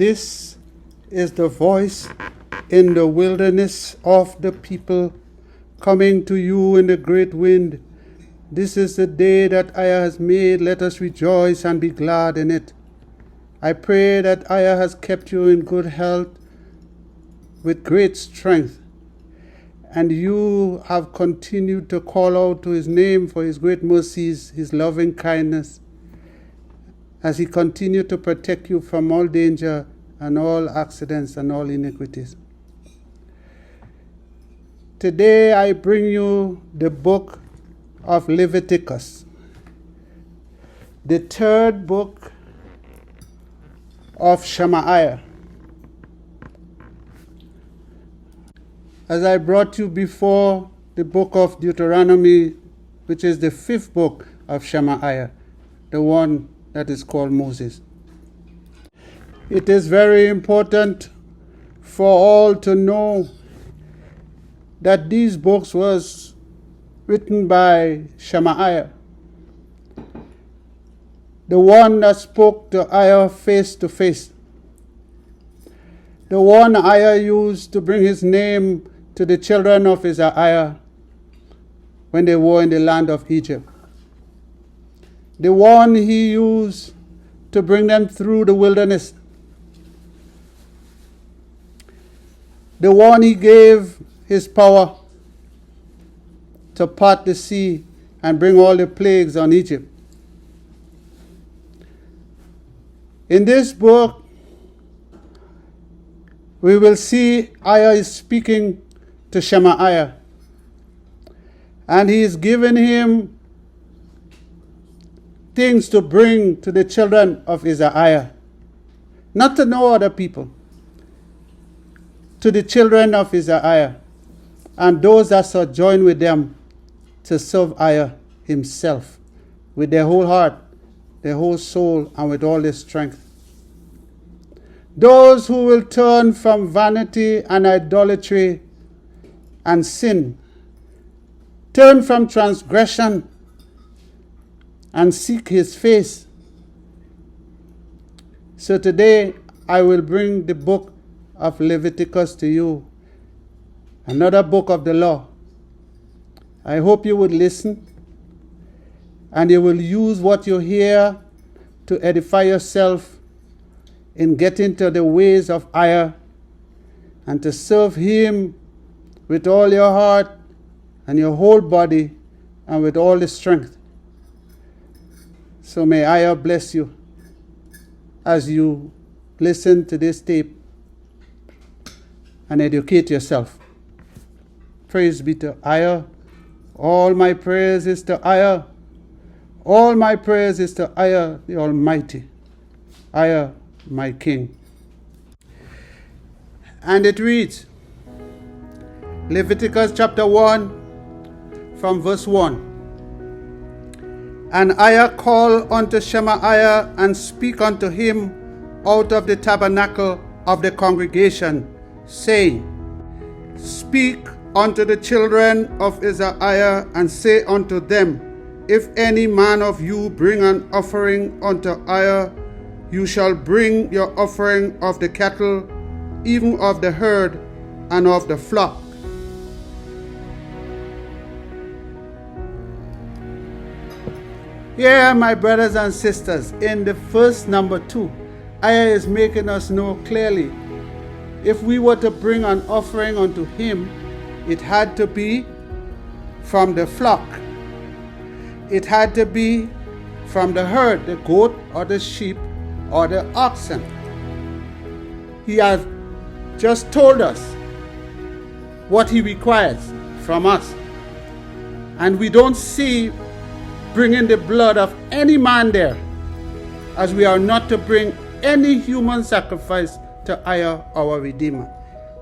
This is the voice in the wilderness of the people coming to you in the great wind. This is the day that EZER has made. Let us rejoice and be glad in it. I pray that EZER has kept you in good health with great strength, and you have continued to call out to his name for his great mercies, his loving kindness, as he continued to protect you from all danger and all accidents and all iniquities. Today I bring you the book of Leviticus, the third book of EZER-IAH. As I brought you before the book of Deuteronomy, which is the fifth book of EZER-IAH, the one that is called Moses. It is very important for all to know that these books was written by EZER-IAH, the one that spoke to EZER face to face, the one EZER used to bring his name to the children of EZER-IAH when they were in the land of Egypt, the one he used to bring them through the wilderness, the one he gave his power to part the sea and bring all the plagues on Egypt. In this book, we will see EZER is speaking to EZER-IAH, and he is giving him things to bring to the children of EZER-IAH, not to no other people, to the children of EZER-IAH, and those that sojourn with them to serve EZER himself with their whole heart, their whole soul, and with all their strength. Those who will turn from vanity and idolatry and sin, turn from transgression and seek his face. So today I will bring the book of Leviticus to you, another book of the law. I hope you would listen and you will use what you hear to edify yourself in getting to the ways of EZER and to serve him with all your heart and your whole body and with all the strength. So may EZER bless you as you listen to this tape and educate yourself. Praise be to EZER. All my praise is to EZER. All my praise is to EZER, the Almighty. EZER, my King. And it reads, Leviticus chapter 1 from verse 1. And EZER call unto EZER-IAH and speak unto him out of the tabernacle of the congregation, saying, Speak unto the children of EZER-IAH and say unto them, If any man of you bring an offering unto EZER, you shall bring your offering of the cattle, even of the herd and of the flock. Here, my brothers and sisters, in the verse number 2, EZER is making us know clearly, if we were to bring an offering unto him, it had to be from the flock. It had to be from the herd, the goat or the sheep or the oxen. He has just told us what he requires from us. And we don't see bringing the blood of any man there, as we are not to bring any human sacrifice to EZER, our Redeemer.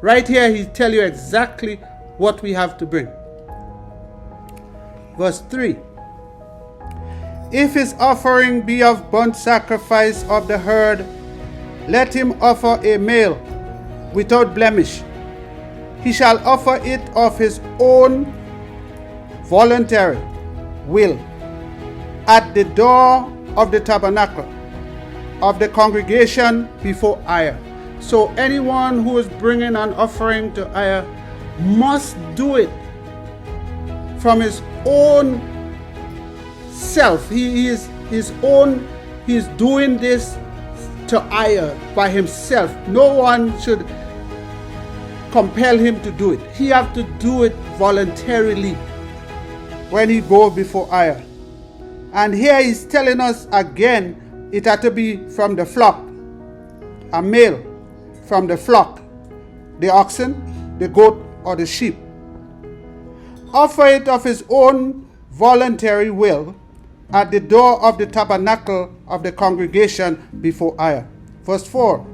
Right here, he tells you exactly what we have to bring. Verse 3. If his offering be of burnt sacrifice of the herd, let him offer a male without blemish. He shall offer it of his own voluntary will at the door of the tabernacle of the congregation before EZER. So anyone who is bringing an offering to EZER must do it from his own self. He is his own. He's doing this to EZER by himself. No one should compel him to do it. He have to do it voluntarily when he goes before EZER. And here he's telling us again, it had to be from the flock, a male from the flock, the oxen, the goat, or the sheep. Offer it of his own voluntary will at the door of the tabernacle of the congregation before EZER. Verse 4.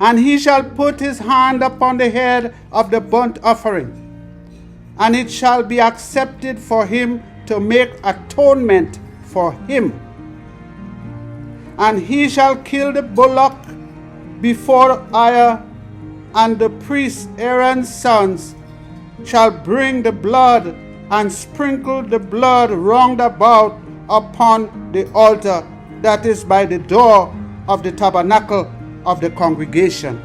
And he shall put his hand upon the head of the burnt offering, and it shall be accepted for him to make atonement for him. And he shall kill the bullock before EZER, and the priest Aaron's sons shall bring the blood and sprinkle the blood round about upon the altar that is by the door of the tabernacle of the congregation.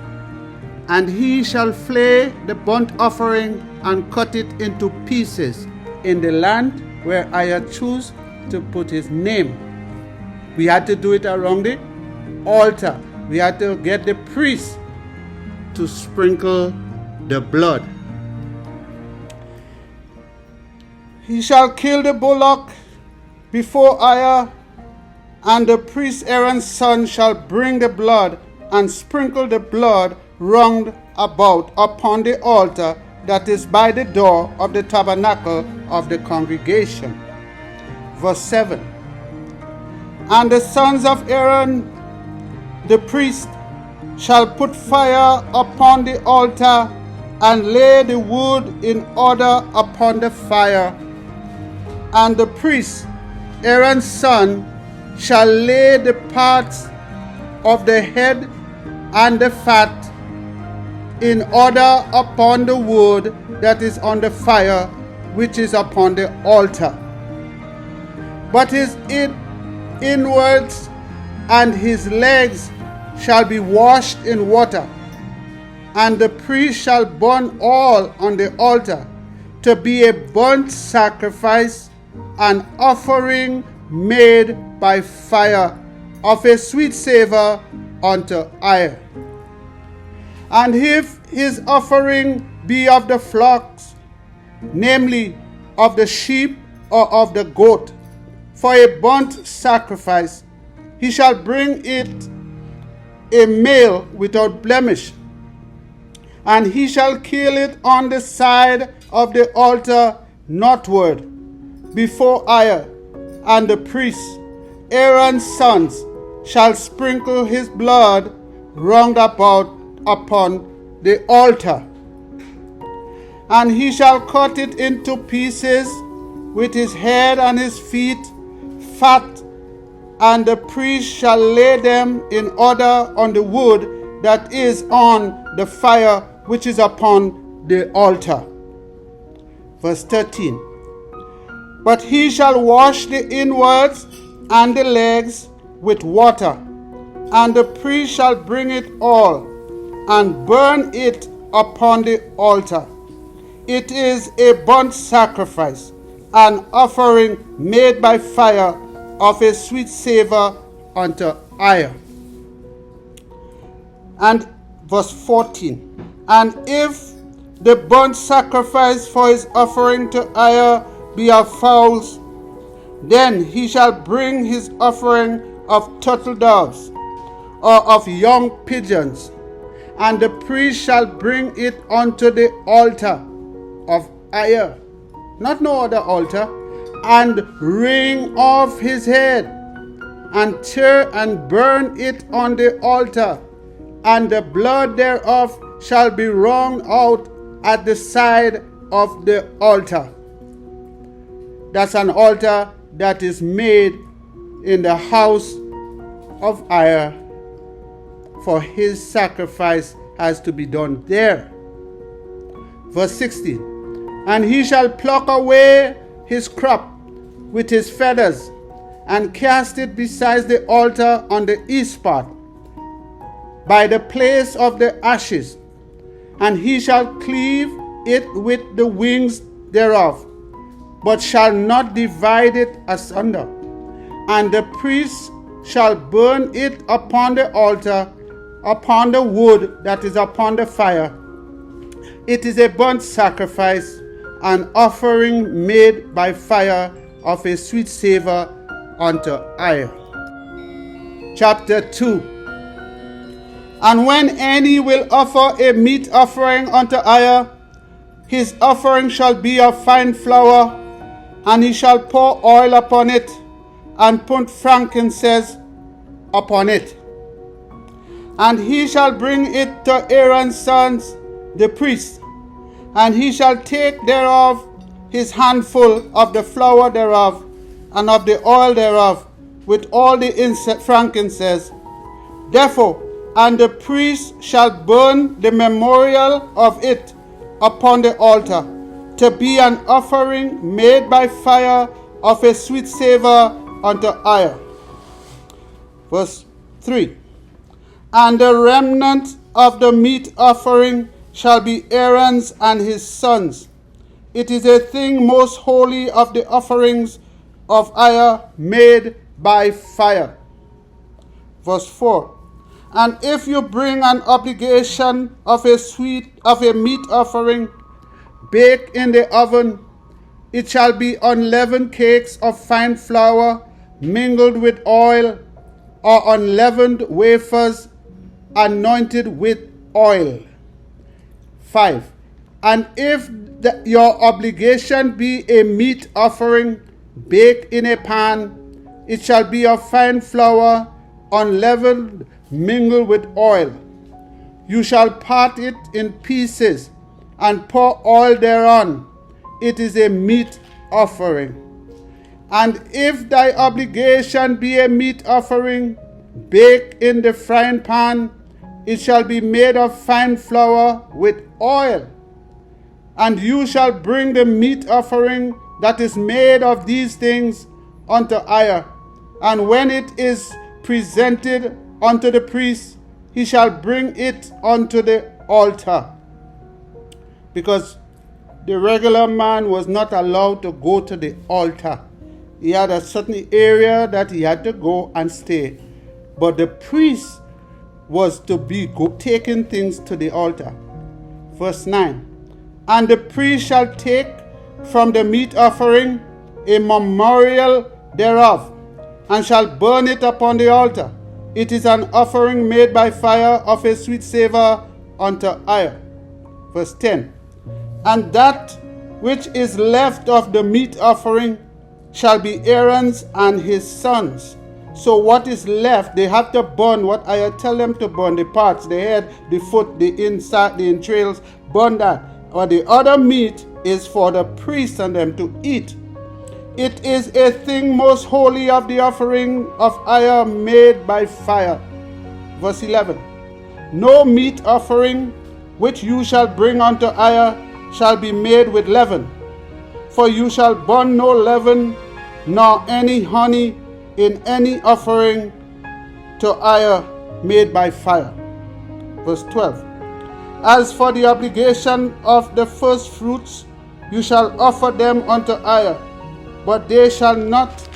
And he shall flay the burnt offering and cut it into pieces in the land where EZER chose to put his name. We had to do it around the altar. We had to get the priest to sprinkle the blood. He shall kill the bullock before EZER, and the priest Aaron's son shall bring the blood and sprinkle the blood round about upon the altar that is by the door of the tabernacle of the congregation. Verse 7. And the sons of Aaron, the priest, shall put fire upon the altar and lay the wood in order upon the fire. And the priest, Aaron's son, shall lay the parts of the head and the fat in order upon the wood that is on the fire, which is upon the altar. But his inwards and his legs shall be washed in water, and the priest shall burn all on the altar to be a burnt sacrifice, an offering made by fire of a sweet savor unto EZER. And if his offering be of the flocks, namely of the sheep or of the goat, for a burnt sacrifice, he shall bring it a male without blemish, and he shall kill it on the side of the altar northward before EZER, and the priests, Aaron's sons, shall sprinkle his blood round about upon the altar. And he shall cut it into pieces with his head and his feet, fat, and the priest shall lay them in order on the wood that is on the fire which is upon the altar. Verse 13. But he shall wash the inwards and the legs with water, and the priest shall bring it all and burn it upon the altar. It is a burnt sacrifice, an offering made by fire of a sweet savor unto EZER. And verse 14. And if the burnt sacrifice for his offering to EZER be of fowls, then he shall bring his offering of turtle doves or of young pigeons, and the priest shall bring it unto the altar of EZER, not no other altar, and wring off his head, and tear and burn it on the altar, and the blood thereof shall be wrung out at the side of the altar. That's an altar that is made in the house of EZER, for his sacrifice has to be done there. Verse 16. And he shall pluck away his crop with his feathers, and cast it beside the altar on the east part. by the place of the ashes, and he shall cleave it with the wings thereof, but shall not divide it asunder. And the priest shall burn it upon the altar, upon the wood that is upon the fire. It is a burnt sacrifice, an offering made by fire of a sweet savor unto EZER-IAH. Chapter 2. And when any will offer a meat offering unto EZER-IAH, his offering shall be of fine flour, and he shall pour oil upon it, and put frankincense upon it. And he shall bring it to Aaron's sons, the priests, and he shall take thereof his handful of the flour thereof, and of the oil thereof, with all the frankincense. Therefore, and the priest shall burn the memorial of it upon the altar, to be an offering made by fire of a sweet savor unto EZER-IAH. Verse 3. And the remnant of the meat offering shall be Aaron's and his sons. It is a thing most holy of the offerings of EZER made by fire. Verse 4. And if you bring an obligation of a meat offering, baked in the oven, it shall be unleavened cakes of fine flour mingled with oil, or unleavened wafers anointed with oil. 5. And if your obligation be a meat offering baked in a pan, it shall be of fine flour, unleavened, mingled with oil. You shall part it in pieces, and pour oil thereon. It is a meat offering. And if thy obligation be a meat offering baked in the frying pan, it shall be made of fine flour with oil. And you shall bring the meat offering that is made of these things unto EZER. And when it is presented unto the priest, he shall bring it unto the altar. Because the regular man was not allowed to go to the altar. He had a certain area that he had to go and stay. But the priest was to be taking things to the altar. Verse 9. And the priest shall take from the meat offering a memorial thereof, and shall burn it upon the altar. It is an offering made by fire of a sweet savor unto EZER. Verse 10. And that which is left of the meat offering shall be Aaron's and his sons. So what is left, they have to burn what I tell them to burn: the parts, the head, the foot, the inside, the entrails, burn that. But the other meat is for the priest and them to eat. It is a thing most holy of the offering of EZER made by fire. Verse 11. No meat offering which you shall bring unto EZER shall be made with leaven, for you shall burn no leaven, nor any honey in any offering to EZER made by fire. Verse 12. As for the obligation of the first fruits, you shall offer them unto EZER, but they shall not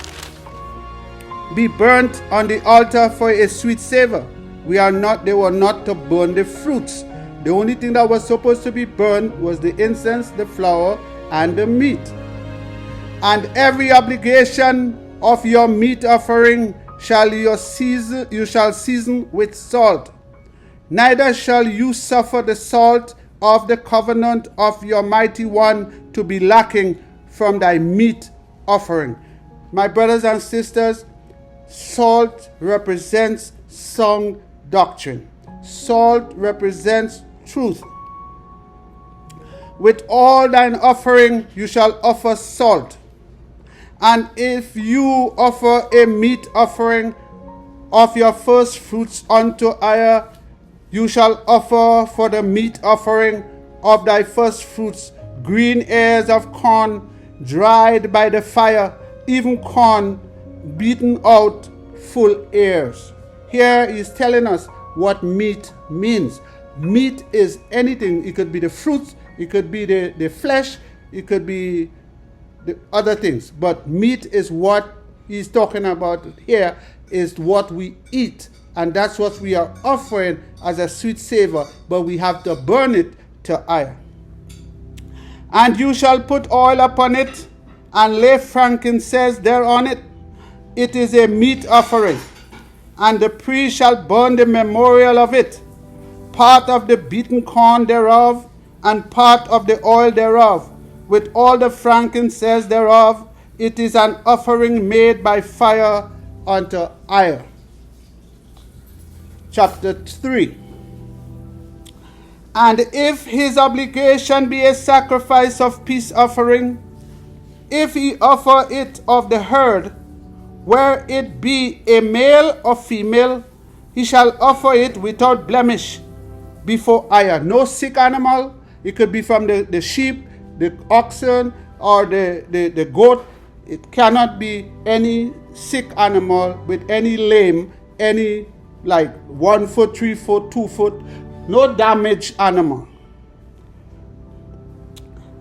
be burnt on the altar for a sweet savor. They were not to burn the fruits. The only thing that was supposed to be burned was the incense, the flour, and the meat. And every obligation of your meat offering you shall season with salt. Neither shall you suffer the salt of the covenant of your mighty one to be lacking from thy meat offering. My brothers and sisters, salt represents sound doctrine. Salt represents truth. With all thine offering you shall offer salt. And if you offer a meat offering of your first fruits unto EZER, you shall offer for the meat offering of thy first fruits green ears of corn dried by the fire, even corn beaten out full ears. Here he's telling us what meat means. Meat is anything. It could be the fruits, it could be the flesh, it could be the other things. But meat is what he's talking about here, is what we eat. And that's what we are offering as a sweet savor, but we have to burn it to fire. And you shall put oil upon it, and lay frankincense thereon it. It is a meat offering. And the priest shall burn the memorial of it, part of the beaten corn thereof, and part of the oil thereof, with all the frankincense thereof. It is an offering made by fire unto fire. Chapter 3. And if his obligation be a sacrifice of peace offering, if he offer it of the herd, where it be a male or female, he shall offer it without blemish before fire. No sick animal. It could be from the sheep, the oxen, or the goat. It cannot be any sick animal with any lame, any like 1 foot, 3 foot, 2 foot, no damaged animal.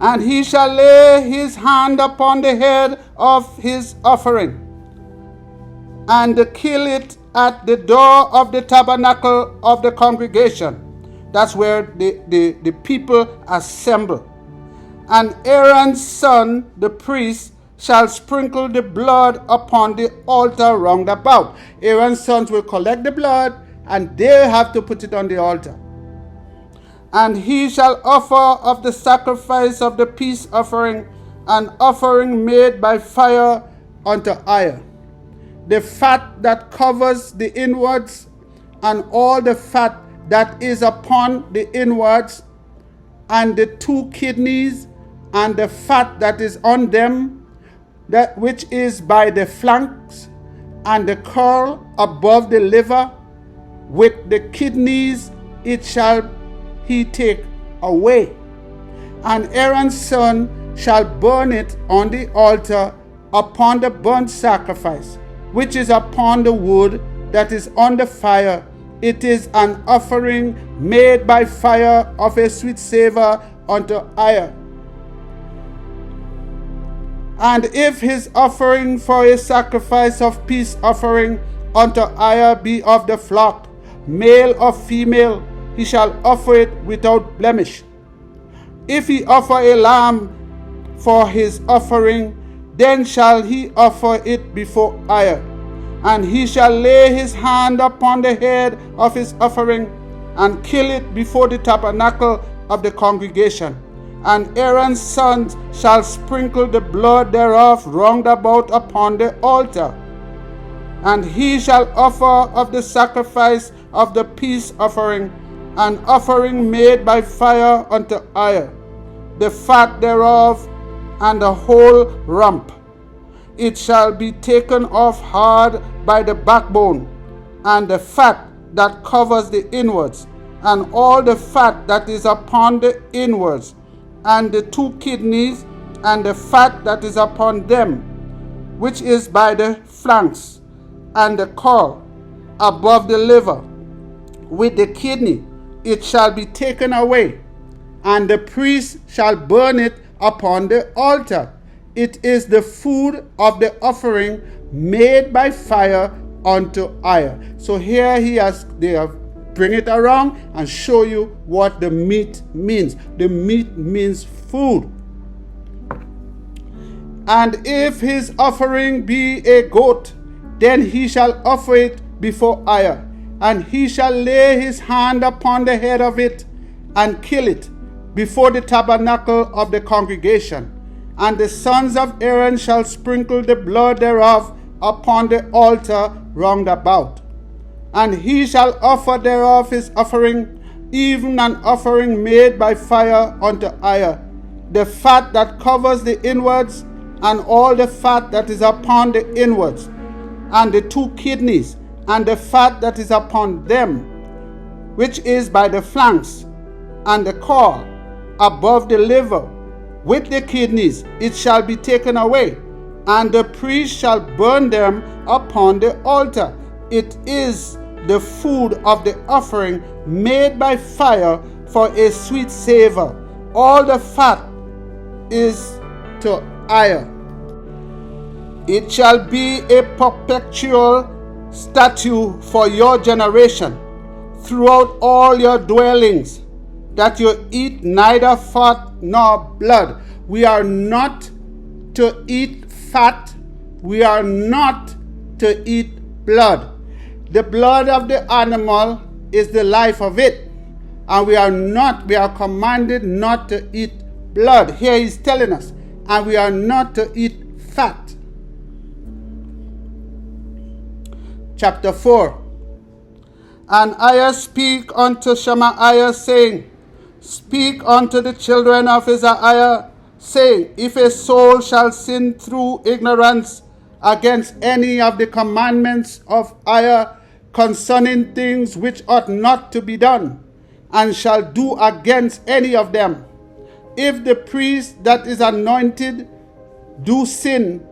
And he shall lay his hand upon the head of his offering, and kill it at the door of the tabernacle of the congregation. That's where the people assemble. And Aaron's son, the priest, shall sprinkle the blood upon the altar round about. Aaron's sons will collect the blood, and they have to put it on the altar. And he shall offer of the sacrifice of the peace offering an offering made by fire unto fire. The fat that covers the inwards, and all the fat that is upon the inwards, and the 2 kidneys, and the fat that is on them, that which is by the flanks, and the curl above the liver, with the kidneys it shall he take away. And Aaron's son shall burn it on the altar upon the burnt sacrifice, which is upon the wood that is on the fire. It is an offering made by fire of a sweet savor unto fire. And if his offering for a sacrifice of peace offering unto fire be of the flock, male or female, he shall offer it without blemish. If he offer a lamb for his offering, then shall he offer it before fire. And he shall lay his hand upon the head of his offering, and kill it before the tabernacle of the congregation. And Aaron's sons shall sprinkle the blood thereof round about upon the altar. And he shall offer of the sacrifice of the peace offering an offering made by fire unto fire, the fat thereof and the whole rump. It shall be taken off hard by the backbone, and the fat that covers the inwards, and all the fat that is upon the inwards, and the 2 kidneys, and the fat that is upon them, which is by the flanks, and the caul above the liver, with the kidney, it shall be taken away, and the priest shall burn it upon the altar. It is the food of the offering made by fire unto fire. So here they have bring it around and show you what the meat means. The meat means food. And if his offering be a goat, then he shall offer it before fire. And he shall lay his hand upon the head of it, and kill it before the tabernacle of the congregation. And the sons of Aaron shall sprinkle the blood thereof upon the altar round about. And he shall offer thereof his offering, even an offering made by fire unto fire, the fat that covers the inwards, and all the fat that is upon the inwards, and the 2 kidneys, and the fat that is upon them, which is by the flanks, and the caul above the liver, with the kidneys, it shall be taken away, and the priest shall burn them upon the altar. It is the food of the offering made by fire for a sweet savor. All the fat is to EZER. It shall be a perpetual statute for your generation throughout all your dwellings, that you eat neither fat nor blood. We are not to eat fat. We are not to eat blood. The blood of the animal is the life of it. And we are commanded not to eat blood. Here he's telling us. And we are not to eat fat. Chapter 4. And EZER speak unto Shemaiah, saying, Speak unto the children of EZER-IAH, saying, If a soul shall sin through ignorance against any of the commandments of EZER concerning things which ought not to be done, and shall do against any of them, if the priest that is anointed do sin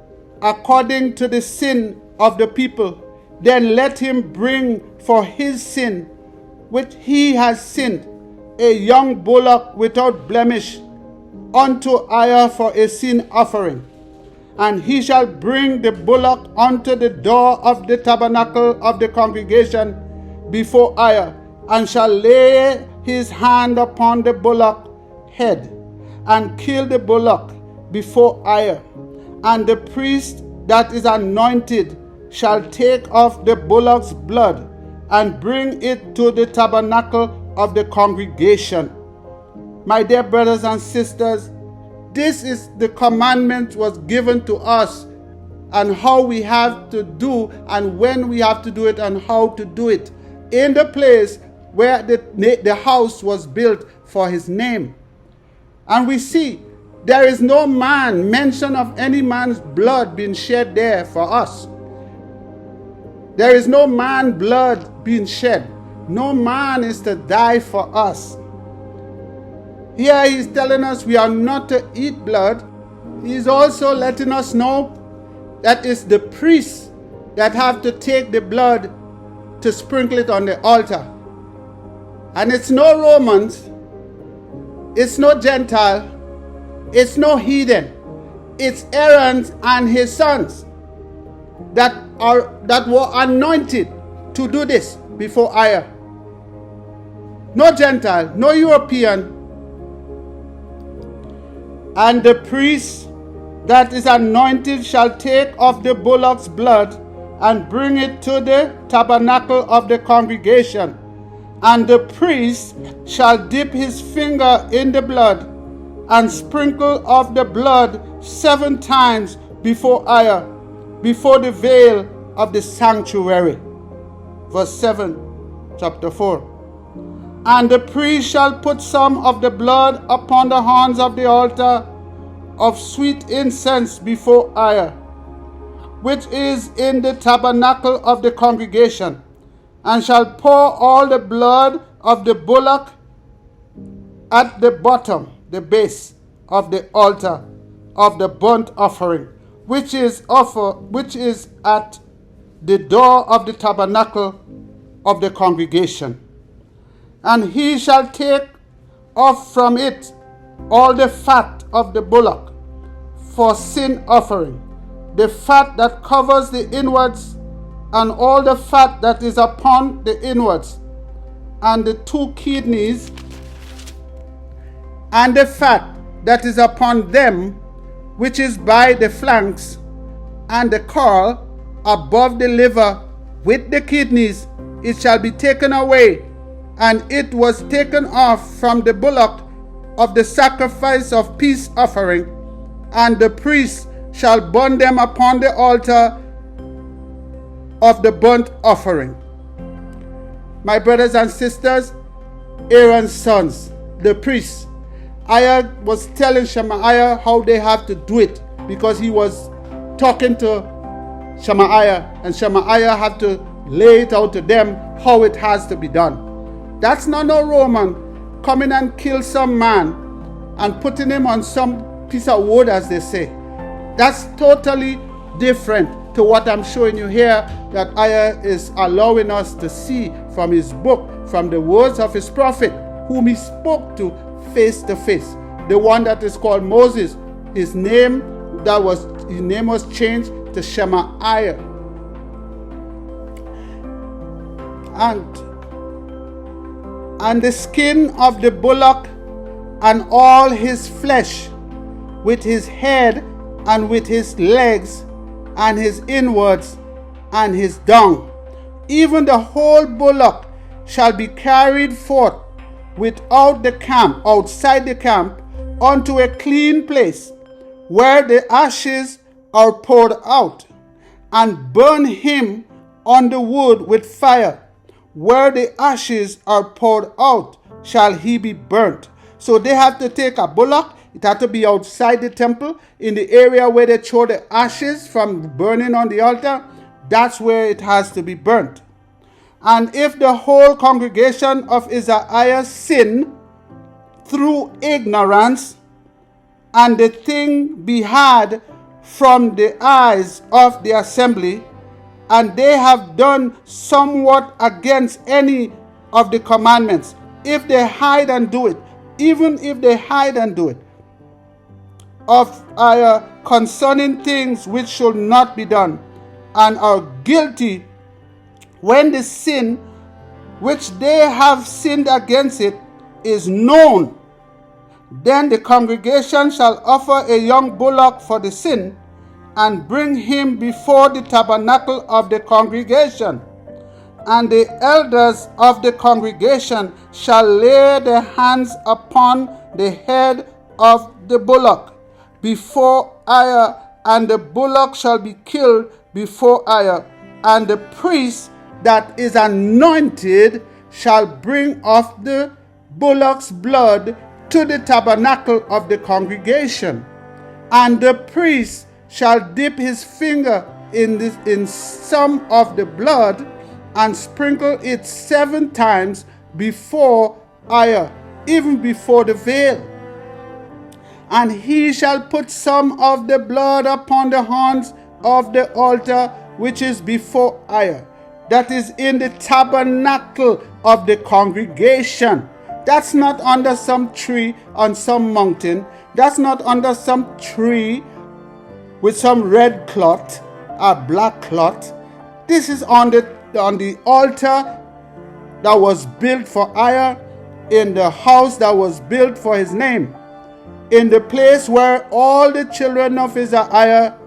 according to the sin of the people, then let him bring for his sin which he has sinned a young bullock without blemish unto EZER for a sin offering. And he shall bring the bullock unto the door of the tabernacle of the congregation before EZER, and shall lay his hand upon the bullock head, and kill the bullock before EZER. And the priest that is anointed shall take off the bullock's blood, and bring it to the tabernacle of the congregation. My dear brothers and sisters, this is the commandment was given to us, and how we have to do, and when we have to do it, and how to do it, in the place where the house was built for his name. And we see there is no man, mention of any man's blood being shed there for us. There is no man blood being shed. No man is to die for us. Here he's telling us we are not to eat blood. He's also letting us know that it's the priests that have to take the blood to sprinkle it on the altar. And it's no Romans, it's no Gentile, it's no heathen. It's Aaron and his sons that were anointed to do this before EZER. No Gentile, no European. And the priest that is anointed shall take of the bullock's blood and bring it to the tabernacle of the congregation. And the priest shall dip his finger in the blood and sprinkle of the blood 7 times before EZER, before the veil of the sanctuary. Verse 7, chapter 4. And the priest shall put some of the blood upon the horns of the altar of sweet incense before EZER, which is in the tabernacle of the congregation, and shall pour all the blood of the bullock at the bottom, the base of the altar of the burnt offering, which is at the door of the tabernacle of the congregation. And he shall take off from it all the fat of the bullock for sin offering, the fat that covers the inwards, and all the fat that is upon the inwards, and the 2 kidneys, and the fat that is upon them, which is by the flanks, and the caul above the liver with the kidneys. It shall be taken away. And it was taken off from the bullock of the sacrifice of peace offering, and the priest shall burn them upon the altar of the burnt offering. My brothers and sisters, Aaron's sons, the priests, EZER was telling Shemaiah how they have to do it, because he was talking to Shemaiah, and Shemaiah had to lay it out to them how it has to be done. That's not no Roman coming and kill some man and putting him on some piece of wood, as they say. That's totally different to what I'm showing you here that IAH is allowing us to see from his book, from the words of his prophet, whom he spoke to face. The one that is called Moses, his name was changed to Shemaiah. And the skin of the bullock and all his flesh, with his head and with his legs and his inwards and his dung, even the whole bullock shall be carried forth outside the camp, unto a clean place, where the ashes are poured out, and burn him on the wood with fire. Where the ashes are poured out shall he be burnt. So they have to take a bullock. It had to be outside the temple, in the area where they throw the ashes from burning on the altar. That's where it has to be burnt. And if the whole congregation of EZER-IAH sin through ignorance, and the thing be hid from the eyes of the assembly, and they have done somewhat against any of the commandments, if they hide and do it, even if they hide and do it, of IAH concerning things which should not be done, and are guilty when the sin which they have sinned against it is known, then the congregation shall offer a young bullock for the sin, and bring him before the tabernacle of the congregation. And the elders of the congregation shall lay their hands upon the head of the bullock before IAH, and the bullock shall be killed before IAH, and the priest that is anointed shall bring of the bullock's blood to the tabernacle of the congregation. And the priest shall dip his finger in some of the blood, and sprinkle it 7 times before IAH, even before the veil. And he shall put some of the blood upon the horns of the altar which is before IAH, that is in the tabernacle of the congregation. That's not under some tree on some mountain. That's not under some tree with some red cloth or black cloth. This is on the altar that was built for IAH, in the house that was built for his name, in the place where all the children of EZER-IAH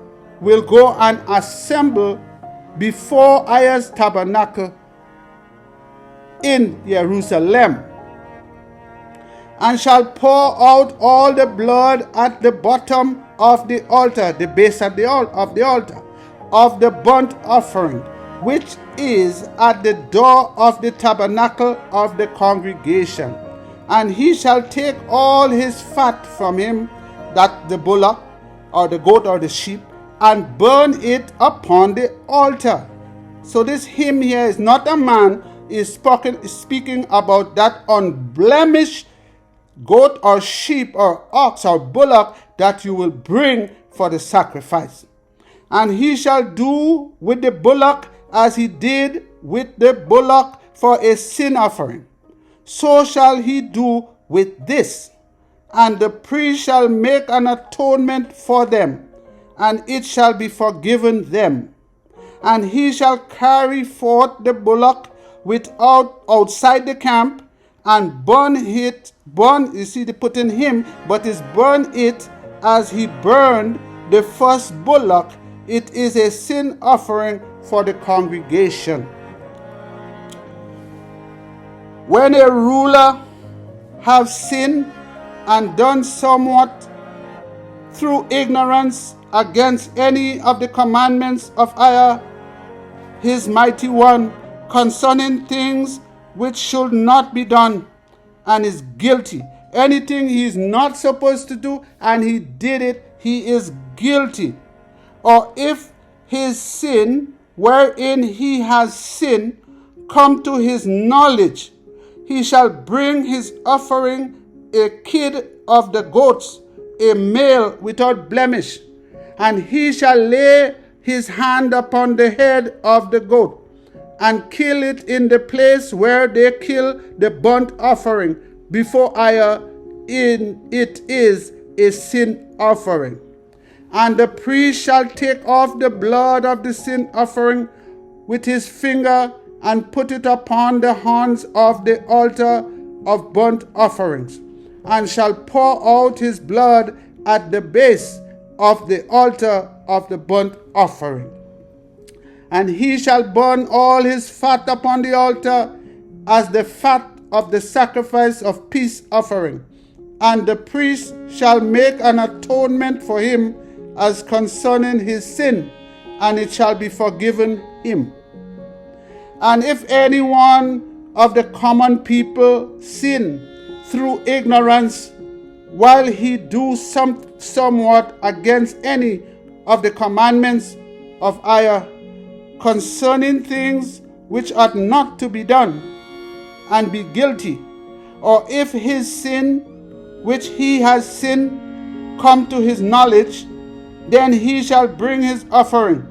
will go and assemble before IAH's tabernacle in Jerusalem, and shall pour out all the blood at the bottom of the altar, the base of the altar, of the burnt offering, which is at the door of the tabernacle of the congregation. And he shall take all his fat from him, that the bullock or the goat or the sheep, and burn it upon the altar. So this hymn here is not a man, is speaking about that unblemished goat or sheep or ox or bullock that you will bring for the sacrifice. And he shall do with the bullock as he did with the bullock for a sin offering. So shall he do with this. And the priest shall make an atonement for them, and it shall be forgiven them. And he shall carry forth the bullock outside the camp, and burn, you see they put in him, but is burn it as he burned the first bullock. It is a sin offering for the congregation. When a ruler have sinned and done somewhat through ignorance against any of the commandments of IAH, his mighty one, concerning things which should not be done, and is guilty. Anything he is not supposed to do and he did it, he is guilty. Or if his sin wherein he has sinned come to his knowledge, he shall bring his offering, a kid of the goats, a male without blemish, and he shall lay his hand upon the head of the goat, and kill it in the place where they kill the burnt offering before EZER. It is a sin offering. And the priest shall take off the blood of the sin offering with his finger and put it upon the horns of the altar of burnt offerings, and shall pour out his blood at the base of the altar of the burnt offering. And he shall burn all his fat upon the altar as the fat of the sacrifice of peace offering. And the priest shall make an atonement for him as concerning his sin, and it shall be forgiven him. And if any one of the common people sin through ignorance, while he do somewhat against any of the commandments of EZER, concerning things which ought not to be done, and be guilty, or if his sin which he has sinned come to his knowledge, then he shall bring his offering,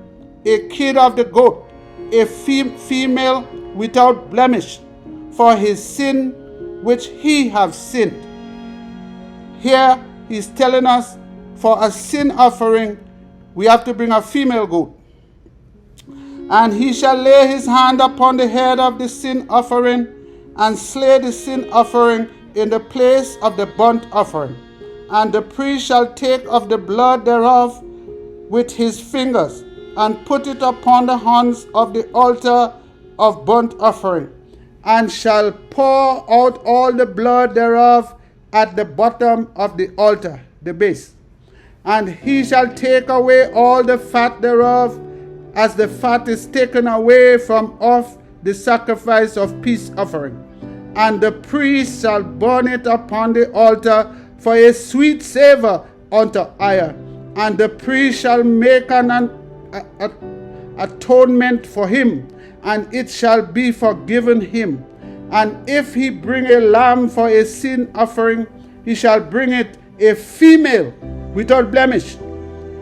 a kid of the goat, a female without blemish, for his sin which he have sinned. Here he's telling us, for a sin offering, we have to bring a female goat. And he shall lay his hand upon the head of the sin offering, and slay the sin offering in the place of the burnt offering. And the priest shall take of the blood thereof with his fingers, and put it upon the horns of the altar of burnt offering, and shall pour out all the blood thereof at the bottom of the altar, the base. And he shall take away all the fat thereof, as the fat is taken away from off the sacrifice of peace offering. And the priest shall burn it upon the altar for a sweet savor unto EZER. And the priest shall make an atonement for him, and it shall be forgiven him. And if he bring a lamb for a sin offering, he shall bring it a female without blemish.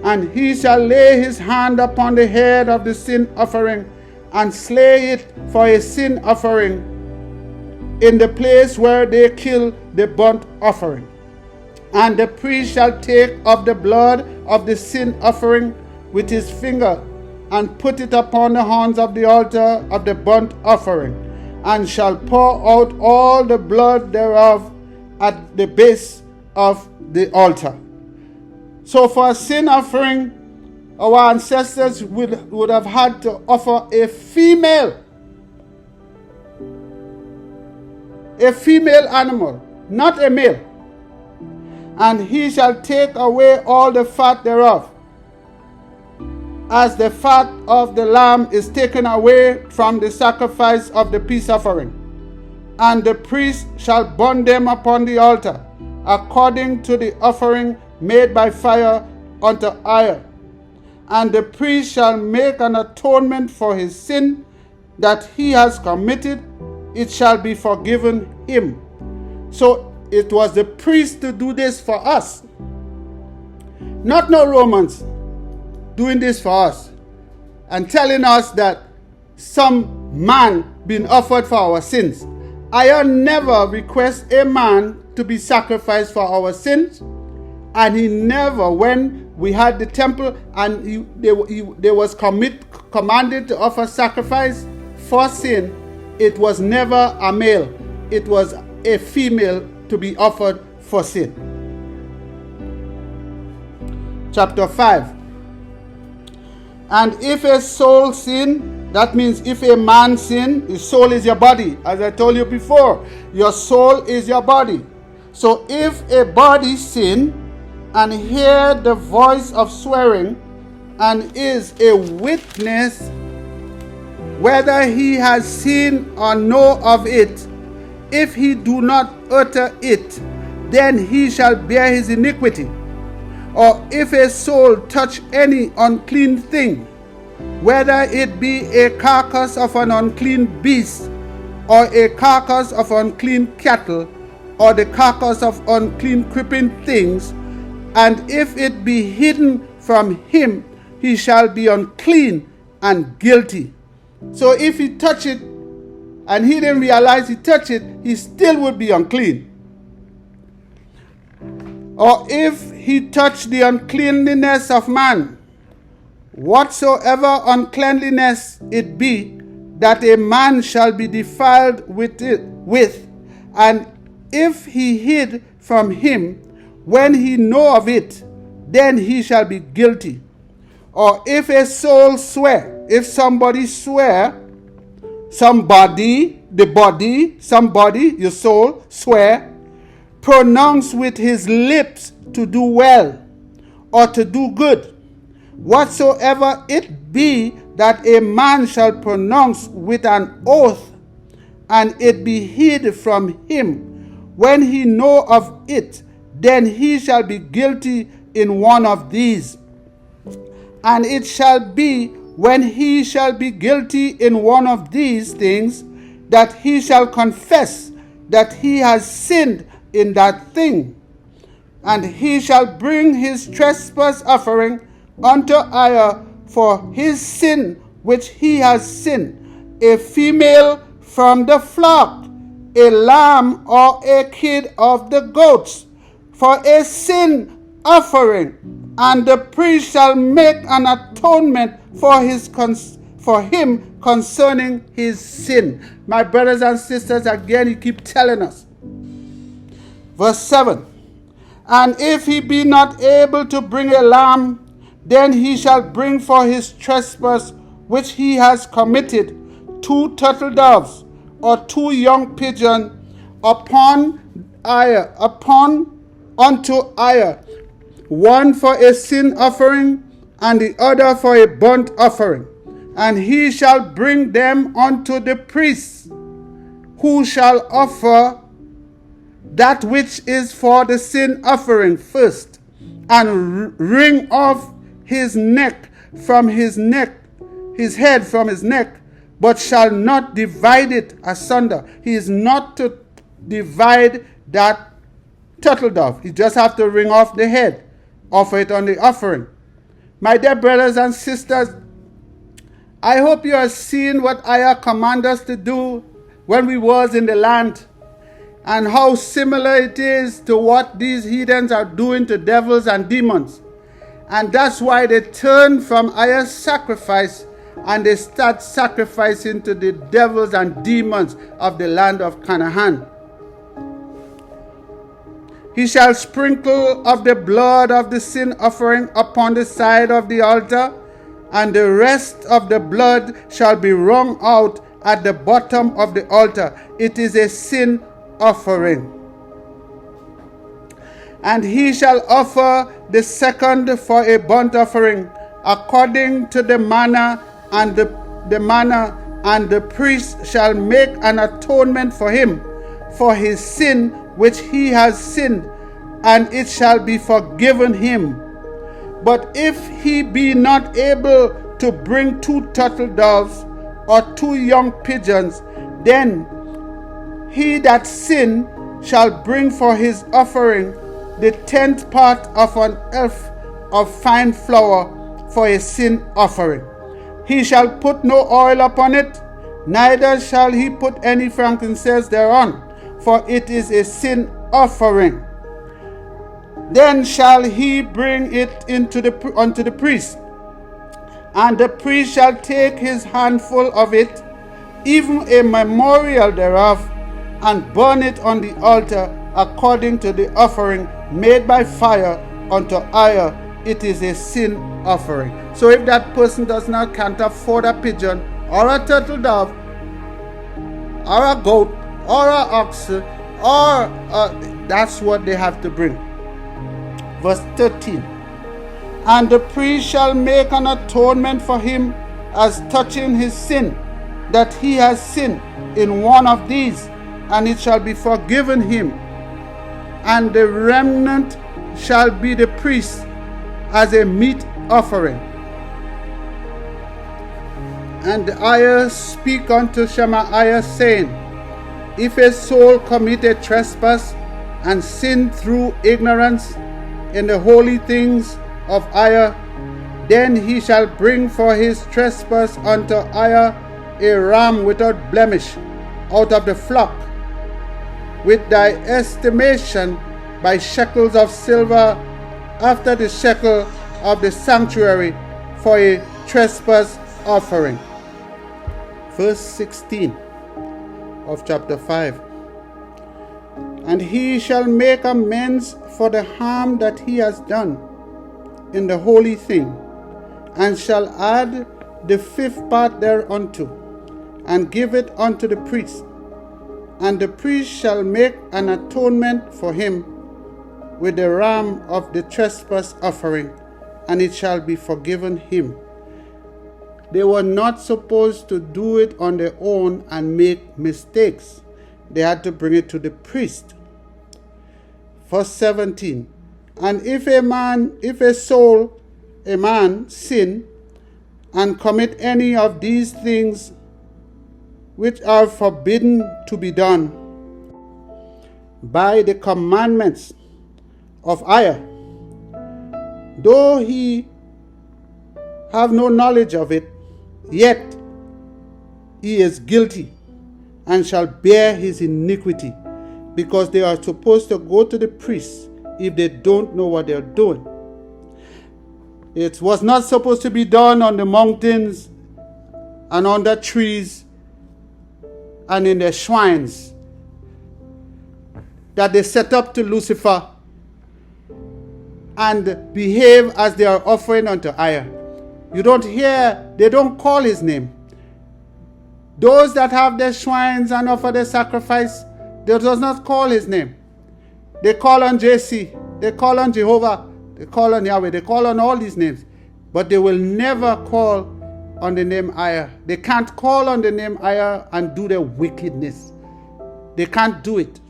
And he shall lay his hand upon the head of the sin offering, and slay it for a sin offering in the place where they kill the burnt offering. And the priest shall take of the blood of the sin offering with his finger, and put it upon the horns of the altar of the burnt offering, and shall pour out all the blood thereof at the base of the altar. So for a sin offering, our ancestors would have had to offer a female animal, not a male. And he shall take away all the fat thereof, as the fat of the lamb is taken away from the sacrifice of the peace offering. And the priest shall burn them upon the altar, according to the offering made by fire unto EZER. And the priest shall make an atonement for his sin that he has committed, it shall be forgiven him. So it was the priest to do this for us, not no Romans doing this for us and telling us that some man been offered for our sins. EZER never request a man to be sacrificed for our sins, and he never, when we had the temple and they was commanded to offer sacrifice for sin, it was never a male, it was a female to be offered for sin. Chapter 5. And if a soul sin, that means if a man sin, his soul is your body. As I told you before, your soul is your body. So if a body sin and hear the voice of swearing, and is a witness, whether he has seen or know of it, if he do not utter it, then he shall bear his iniquity. Or if a soul touch any unclean thing, whether it be a carcass of an unclean beast, or a carcass of unclean cattle, or the carcass of unclean creeping things, and if it be hidden from him, he shall be unclean and guilty. So if he touch it and he didn't realize he touched it, he still would be unclean. Or if he touch the uncleanliness of man, whatsoever uncleanliness it be, that a man shall be defiled with, and if he hid from him, when he know of it, then he shall be guilty. Or if a soul swear, if somebody swear, somebody, the body, somebody, your soul, swear, pronounce with his lips to do well, or to do good, whatsoever it be that a man shall pronounce with an oath, and it be hid from him, when he know of it, then he shall be guilty in one of these. And it shall be, when he shall be guilty in one of these things, that he shall confess that he has sinned in that thing. And he shall bring his trespass offering unto EZER for his sin which he has sinned, a female from the flock, a lamb or a kid of the goats, for a sin offering, and the priest shall make an atonement for him concerning his sin. My brothers and sisters, again he keeps telling us. Verse 7, and if he be not able to bring a lamb, then he shall bring for his trespass which he has committed 2 turtle doves or 2 young pigeons unto EZER, one for a sin offering and the other for a burnt offering. And he shall bring them unto the priest, who shall offer that which is for the sin offering first, and wring off his neck from his neck, his head from his neck, but shall not divide it asunder. He is not to divide that turtle dove. He just have to wring off the head, offer it on the offering. My dear brothers and sisters, I hope you are seeing what EZER commanded us to do when we was in the land, and how similar it is to what these heathens are doing to devils and demons. And that's why they turn from EZER's sacrifice and they start sacrificing to the devils and demons of the land of Canaan. He shall sprinkle of the blood of the sin offering upon the side of the altar, and the rest of the blood shall be wrung out at the bottom of the altar. It is a sin offering. And he shall offer the second for a burnt offering, according to the manner, and the priest shall make an atonement for him for his sin which he has sinned, and it shall be forgiven him. But if he be not able to bring 2 turtle doves or 2 young pigeons, then he that sinned shall bring for his offering the 10th part of an ephah of fine flour for a sin offering. He shall put no oil upon it, neither shall he put any frankincense thereon, for it is a sin offering. Then shall he bring it unto the priest, and the priest shall take his handful of it, even a memorial thereof, and burn it on the altar according to the offering made by fire unto EZER. It is a sin offering. So if that person can't afford a pigeon or a turtle dove or a goat or an ox, or that's what they have to bring. Verse 13, and the priest shall make an atonement for him as touching his sin, that he has sinned in one of these, and it shall be forgiven him. And the remnant shall be the priest as a meat offering. And EZER speak unto Shemaiah, saying, if a soul commit a trespass and sin through ignorance in the holy things of EZER, Then he shall bring for his trespass unto EZER a ram without blemish out of the flock, with thy estimation by shekels of silver, after the shekel of the sanctuary, for a trespass offering. Verse 16 of chapter 5. And he shall make amends for the harm that he has done in the holy thing, and shall add the fifth part thereunto, and give it unto the priest. And the priest shall make an atonement for him with the ram of the trespass offering, and it shall be forgiven him. They were not supposed to do it on their own and make mistakes. They had to bring it to the priest. Verse 17. And if a man sin and commit any of these things which are forbidden to be done by the commandments of EZER, though he have no knowledge of it, yet he is guilty and shall bear his iniquity, because they are supposed to go to the priest if they don't know what they're doing. It was not supposed to be done on the mountains and under trees and in their shrines that they set up to Lucifer and behave as they are offering unto EZER. You don't hear, they don't call his name. Those that have their shrines and offer their sacrifice, they does not call his name. They call on JC, they call on Jehovah, they call on Yahweh, they call on all these names. But they will never call on the name EZER. They can't call on the name EZER and do their wickedness. They can't do it.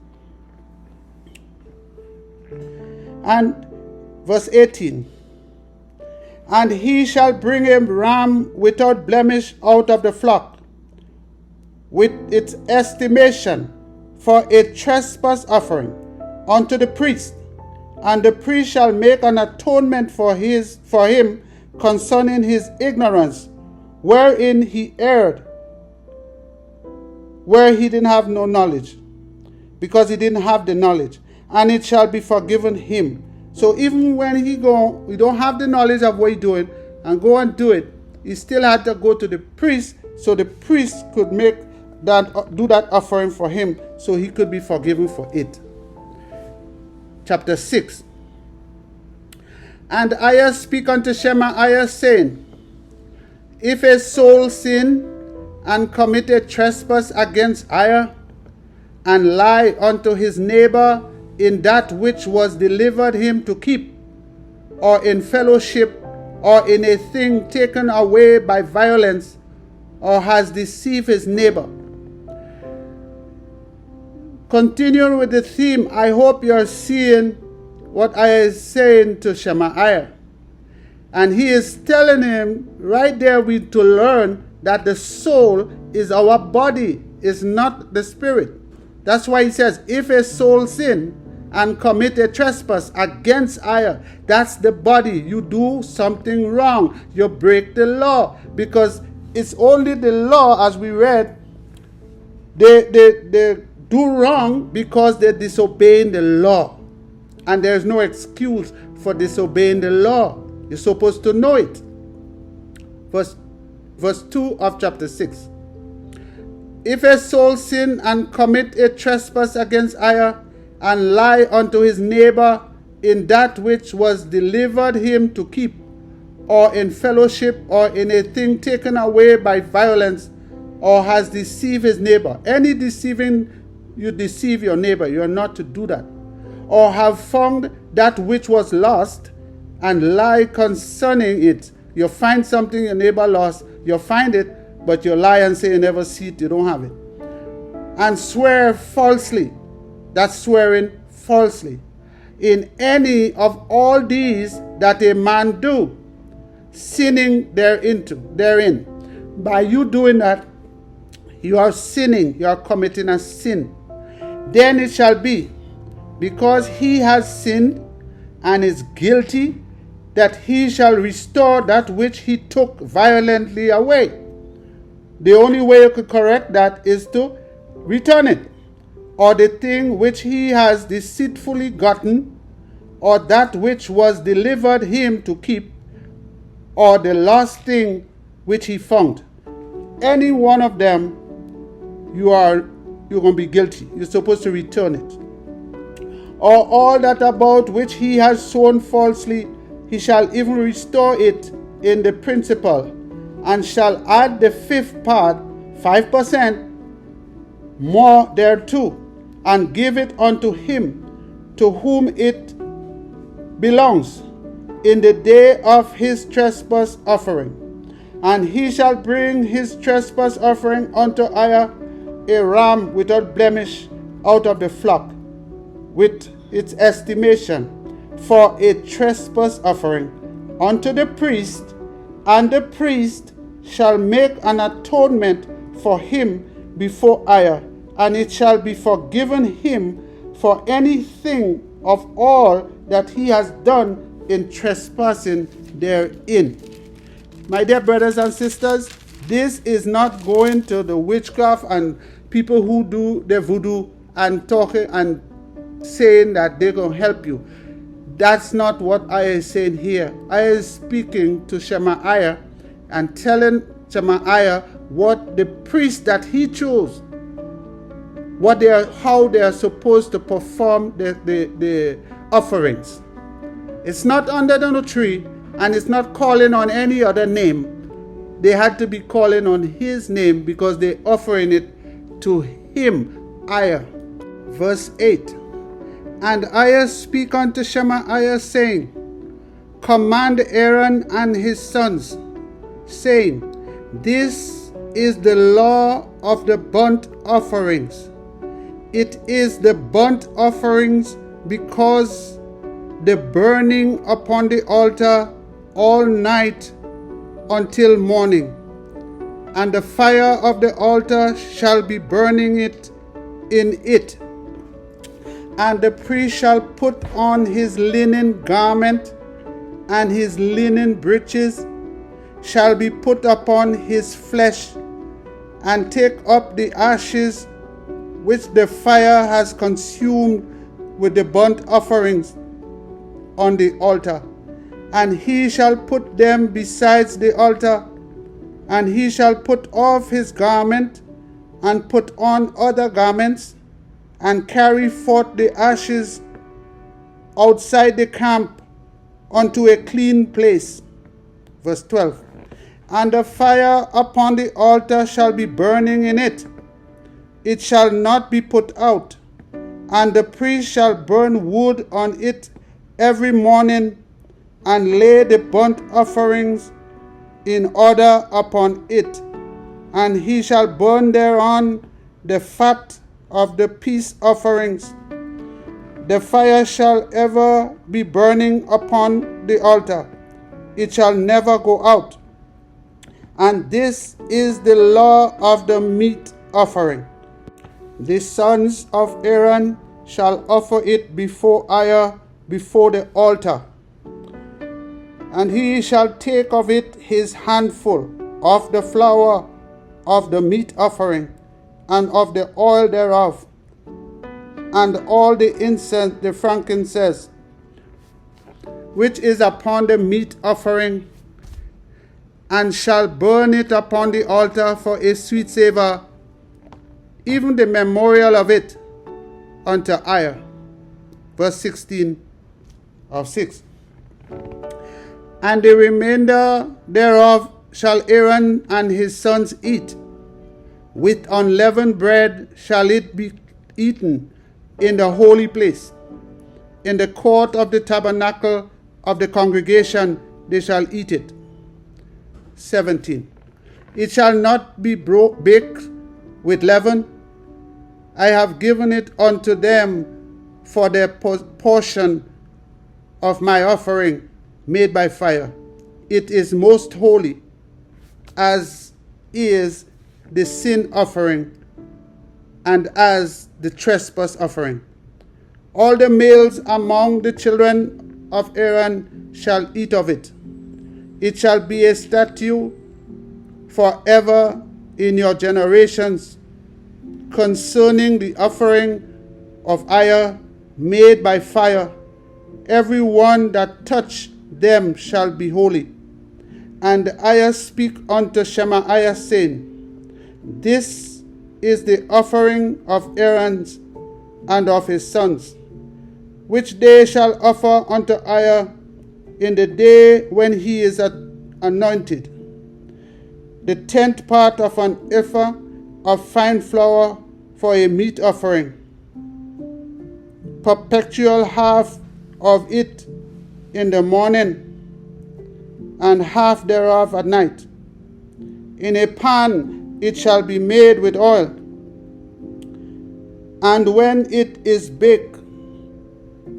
And verse 18. And he shall bring a ram without blemish out of the flock, with its estimation, for a trespass offering unto the priest. And the priest shall make an atonement for him concerning his ignorance, wherein he erred, where he didn't have no knowledge, because he didn't have the knowledge, and it shall be forgiven him. So even when he don't have the knowledge of what he's doing and go and do it, he still had to go to the priest, so the priest could make that, do that offering for him, so he could be forgiven for it. Chapter 6. And EZER speak unto Shemaiah, saying, If a soul sin and commit a trespass against EZER, and lie unto his neighbor in that which was delivered him to keep, or in fellowship, or in a thing taken away by violence, or has deceived his neighbor. Continuing with the theme, I hope you're seeing what I is saying to Shemaiah. And he is telling him right there to learn that the soul is our body, is not the spirit. That's why he says, if a soul sin and commit a trespass against EZER, that's the body. You do something wrong. You break the law, because it's only the law, as we read, they do wrong because they're disobeying the law. And there's no excuse for disobeying the law. You're supposed to know it. Verse 2 of chapter 6. If a soul sin and commit a trespass against EZER, and lie unto his neighbor in that which was delivered him to keep, or in fellowship, or in a thing taken away by violence, or has deceived his neighbor. Any deceiving, you deceive your neighbor. You are not to do that. Or have found that which was lost, and lie concerning it. You find something your neighbor lost, you find it, but you lie and say you never see it, you don't have it. And swear falsely. That's swearing falsely. In any of all these that a man do, sinning therein. By you doing that, you are sinning, you are committing a sin. Then it shall be, because he has sinned and is guilty, that he shall restore that which he took violently away. The only way you could correct that is to return it, or the thing which he has deceitfully gotten, or that which was delivered him to keep, or the lost thing which he found. Any one of them, you're going to be guilty. You're supposed to return it. Or all that about which he has sown falsely, he shall even restore it in the principal, and shall add the fifth part, 5% more thereto, and give it unto him to whom it belongs in the day of his trespass offering. And he shall bring his trespass offering unto EZER-IAH, a ram without blemish out of the flock, with its estimation, for a trespass offering unto the priest, and the priest shall make an atonement for him before EZER-IAH, and it shall be forgiven him for anything of all that he has done in trespassing therein. My dear brothers and sisters, this is not going to the witchcraft and people who do the voodoo and talking and saying that they're going to help you. That's not what I is saying here. I is speaking to Shemaiah and telling Shemaiah what the priest that he chose, how they are supposed to perform the offerings. It's not under the tree, and it's not calling on any other name. They had to be calling on his name because they're offering it to him, EZER. Verse 8. And EZER speak unto Shemaiah, saying, Command Aaron and his sons, saying, This is the law of the burnt offerings. It is the burnt offerings because the burning upon the altar all night until morning, and the fire of the altar shall be burning it in it. And the priest shall put on his linen garment, and his linen breeches shall be put upon his flesh, and take up the ashes which the fire has consumed with the burnt offerings on the altar. And he shall put them besides the altar, and he shall put off his garment, and put on other garments, and carry forth the ashes outside the camp unto a clean place. Verse 12. And the fire upon the altar shall be burning in it. It shall not be put out. And the priest shall burn wood on it every morning, and lay the burnt offerings in order upon it. And he shall burn thereon the fat of the peace offerings. The fire shall ever be burning upon the altar. It shall never go out. And this is the law of the meat offering. The sons of Aaron shall offer it before EZER, before the altar. And he shall take of it his handful of the flour of the meat offering, and of the oil thereof, and all the incense, the frankincense, which is upon the meat offering, and shall burn it upon the altar for a sweet savor, even the memorial of it unto EZER. Verse 16 of 6. And the remainder thereof shall Aaron and his sons eat. With unleavened bread shall it be eaten in the holy place. In the court of the tabernacle of the congregation they shall eat it. 17. It shall not be baked with leaven. I have given it unto them for their portion of my offering made by fire. It is most holy, as is the sin offering, and as the trespass offering. All the males among the children of Aaron shall eat of it. It shall be a statute forever in your generations concerning the offering of fire made by fire. Every one that touch them shall be holy. And EZER speak unto Shemaiah, saying, This is the offering of Aaron and of his sons, which they shall offer unto EZER in the day when he is anointed. The 10th part of an ephah of fine flour for a meat offering, perpetual half of it in the morning, and half thereof at night. In a pan it shall be made with oil, and when it is baked,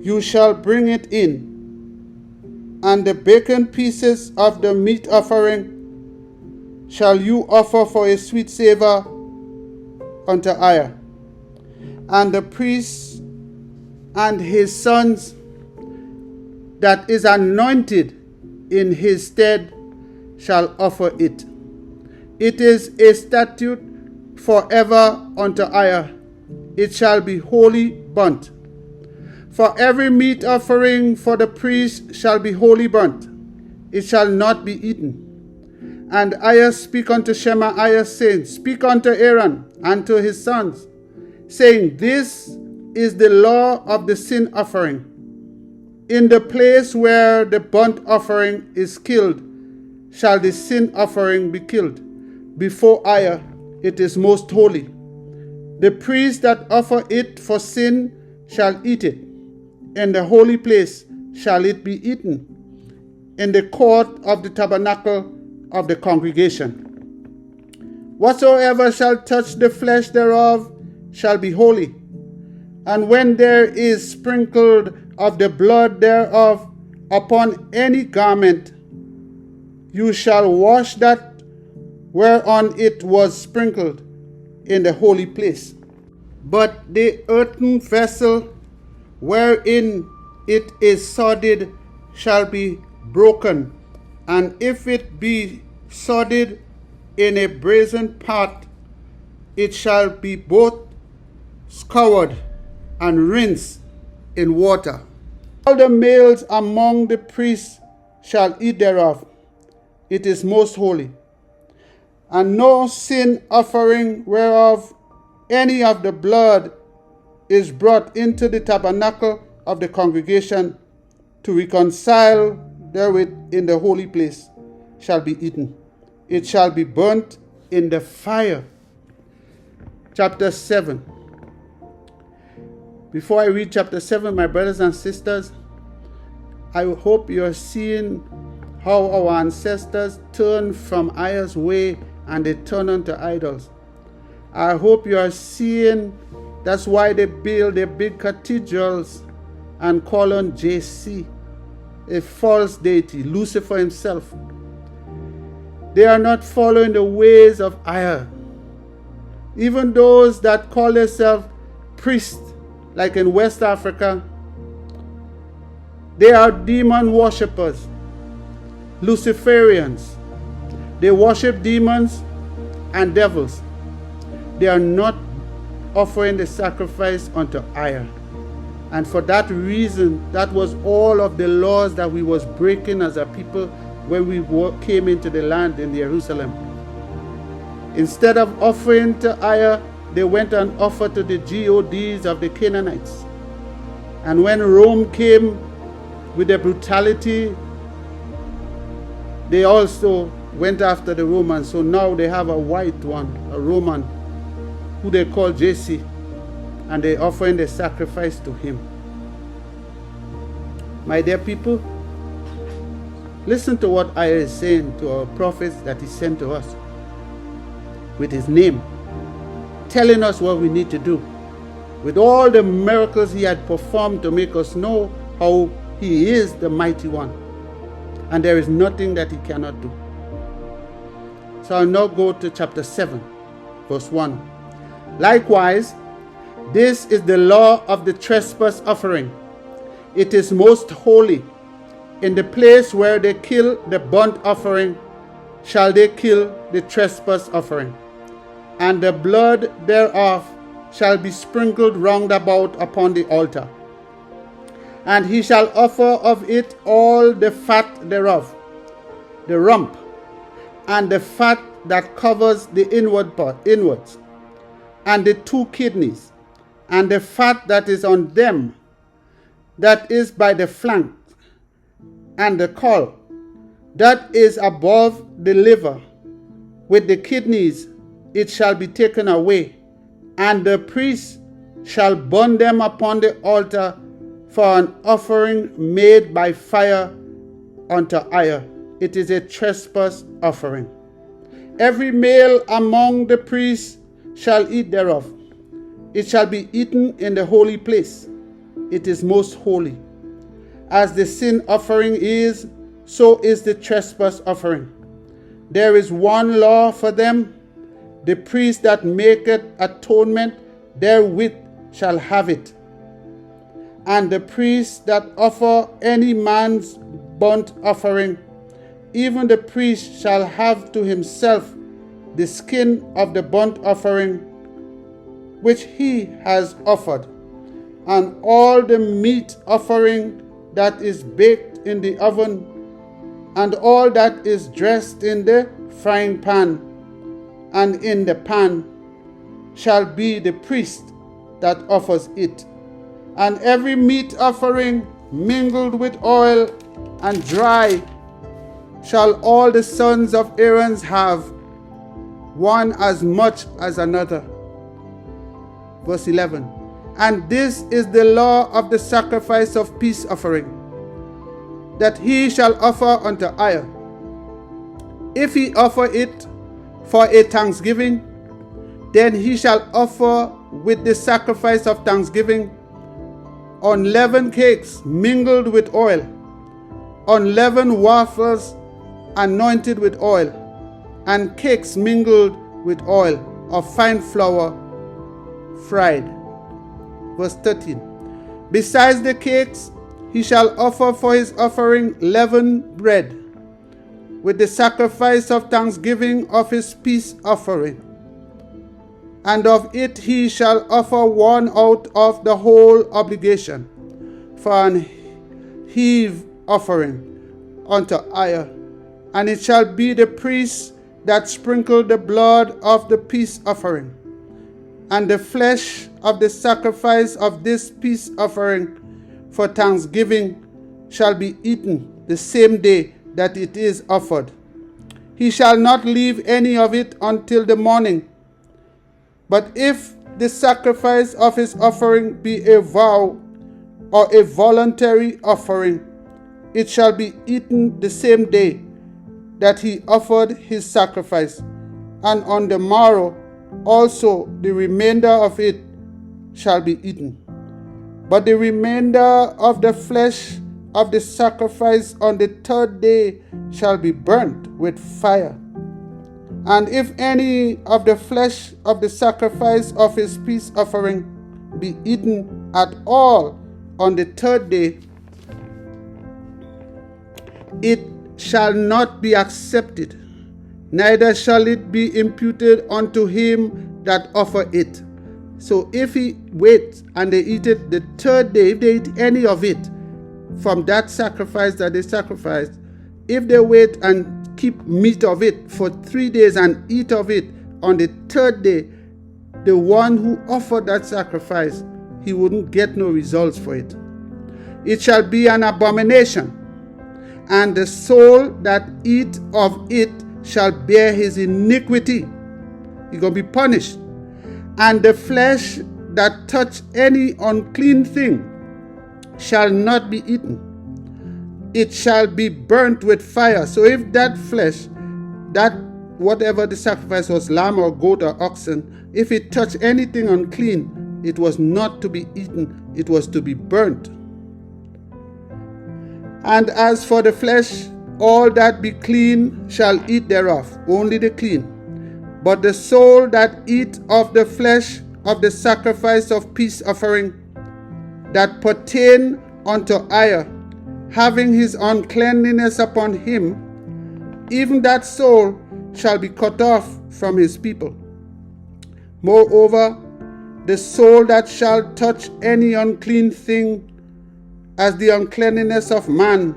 you shall bring it in, and the baken pieces of the meat offering shall you offer for a sweet savor unto EZER. And the priest and his sons that is anointed in his stead shall offer it. It is a statute forever unto EZER. It shall be wholly burnt. For every meat offering for the priest shall be wholly burnt. It shall not be eaten. And EZER speak unto Shemaiah, saying, Speak unto Aaron and to his sons, saying, This is the law of the sin offering. In the place where the burnt offering is killed, shall the sin offering be killed. Before EZER it is most holy. The priest that offer it for sin shall eat it. In the holy place shall it be eaten, in the court of the tabernacle of the congregation. Whatsoever shall touch the flesh thereof shall be holy. And when there is sprinkled of the blood thereof upon any garment, you shall wash that whereon it was sprinkled in the holy place. But the earthen vessel wherein it is sodded shall be broken, and if it be sodded in a brazen pot, it shall be both scoured and rinsed in water. All the males among the priests shall eat thereof. It is most holy. And no sin offering whereof any of the blood is brought into the tabernacle of the congregation to reconcile therewith in the holy place shall be eaten. It shall be burnt in the fire. Chapter 7. Before I read chapter 7, my brothers and sisters, I hope you are seeing how our ancestors turned from EZER's way and they turned unto idols. I hope you are seeing that's why they build their big cathedrals and call on JC, a false deity, Lucifer himself. They are not following the ways of EZER. Even those that call themselves priests, like in West Africa, they are demon worshippers, Luciferians. They worship demons and devils. They are not offering the sacrifice unto EZER. And for that reason, that was all of the laws that we was breaking as a people when we came into the land in Jerusalem. Instead of offering to EZER, they went and offered to the gods of the Canaanites. And when Rome came with their brutality, they also went after the Romans. So now they have a white one, a Roman, who they call JC, and they offering the sacrifice to him. My dear people, listen to what EZER is saying to our prophets that he sent to us with his name, telling us what we need to do. With all the miracles he had performed to make us know how he is the mighty one, and there is nothing that he cannot do. So I'll now go to chapter 7, verse 1. Likewise, this is the law of the trespass offering. It is most holy. In the place where they kill the burnt offering shall they kill the trespass offering, and the blood thereof shall be sprinkled round about upon the altar. And he shall offer of it all the fat thereof, the rump, and the fat that covers the inwards, and the 2 kidneys, and the fat that is on them, that is by the flank, and the caul, that is above the liver, with the kidneys, it shall be taken away, and the priest shall burn them upon the altar for an offering made by fire unto EZER. It is a trespass offering. Every male among the priests shall eat thereof. It shall be eaten in the holy place. It is most holy. As the sin offering is, so is the trespass offering. There is one law for them. The priest that maketh atonement therewith shall have it. And the priest that offer any man's burnt offering, even the priest shall have to himself the skin of the burnt offering which he has offered, and all the meat offering that is baked in the oven, and all that is dressed in the frying pan and in the pan, shall be the priest that offers it. And every meat offering mingled with oil and dry shall all the sons of Aaron have, one as much as another. Verse 11. And this is the law of the sacrifice of peace offering, that he shall offer unto EZER. If he offer it for a thanksgiving, then he shall offer with the sacrifice of thanksgiving unleavened cakes mingled with oil, unleavened wafers anointed with oil, and cakes mingled with oil of fine flour fried. Verse 13. Besides the cakes, he shall offer for his offering leavened bread, with the sacrifice of thanksgiving of his peace offering. And of it he shall offer one out of the whole obligation, for an heave offering unto EZER. And it shall be the priest that sprinkled the blood of the peace offering, and the flesh of the sacrifice of this peace offering for thanksgiving shall be eaten the same day that it is offered. He shall not leave any of it until the morning. But if the sacrifice of his offering be a vow or a voluntary offering, it shall be eaten the same day that he offered his sacrifice, and on the morrow also the remainder of it shall be eaten. But the remainder of the flesh of the sacrifice on the 3rd day shall be burnt with fire. And if any of the flesh of the sacrifice of his peace offering be eaten at all on the 3rd day, it shall not be accepted, neither shall it be imputed unto him that offer it. So if he wait and they eat it the 3rd day, if they eat any of it from that sacrifice that they sacrificed, if they wait and keep meat of it for 3 days and eat of it on the 3rd day, the one who offered that sacrifice, he wouldn't get no results for it. It shall be an abomination, and the soul that eat of it shall bear his iniquity. He's going to be punished. And the flesh that touch any unclean thing shall not be eaten. It shall be burnt with fire. So if that flesh, that whatever the sacrifice was, lamb or goat or oxen, if it touched anything unclean, it was not to be eaten, it was to be burnt. And as for the flesh, all that be clean shall eat thereof, only the clean. But the soul that eat of the flesh of the sacrifice of peace offering, that pertain unto EZER, having his uncleanness upon him, even that soul shall be cut off from his people. Moreover, the soul that shall touch any unclean thing, as the uncleanness of man,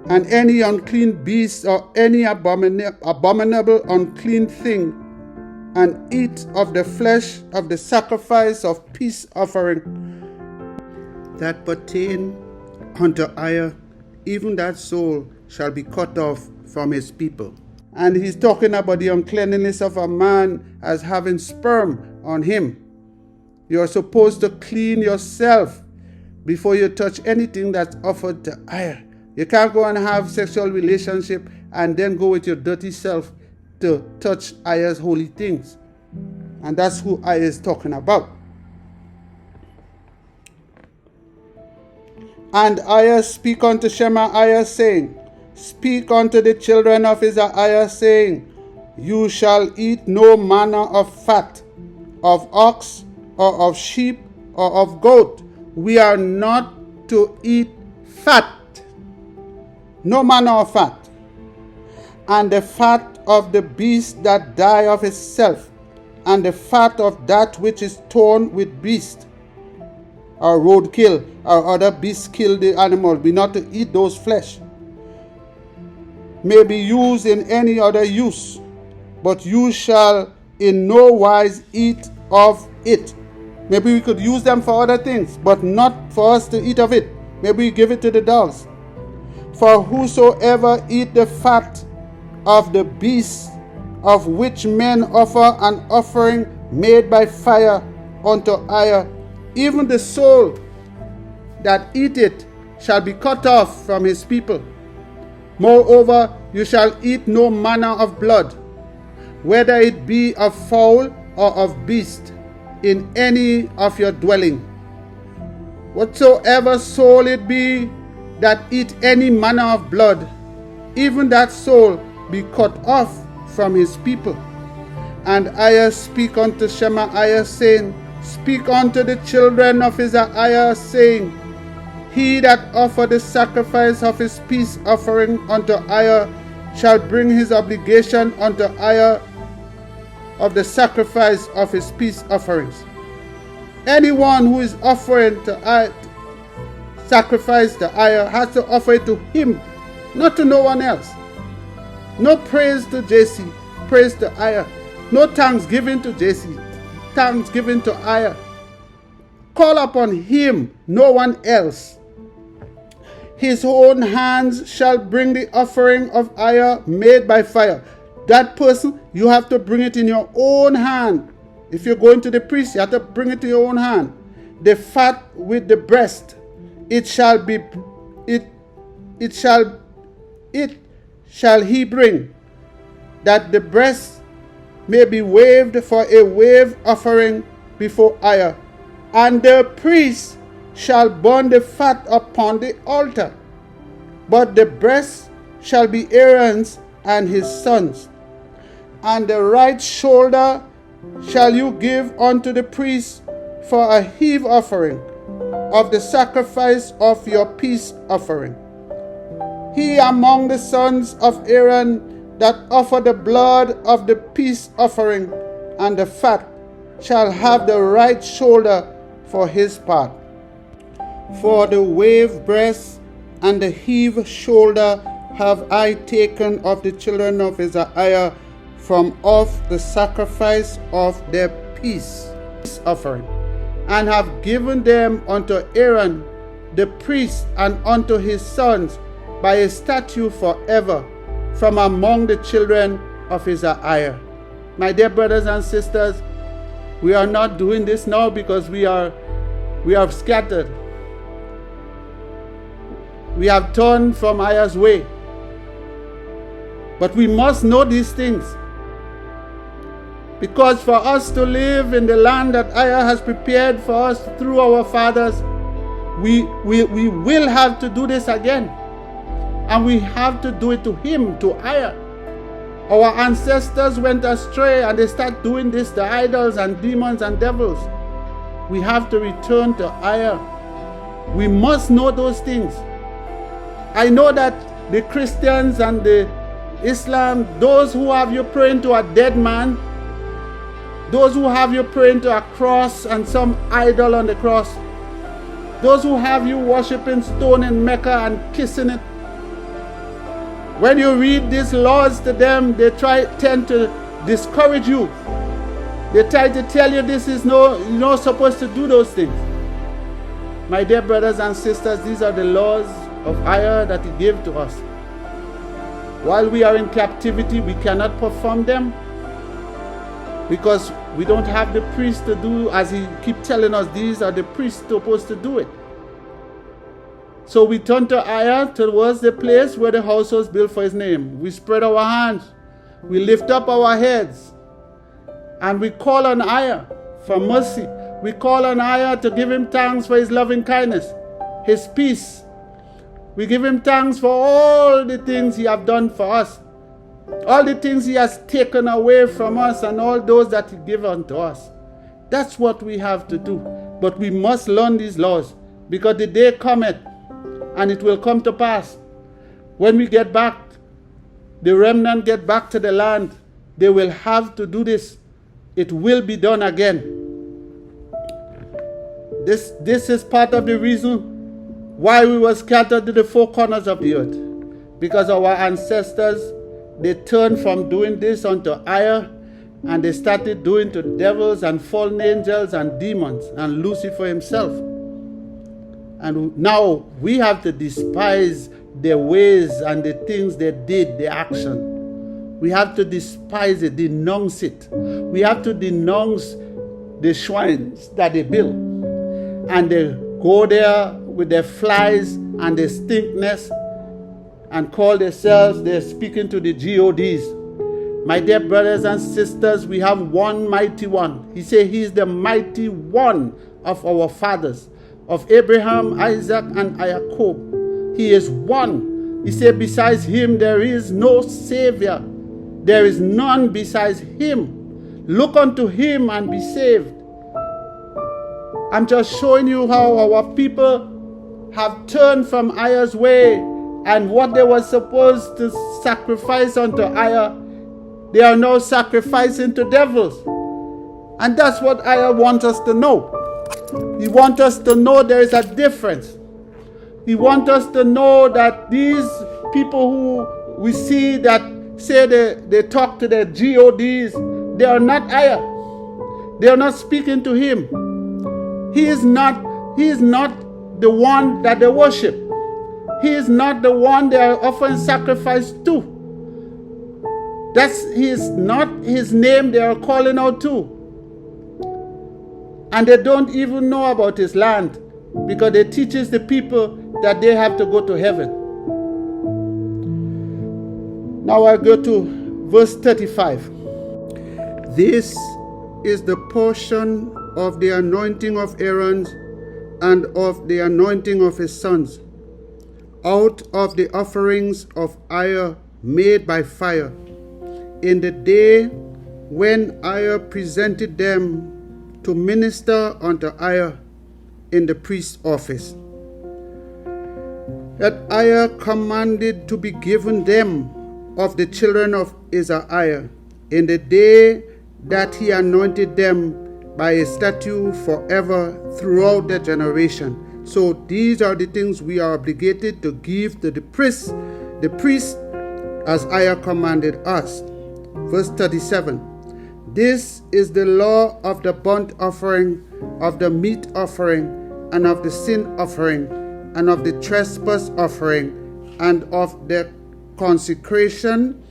and any unclean beast or any abominable unclean thing, and eat of the flesh of the sacrifice of peace offering that pertain unto EZER, even that soul shall be cut off from his people. And he's talking about the uncleanness of a man as having sperm on him. You're supposed to clean yourself before you touch anything that's offered to EZER. You can't go and have sexual relationship and then go with your dirty self to touch EZER's holy things. And that's who EZER is talking about. And EZER speak unto Shemaiah, saying, Speak unto the children of EZER-IAH, saying, You shall eat no manner of fat, of ox, or of sheep, or of goat. We are not to eat fat, no manner of fat. And the fat of the beast that die of itself, and the fat of that which is torn with beast, or roadkill, or other beasts kill the animal. We not to eat those flesh. May be used in any other use, but you shall in no wise eat of it. Maybe we could use them for other things, but not for us to eat of it. Maybe we give it to the dogs. For whosoever eat the fat of the beast of which men offer an offering made by fire unto EZER, even the soul that eat it shall be cut off from his people. Moreover, you shall eat no manner of blood, whether it be of fowl or of beast, in any of your dwelling. Whatsoever soul it be that eat any manner of blood, even that soul be cut off from his people. And EZER speak unto Shemaiah, saying, Speak unto the children of EZER-IAH, saying, He that offer the sacrifice of his peace offering unto EZER shall bring his obligation unto EZER of the sacrifice of his peace offerings. Anyone who is offering to sacrifice to EZER has to offer it to him, not to no one else. No praise to JC, praise to EZER. No thanksgiving to JC, thanksgiving to EZER. Call upon him, no one else. His own hands shall bring the offering of EZER made by fire. That person, you have to bring it in your own hand. If you're going to the priest, you have to bring it to your own hand. The fat with the breast, it shall he bring, that the breast may be waved for a wave offering before EZER. And the priest shall burn the fat upon the altar, but the breast shall be Aaron's and his sons. And the right shoulder shall you give unto the priest for a heave offering of the sacrifice of your peace offering. He among the sons of Aaron that offer the blood of the peace offering and the fat shall have the right shoulder for his part. For the wave breast and the heave shoulder have I taken of the children of EZER-IAH from off the sacrifice of their peace offering, and have given them unto Aaron the priest and unto his sons by a statute forever from among the children of EZER-IAH. My dear brothers and sisters, we are not doing this now because we have scattered. We have turned from EZER's way. But we must know these things, because for us to live in the land that EZER has prepared for us through our fathers, we will have to do this again. And we have to do it to him, to EZER. Our ancestors went astray and they start doing this to idols and demons and devils. We have to return to EZER. We must know those things. I know that the Christians and the Islam, those who have you praying to a dead man, those who have you praying to a cross and some idol on the cross, those who have you worshiping stone in Mecca and kissing it. When you read these laws to them, they tend to discourage you. They try to tell you this is you're not supposed to do those things. My dear brothers and sisters, these are the laws of IAH that He gave to us. While we are in captivity, we cannot perform them because we don't have the priest to do, as He keeps telling us, these are the priests supposed to do it. So we turn to IAH, towards the place where the house was built for His name. We spread our hands, we lift up our heads, and we call on IAH for mercy. We call on IAH to give Him thanks for His loving kindness, His peace. We give Him thanks for all the things He has done for us, all the things He has taken away from us, and all those that He gave unto us. That's what we have to do. But we must learn these laws, because the day cometh, and it will come to pass, when we get back, the remnant get back to the land, they will have to do this. It will be done again. This is part of the reason why we were scattered to the four corners of the earth. Because our ancestors, they turned from doing this unto IAH, and they started doing to devils and fallen angels and demons and Lucifer himself. And now we have to despise their ways and the things they did, their action. We have to despise it, denounce it. We have to denounce the shrines that they build. And they go there with their flies and their stinkness and call themselves, they're speaking to the GODs. My dear brothers and sisters, we have one mighty one. He said He is the mighty one of our fathers, of Abraham, Isaac, and Jacob. He is one. He said, besides Him there is no Savior. There is none besides Him. Look unto Him and be saved. I'm just showing you how our people have turned from IAH's way, and what they were supposed to sacrifice unto IAH, they are now sacrificing to devils. And that's what IAH wants us to know. He wants us to know there is a difference. He wants us to know that these people who we see that say they talk to the GODs, they are not IAH. They are not speaking to Him. He is not the one that they worship. He is not the one they are offering sacrifice to. He is not His name they are calling out to. And they don't even know about His land, because they teaches the people that they have to go to heaven. Now I go to verse 35. This is the portion of the anointing of Aaron and of the anointing of his sons, out of the offerings of IAH made by fire, in the day when IAH presented them to minister unto IAH in the priest's office, that IAH commanded to be given them of the children of EZER-IAH in the day that He anointed them by a statute forever throughout their generation. So these are the things we are obligated to give to the priest as IAH commanded us. Verse 37. This is the law of the burnt offering, of the meat offering, and of the sin offering, and of the trespass offering, and of the consecration,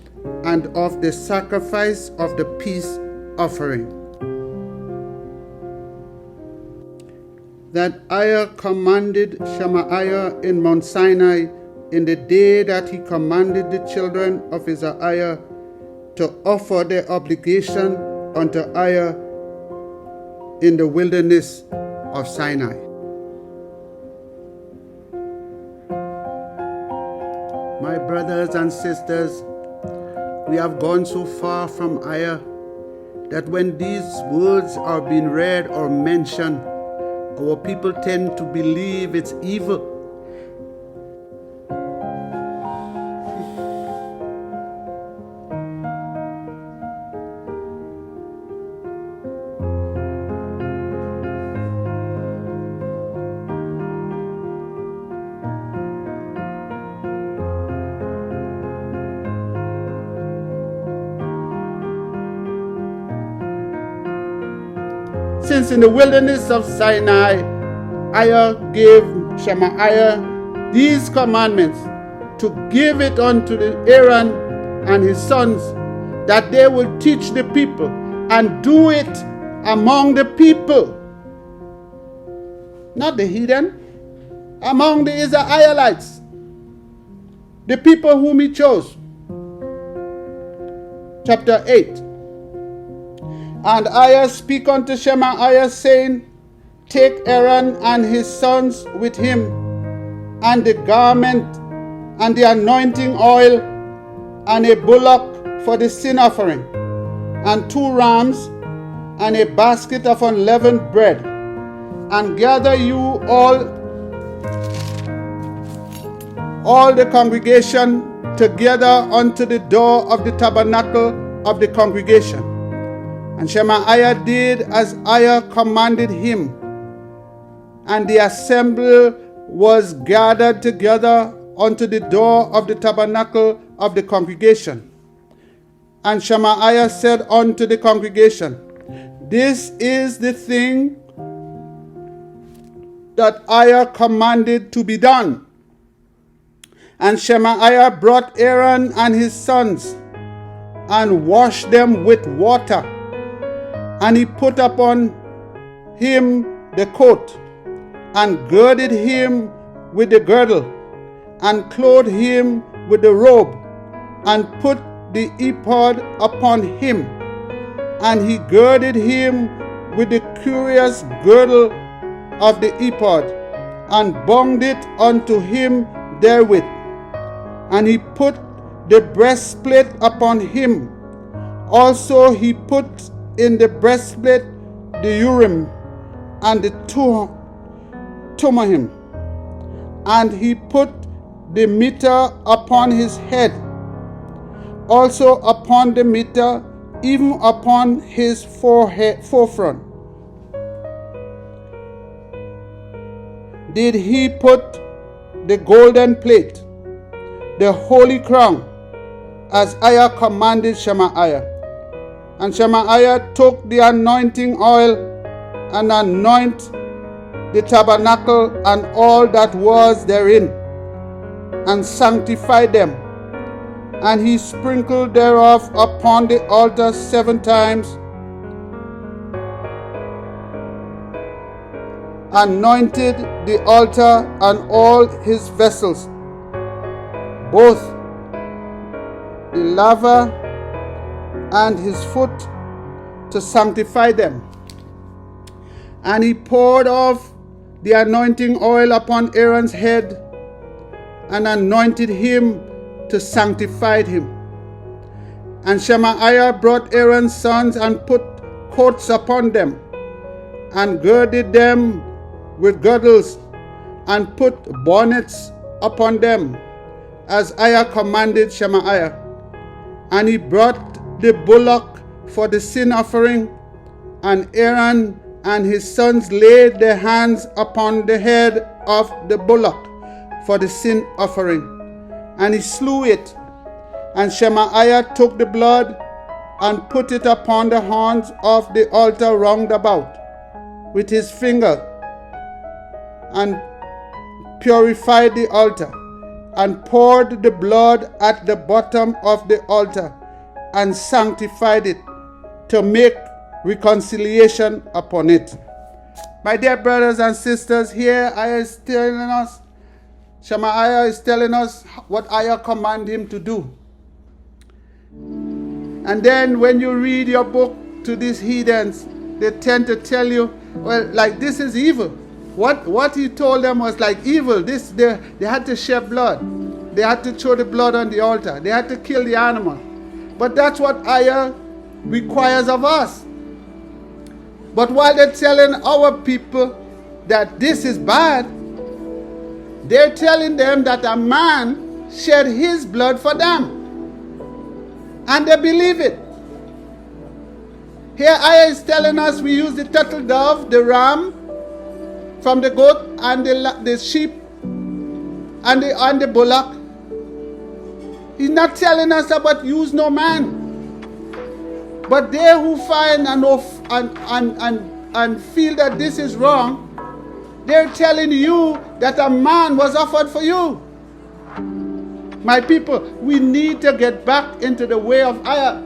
and of the sacrifice of the peace offering. That IAH commanded Shemaiah in Mount Sinai in the day that he commanded the children of EZER-IAH to offer their obligation unto IAH in the wilderness of Sinai. My brothers and sisters, we have gone so far from IAH that when these words are being read or mentioned, our people tend to believe it's evil. since in the wilderness of Sinai, Ayah gave Shemaiah these commandments to give it unto Aaron and his sons, that they will teach the people and do it among the people, not the heathen, among the EZER-IAHites, the people whom he chose. Chapter 8. And Ayah speak unto Shemaiah, saying, Take Aaron and his sons with him, and the garment, and the anointing oil, and a bullock for the sin offering, and 2 rams, and a basket of unleavened bread, and gather you all the congregation together unto the door of the tabernacle of the congregation. And Shemaiah did as Ayah commanded him, and the assembly was gathered together unto the door of the tabernacle of the congregation. And Shemaiah said unto the congregation, This is the thing that Ayah commanded to be done. And Shemaiah brought Aaron and his sons, and washed them with water. And he put upon him the coat, and girded him with the girdle, and clothed him with the robe, and put the ephod upon him. And he girded him with the curious girdle of the ephod, and bound it unto him therewith. And he put the breastplate upon him. Also he put in the breastplate the Urim and the Thummim. And he put the mitre upon his head, also upon the mitre, even upon his forefront. Did he put the golden plate, the holy crown, as Ayah commanded Shemaiah. And Shemaiah took the anointing oil, and anoint the tabernacle and all that was therein, and sanctified them. And he sprinkled thereof upon the altar 7 times, anointed the altar and all his vessels, both the laver and his foot, to sanctify them. And he poured off the anointing oil upon Aaron's head, and anointed him to sanctify him. And Shemaiah brought Aaron's sons, and put coats upon them, and girded them with girdles, and put bonnets upon them, as Ayah commanded Shemaiah. And he brought the bullock for the sin offering, and Aaron and his sons laid their hands upon the head of the bullock for the sin offering, and he slew it. And Shemaiah took the blood, and put it upon the horns of the altar round about with his finger, and purified the altar, and poured the blood at the bottom of the altar, and sanctified it, to make reconciliation upon it. My dear brothers and sisters, here Shemaiah is telling us what Ayah commanded him to do. And then when you read your book to these heathens, they tend to tell you, well, like, this is evil. What he told them was like evil. They had to shed blood. They had to throw the blood on the altar. They had to kill the animal. But that's what Ayah requires of us. But while they're telling our people that this is bad, they're telling them that a man shed his blood for them. And they believe it. Here Ayah is telling us we use the turtle dove, the ram from the goat, and the sheep, and the bullock. He's not telling us about use no man. But they who find and and feel that this is wrong, they're telling you that a man was offered for you. My people, we need to get back into the way of EZER.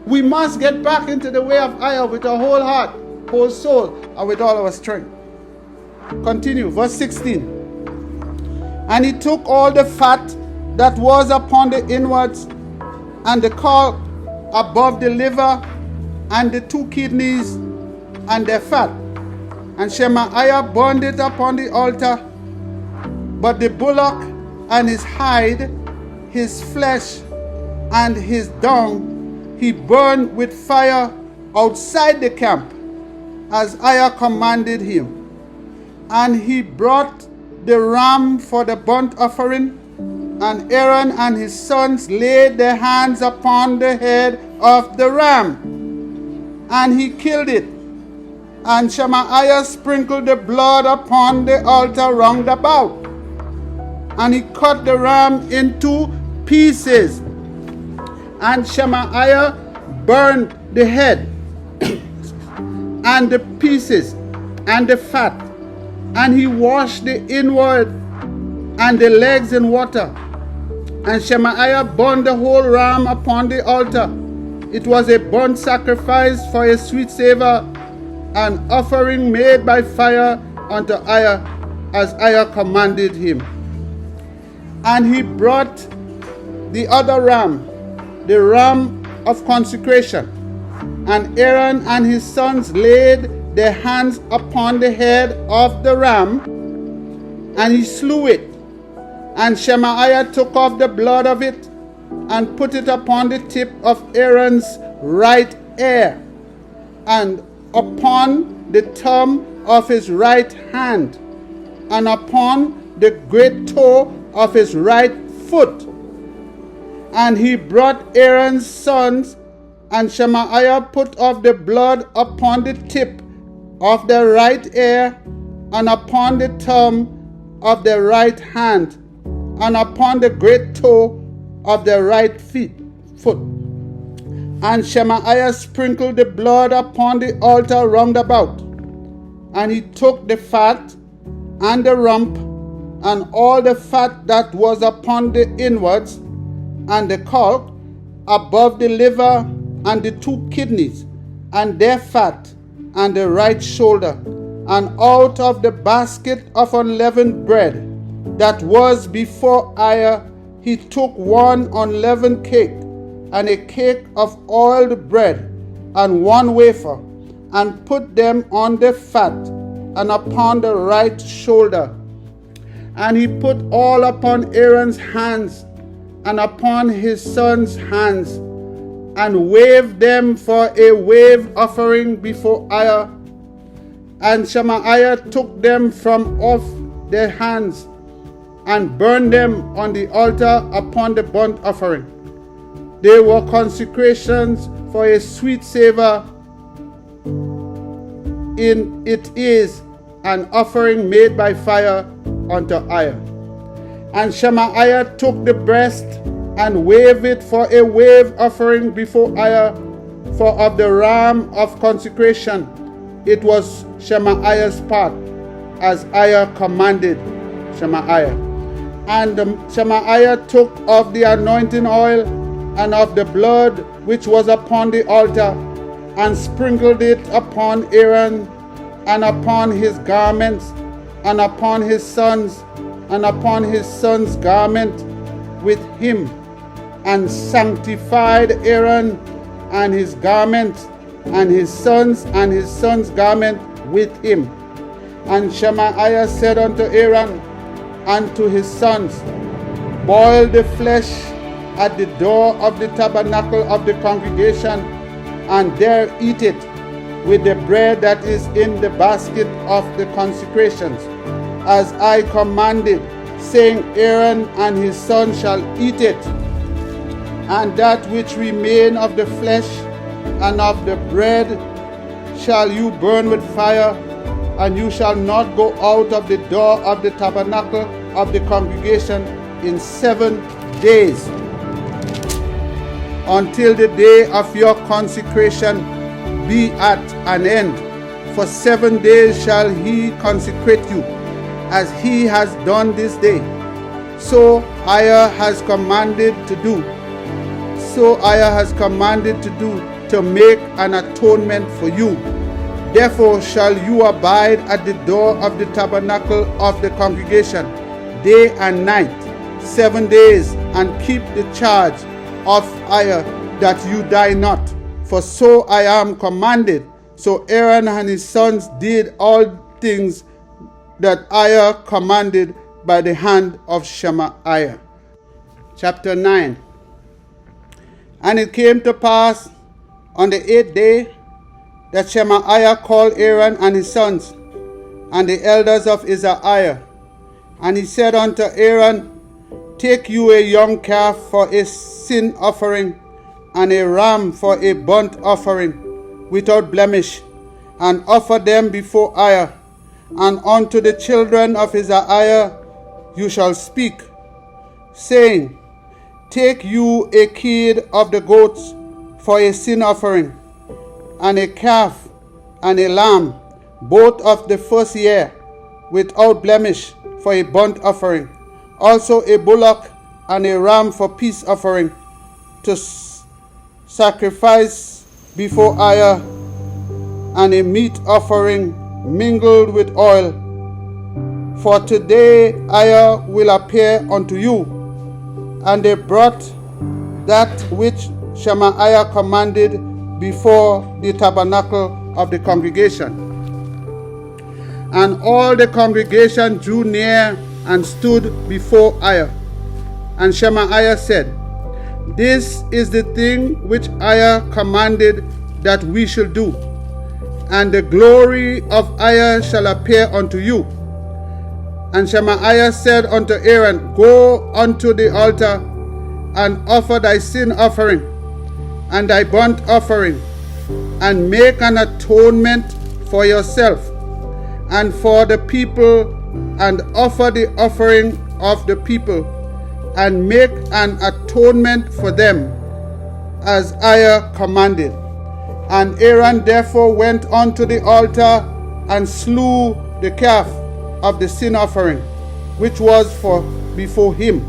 We must get back into the way of EZER with our whole heart, whole soul, and with all our strength. Continue, verse 16. And he took all the fat that was upon the inwards, and the caul above the liver, and the 2 kidneys, and their fat. And Shemaiah burned it upon the altar. But the bullock and his hide, his flesh, and his dung, he burned with fire outside the camp, as EZER commanded him. And he brought the ram for the burnt offering, and Aaron and his sons laid their hands upon the head of the ram, and he killed it. And Shemaiah sprinkled the blood upon the altar round about. And he cut the ram in 2 pieces. And Shemaiah burned the head, and the pieces, and the fat. And he washed the inward and the legs in water. And Shemaiah burned the whole ram upon the altar. It was a burnt sacrifice for a sweet savor, an offering made by fire unto EZER, as EZER commanded him. And he brought the other ram, the ram of consecration. And Aaron and his sons laid their hands upon the head of the ram, and he slew it. And Shemaiah took off the blood of it, and put it upon the tip of Aaron's right ear, and upon the thumb of his right hand, and upon the great toe of his right foot. And he brought Aaron's sons, and Shemaiah put off the blood upon the tip of the right ear, and upon the thumb of the right hand, and upon the great toe of the right foot. And Shemaiah sprinkled the blood upon the altar round about. And he took the fat and the rump, and all the fat that was upon the inwards, and the caul above the liver, and the 2 kidneys, and their fat, and the right shoulder. And out of the basket of unleavened bread that was before EZER, he took 1 unleavened cake, and a cake of oiled bread, and 1 wafer, and put them on the fat, and upon the right shoulder. And he put all upon Aaron's hands, and upon his sons' hands, and waved them for a wave offering before EZER. And Shemaiah took them from off their hands, and burned them on the altar upon the burnt offering. They were consecrations for a sweet savor. It is an offering made by fire unto EZER. And Shemaiah took the breast, and waved it for a wave offering before EZER, for of the ram of consecration it was Shemaiah's part, as EZER commanded Shemaiah. And Shemaiah took of the anointing oil, and of the blood which was upon the altar, and sprinkled it upon Aaron, and upon his garments, and upon his sons, and upon his sons' garment with him, and sanctified Aaron and his garment, and his sons' garment with him. And Shemaiah said unto Aaron and to his sons, boil the flesh at the door of the tabernacle of the congregation, and there eat it with the bread that is in the basket of the consecrations, as I commanded, saying, Aaron and his sons shall eat it. And that which remain of the flesh and of the bread shall you burn with fire, and you shall not go out of the door of the tabernacle of the congregation in 7 days, until the day of your consecration be at an end. For 7 days shall he consecrate you, as he has done this day. So EZER has commanded to do. To make an atonement for you. Therefore shall you abide at the door of the tabernacle of the congregation, day and night, 7 days, and keep the charge of EZER, that you die not. For so I am commanded. So Aaron and his sons did all things that EZER commanded by the hand of Shemaiah. Chapter 9. And it came to pass on the 8th day that Shemaiah called Aaron and his sons and the elders of EZER-IAH. And he said unto Aaron, Take you a young calf for a sin offering, and a ram for a burnt offering, without blemish, and offer them before EZER. And unto the children of EZER-IAH you shall speak, saying, Take you a kid of the goats for a sin offering, and a calf and a lamb, both of the first year, without blemish, for a burnt offering. Also a bullock and a ram for peace offering, to sacrifice before EZER, and a meat offering mingled with oil. For today EZER will appear unto you. And they brought that which Shemaiah commanded before the tabernacle of the congregation. And all the congregation drew near and stood before EZER. And Shemaiah said, This is the thing which EZER commanded that we should do. And the glory of EZER shall appear unto you. And Shemaiah said unto Aaron, Go unto the altar, and offer thy sin offering, and thy burnt offering, and make an atonement for yourself, and for the people, and offer the offering of the people, and make an atonement for them, as EZER commanded. And Aaron therefore went unto the altar, and slew the calf of the sin offering, which was for before him.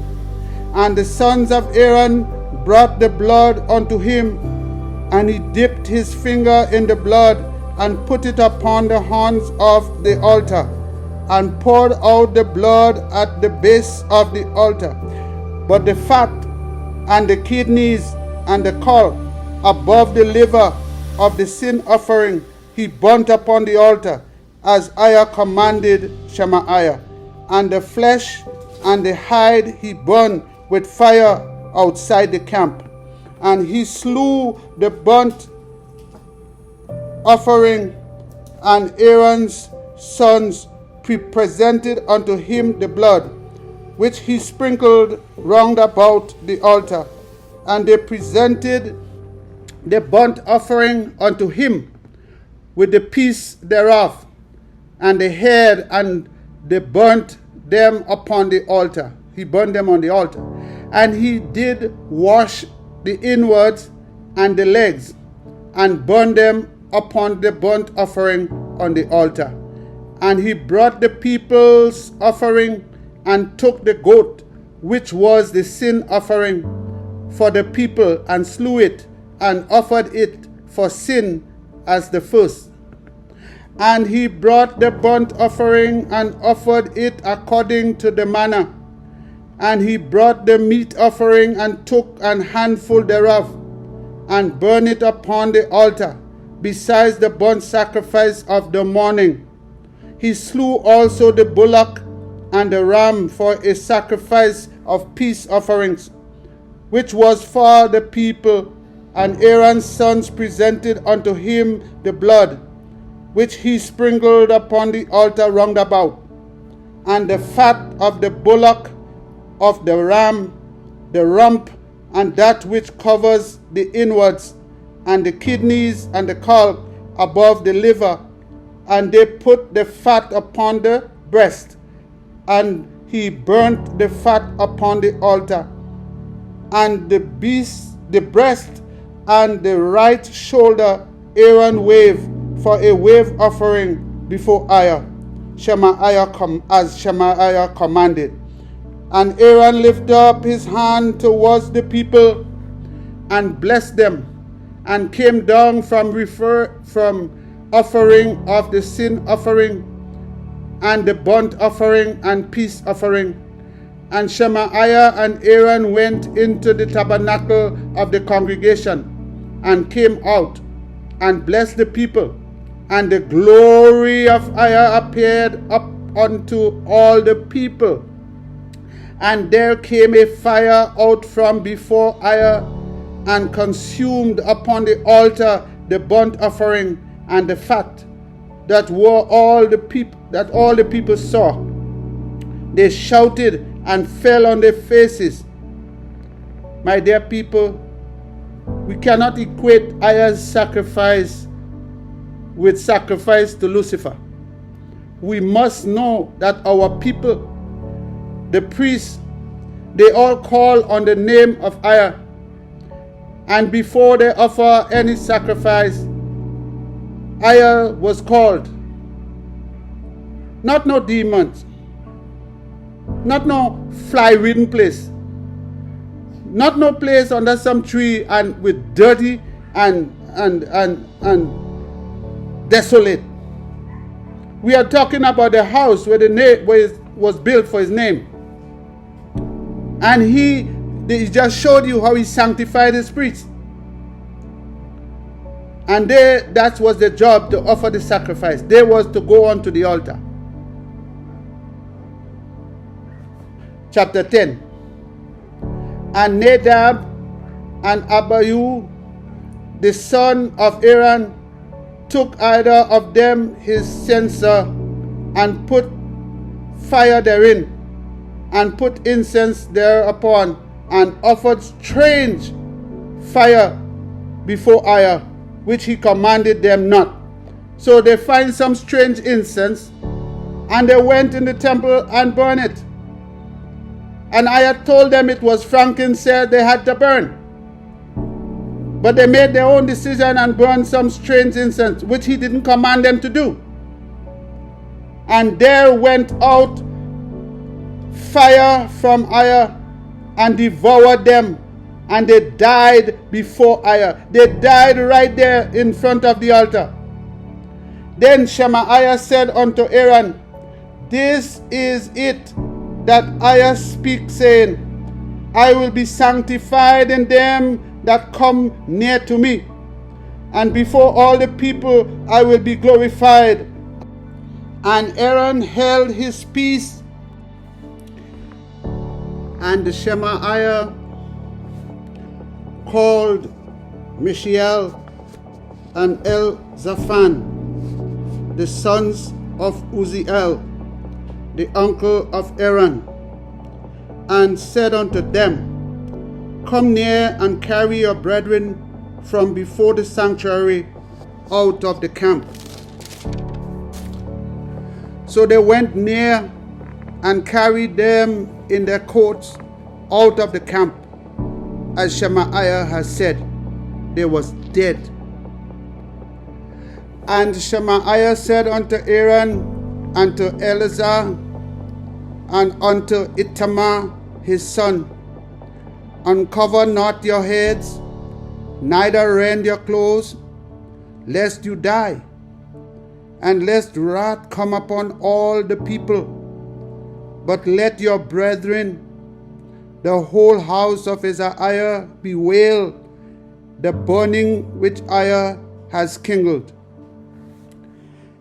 And the sons of Aaron brought the blood unto him, and he dipped his finger in the blood, and put it upon the horns of the altar, and poured out the blood at the base of the altar. But the fat and the kidneys and the caul above the liver of the sin offering he burnt upon the altar, as EZER commanded Shemaiah. And the flesh and the hide he burned with fire outside the camp. And he slew the burnt offering, and Aaron's sons presented unto him the blood, which he sprinkled round about the altar. And they presented the burnt offering unto him, with the piece thereof, and the head, and they burnt them upon the altar. He burned them on the altar. And he did wash the inwards and the legs, and burned them upon the burnt offering on the altar. And he brought the people's offering, and took the goat, which was the sin offering for the people, and slew it, and offered it for sin as the first. And he brought the burnt offering, and offered it according to the manner. And he brought the meat offering, and took an handful thereof, and burned it upon the altar, besides the burnt sacrifice of the morning. He slew also the bullock and the ram for a sacrifice of peace offerings, which was for the people. And Aaron's sons presented unto him the blood, which he sprinkled upon the altar round about, and the fat of the bullock, of the ram, the rump, and that which covers the inwards, and the kidneys and the caul above the liver. And they put the fat upon the breast, and he burnt the fat upon the altar. And the breast and the right shoulder Aaron waved for a wave offering before as Shemaiah commanded. And Aaron lifted up his hand towards the people and blessed them, and came down from offering of the sin offering and the burnt offering and peace offering. And Shemaiah and Aaron went into the tabernacle of the congregation and came out and blessed the people. And the glory of Iah appeared up unto all the people. And there came a fire out from before Iah, and consumed upon the altar the burnt offering and the fat, that all the people saw. They shouted and fell on their faces. My dear people, we cannot equate Iah's sacrifice with sacrifice to Lucifer. We must know that our people, the priests, they all call on the name of Iah, and before they offer any sacrifice, Iah was called. Not no demons, not no fly-ridden place, not no place under some tree and with dirty and desolate. We are talking about the house where where it was built for his name. And he just showed you how he sanctified his priests. And that was their job, to offer the sacrifice. They was to go onto the altar. Chapter 10. And Nadab and Abihu, the son of Aaron, took either of them his censer, and put fire therein, and put incense thereupon, and offered strange fire before Iah, which he commanded them not. So they find some strange incense, and they went in the temple and burned it. And Iah told them it was frankincense they had to burn. But they made their own decision and burned some strange incense, which he didn't command them to do. And there went out fire from Iah and devoured them, and they died before Iah. They died right there in front of the altar. Then Shemaiah said unto Aaron, This is it that Iah speaks, saying, I will be sanctified in them that come near to me, and before all the people I will be glorified. And Aaron held his peace, and Shemaiah called Mishael and Elzaphan, the sons of Uzziel, the uncle of Aaron, and said unto them, Come near and carry your brethren from before the sanctuary out of the camp. So they went near and carried them in their coats out of the camp, as Shemaiah has said. They was dead. And Shemaiah said unto Aaron, unto Eleazar, and unto Ithamar his son, Uncover not your heads, neither rend your clothes, lest you die, and lest wrath come upon all the people. But let your brethren, the whole house of EZER-IAH, bewail the burning which Iah has kindled.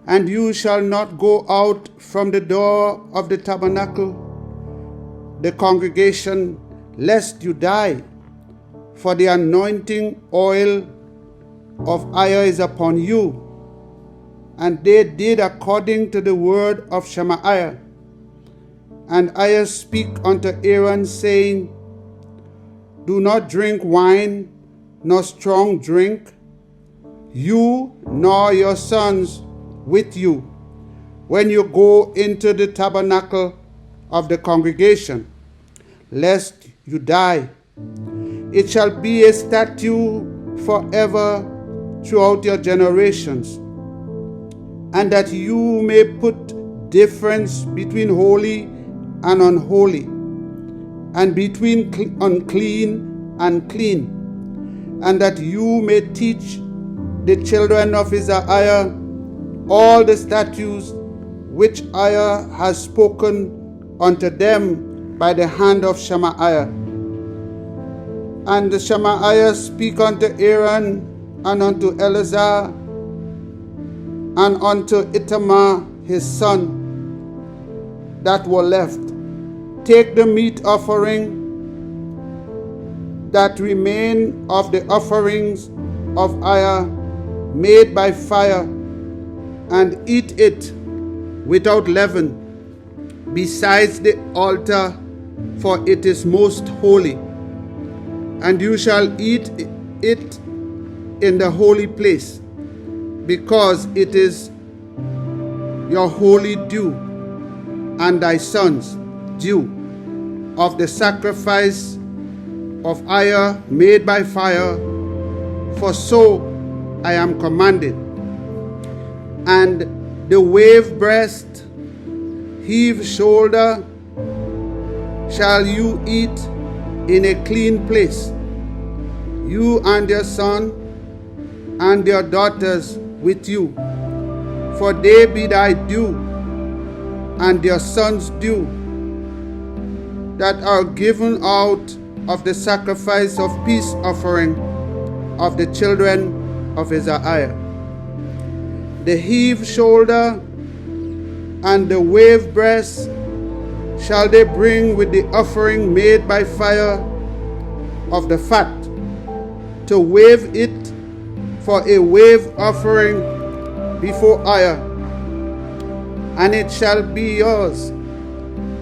And you shall not go out from the door of the tabernacle, the congregation, lest you die, for the anointing oil of Iah is upon you. And they did according to the word of Shemaiah. And Iah speak unto Aaron, saying, Do not drink wine, nor strong drink, you nor your sons with you, when you go into the tabernacle of the congregation, lest you die. It shall be a statute forever throughout your generations. and that you may put difference between holy and unholy, and between unclean and clean, and that you may teach the children of EZER-IAH all the statutes which EZER has spoken unto them by the hand of Shemaiah. And the Shemaiah speak unto Aaron and unto Eleazar and unto Ithamar his son that were left. Take the meat offering that remain of the offerings of EZER made by fire, and eat it without leaven, besides the altar, for it is most holy. And you shall eat it in the holy place, because it is your holy due, and thy sons' due, of the sacrifice of EZER made by fire, for so I am commanded. And the wave breast, heave shoulder, shall you eat in a clean place, you and your son and your daughters with you, for they be thy due, and your sons' due, that are given out of the sacrifice of peace offering of the children of EZER-IAH. The heave shoulder and the wave breast shall they bring with the offering made by fire of the fat, to wave it for a wave offering before EZER. And it shall be yours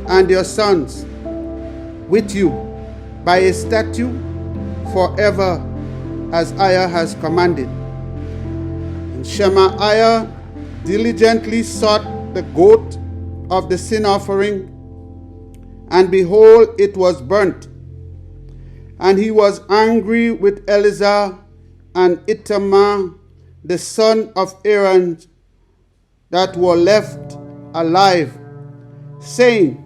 and your sons with you by a statute forever, as EZER has commanded. And Shemaiah diligently sought the goat of the sin offering, and behold, it was burnt. And he was angry with Eleazar and Ithamar, the son of Aaron, that were left alive, saying,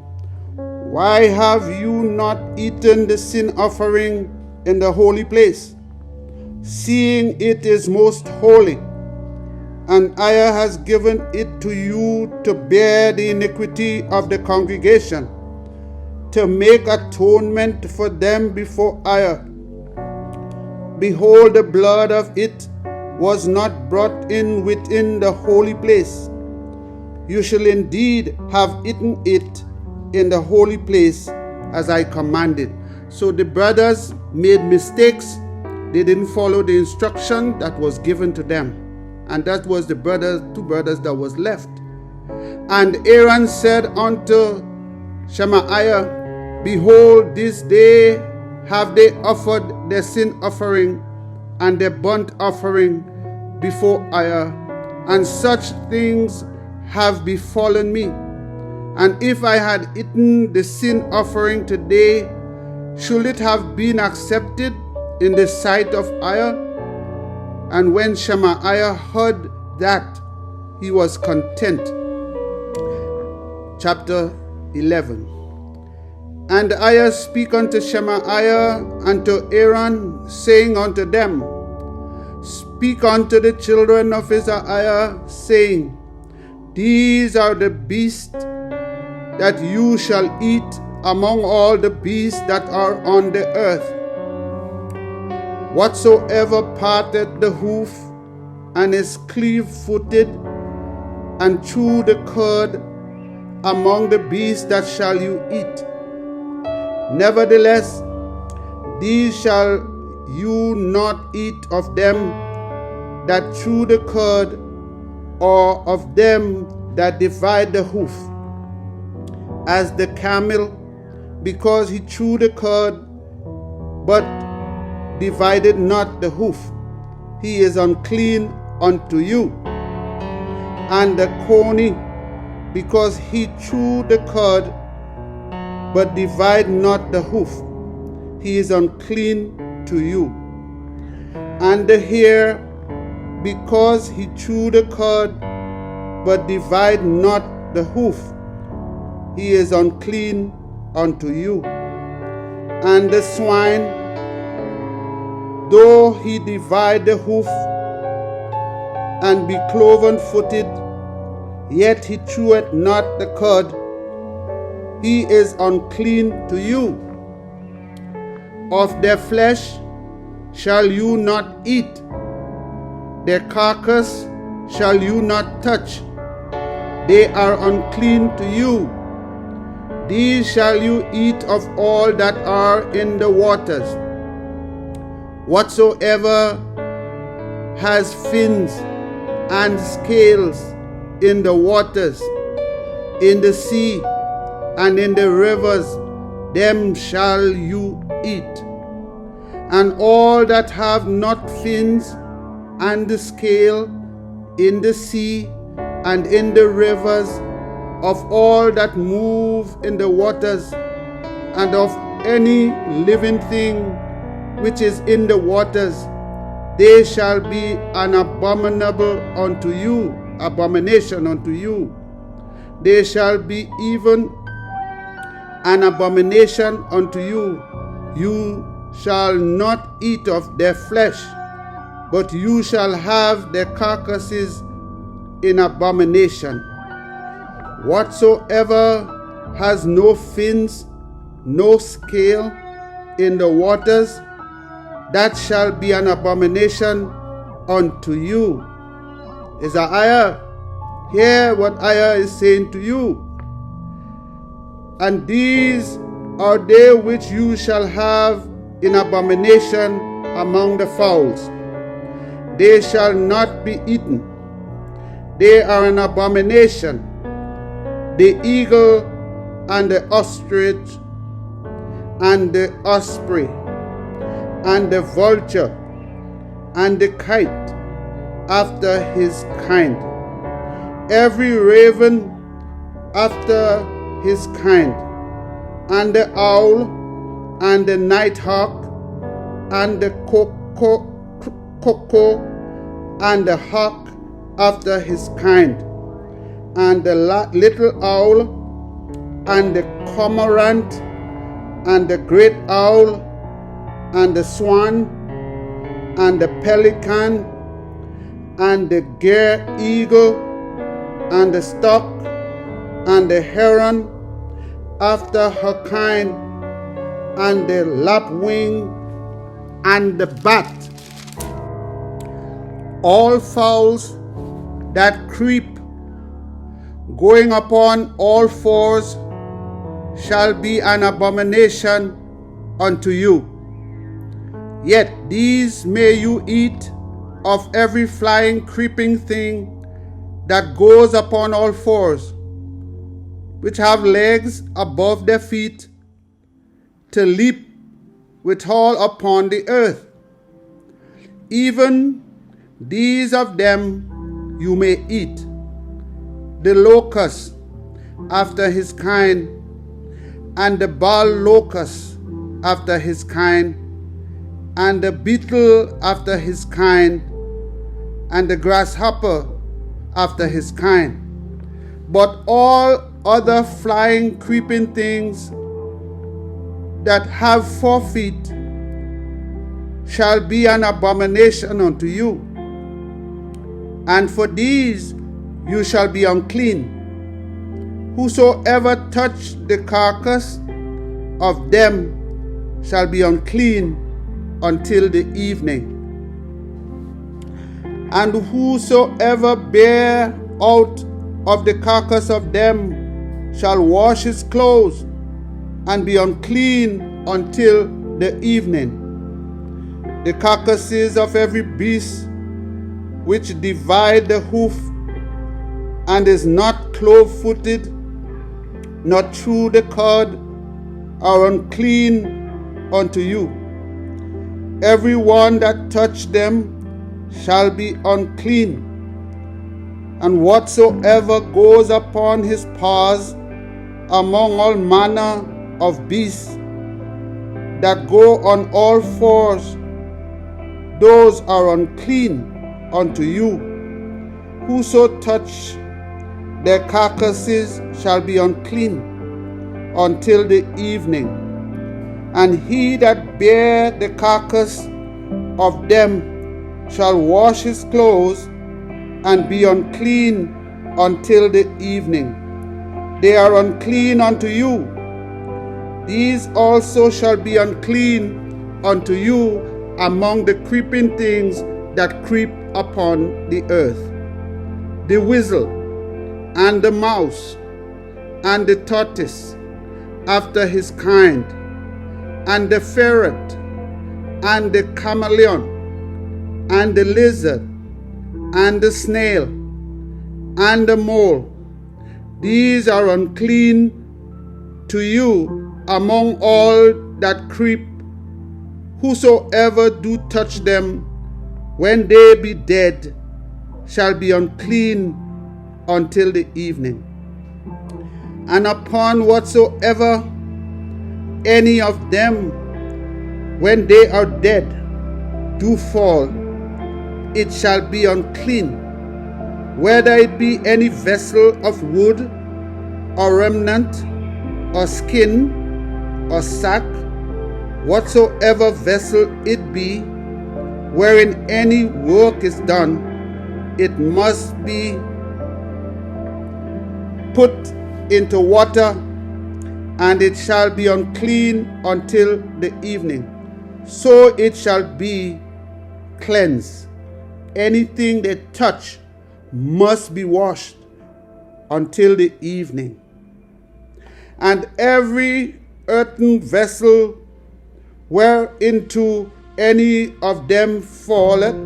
Why have you not eaten the sin offering in the holy place, seeing it is most holy? And EZER has given it to you to bear the iniquity of the congregation, to make atonement for them before EZER. Behold, the blood of it was not brought in within the holy place. You shall indeed have eaten it in the holy place, as I commanded. So the brothers made mistakes. They didn't follow the instruction that was given to them. And that was the two brothers that was left. And Aaron said unto Shemaiah, Behold, this day have they offered their sin offering and their burnt offering before EZER, and such things have befallen me. And if I had eaten the sin offering today, should it have been accepted in the sight of EZER? And when Shemaiah heard that, he was content. Chapter 11. And EZER speak unto Shemaiah and to Aaron, saying unto them, Speak unto the children of EZER-IAH, saying, These are the beasts that you shall eat among all the beasts that are on the earth. Whatsoever parteth the hoof, and is cleave-footed, and chew the cud among the beasts, that shall you eat. Nevertheless, these shall you not eat of them that chew the cud, or of them that divide the hoof, as the camel, because he chewed the cud, but divided not the hoof, he is unclean unto you. And the coney, because he chewed the cud, but divide not the hoof, he is unclean to you. And the hare, because he chewed the cud, but divide not the hoof, he is unclean unto you. And the swine, though he divide the hoof, and be cloven-footed, yet he cheweth not the cud, he is unclean to you. Of their flesh shall you not eat, their carcass shall you not touch, they are unclean to you. These shall you eat of all that are in the waters. Whatsoever has fins and scales in the waters, in the sea, and in the rivers, them shall you eat. And all that have not fins and the scale in the sea and in the rivers, of all that move in the waters, and of any living thing which is in the waters, they shall be an abomination unto you. They shall be even an abomination unto you. You shall not eat of their flesh, but you shall have their carcasses in abomination. Whatsoever has no fins, no scale in the waters, that shall be an abomination unto you. EZER-IAH, hear what EZER-IAH is saying to you. And these are they which you shall have in abomination among the fowls. They shall not be eaten. They are an abomination. The eagle and the ostrich and the osprey and the vulture and the kite after his kind, every raven after his kind, and the owl and the nighthawk and the cuckoo and the hawk after his kind, and the little owl and the cormorant and the great owl and the swan and the pelican and the gier eagle and the stork and the heron after her kind, and the lapwing and the bat. All fowls that creep, going upon all fours, shall be an abomination unto you. Yet these may you eat of every flying, creeping thing that goes upon all fours, which have legs above their feet, to leap withal upon the earth. Even these of them you may eat: the locust after his kind, and the ball locust after his kind, and the beetle after his kind, and the grasshopper after his kind. But all other flying, creeping things that have 4 feet shall be an abomination unto you, and for these you shall be unclean. Whosoever touch the carcass of them shall be unclean until the evening. And whosoever bear out of the carcass of them shall wash his clothes and be unclean until the evening. The carcasses of every beast which divide the hoof and is not clove-footed, nor chew the cud, are unclean unto you. Every one that touch them shall be unclean. And whatsoever goes upon his paws among all manner of beasts that go on all fours, those are unclean unto you. Whoso touch their carcasses shall be unclean until the evening. And he that bear the carcass of them shall wash his clothes and be unclean until the evening. They are unclean unto you. These also shall be unclean unto you among the creeping things that creep upon the earth: the weasel, and the mouse, and the tortoise after his kind, and the ferret, and the chameleon, and the lizard, and the snail, and the mole. These are unclean to you among all that creep. Whosoever do touch them when they be dead shall be unclean until the evening. And upon whatsoever any of them when they are dead do fall, it shall be unclean, whether it be any vessel of wood, or remnant, or skin, or sack, whatsoever vessel it be, wherein any work is done, it must be put into water, and it shall be unclean until the evening. So it shall be cleansed. Anything they touch must be washed until the evening. And every earthen vessel whereinto any of them falleth,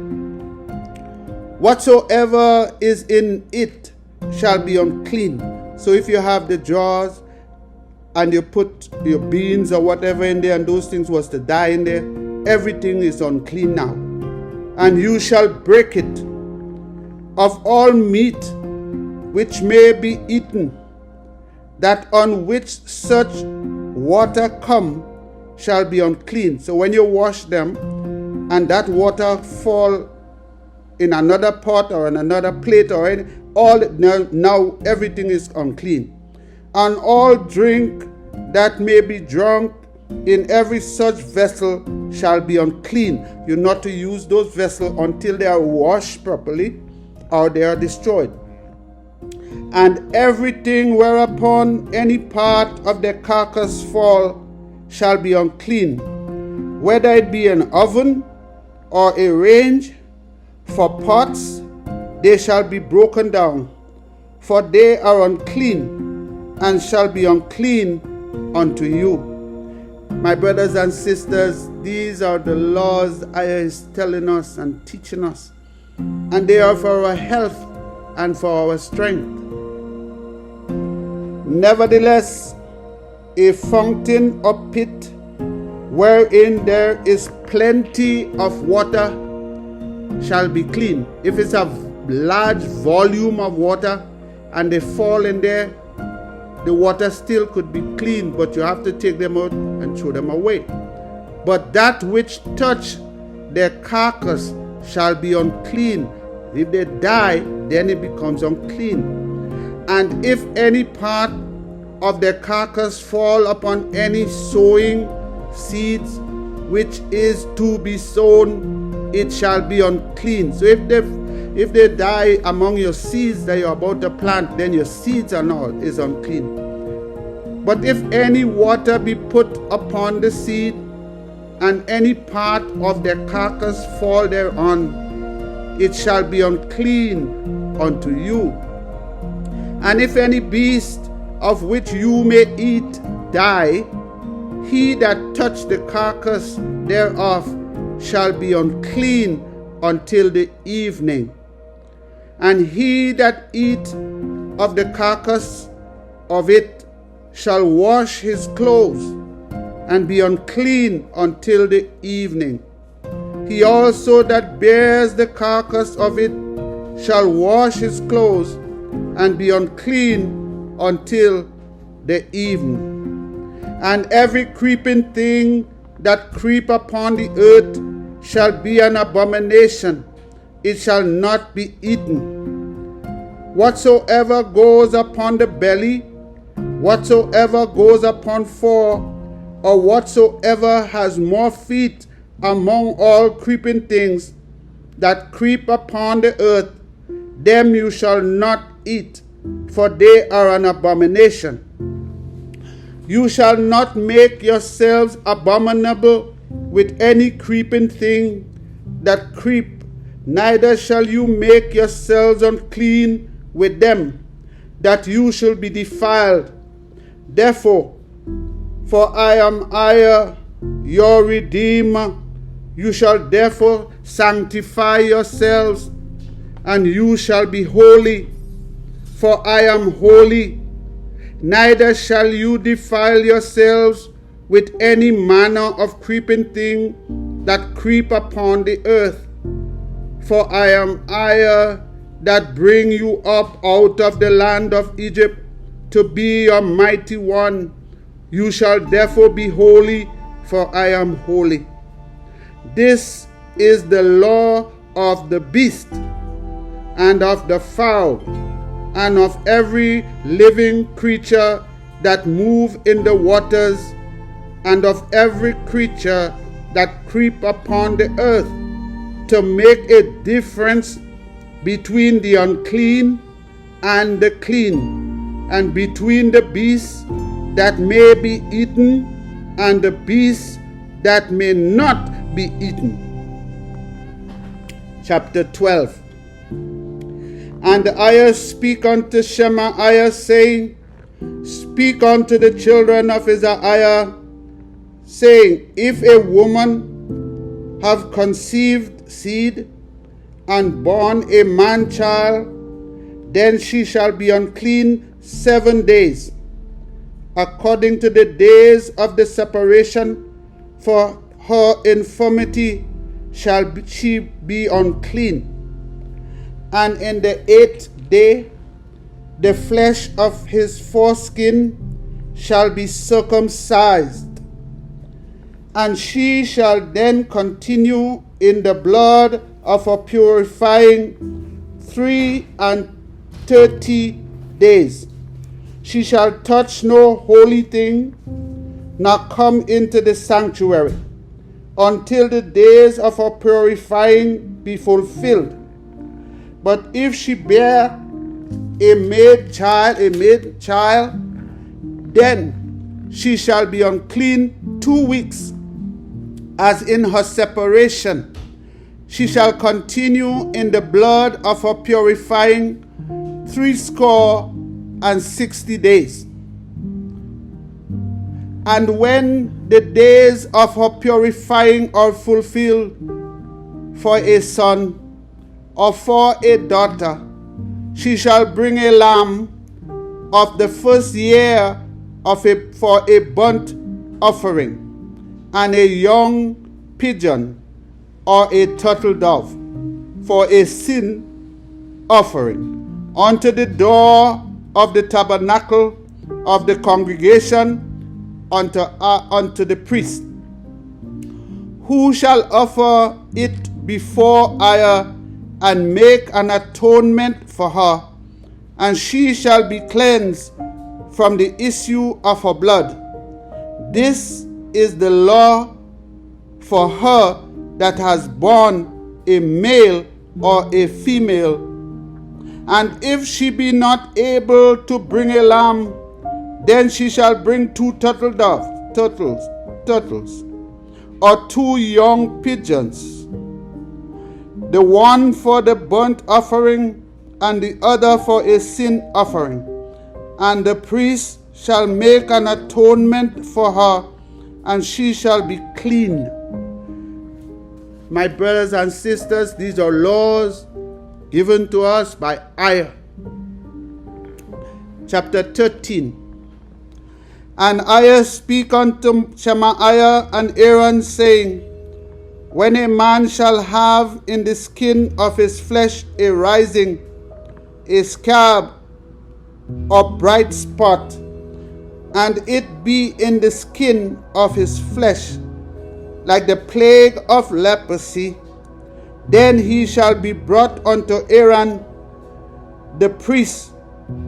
whatsoever is in it shall be unclean. So if you have the jars and you put your beans or whatever in there, and those things was to die in there, everything is unclean now. And you shall break it. Of all meat which may be eaten, that on which such water come shall be unclean. So when you wash them and that water fall in another pot or in another plate or any, now everything is unclean. And all drink that may be drunk in every such vessel shall be unclean. You're not to use those vessels until they are washed properly or they are destroyed. And everything whereupon any part of the carcass fall shall be unclean, whether it be an oven or a range. For pots they shall be broken down, for they are unclean, and shall be unclean unto you. My brothers and sisters, these are the laws EZER is telling us and teaching us, and they are for our health and for our strength. Nevertheless, a fountain or pit wherein there is plenty of water shall be clean. If it's a large volume of water and they fall in there, the water still could be clean, but you have to take them out and throw them away. But that which touch their carcass shall be unclean. If they die, then it becomes unclean. And if any part of their carcass fall upon any sowing seeds which is to be sown, it shall be unclean. So if they die among your seeds that you're about to plant, then your seeds and all is unclean. But if any water be put upon the seed, and any part of their carcass fall thereon, it shall be unclean unto you. And if any beast of which you may eat die, he that touch the carcass thereof shall be unclean until the evening. And he that eat of the carcass of it shall wash his clothes, and be unclean until the evening. He also that bears the carcass of it shall wash his clothes, and be unclean until the evening. And every creeping thing that creep upon the earth shall be an abomination. It shall not be eaten. Whatsoever goes upon the belly, whatsoever goes upon four, or whatsoever has more feet among all creeping things that creep upon the earth, them you shall not eat, for they are an abomination. You shall not make yourselves abominable with any creeping thing that creep, neither shall you make yourselves unclean with them, that you shall be defiled. Therefore, for I am your Redeemer, you shall therefore sanctify yourselves, and you shall be holy, for I am holy. Neither shall you defile yourselves with any manner of creeping thing that creep upon the earth. For I am that bring you up out of the land of Egypt to be your mighty one. You shall therefore be holy, for I am holy. This is the law of the beast, and of the fowl, and of every living creature that move in the waters, and of every creature that creep upon the earth, to make a difference between the unclean and the clean, and between the beasts that may be eaten and the beasts that may not be eaten. Chapter 12. And EZER speak unto Shemaiah, saying, Speak unto the children of EZER-IAH, saying, If a woman have conceived seed, and born a man child, then she shall be unclean 7 days, according to the days of the separation, for her infirmity shall she be unclean. And in the 8th day, the flesh of his foreskin shall be circumcised, and she shall then continue in the blood of her purifying 33 days. She shall touch no holy thing, nor come into the sanctuary, until the days of her purifying be fulfilled. But if she bear a maid child, then she shall be unclean 2 weeks, as in her separation. She shall continue in the blood of her purifying 60 days. And when the days of her purifying are fulfilled, for a son or for a daughter, she shall bring a lamb of the first year for a burnt offering, and a young pigeon or a turtle dove for a sin offering, unto the door of the tabernacle of the congregation, unto the priest, who shall offer it before EZER and make an atonement for her, and she shall be cleansed from the issue of her blood. This is the law for her that has borne a male or a female. And if she be not able to bring a lamb, then she shall bring 2 turtles, or 2 young pigeons, the one for the burnt offering, and the other for a sin offering. And the priest shall make an atonement for her, and she shall be clean. My brothers and sisters, these are laws given to us by EZER. Chapter 13. And EZER speak unto Shemaiah and Aaron, saying, When a man shall have in the skin of his flesh a rising, a scab, or bright spot, and it be in the skin of his flesh, like the plague of leprosy, then he shall be brought unto Aaron the priest,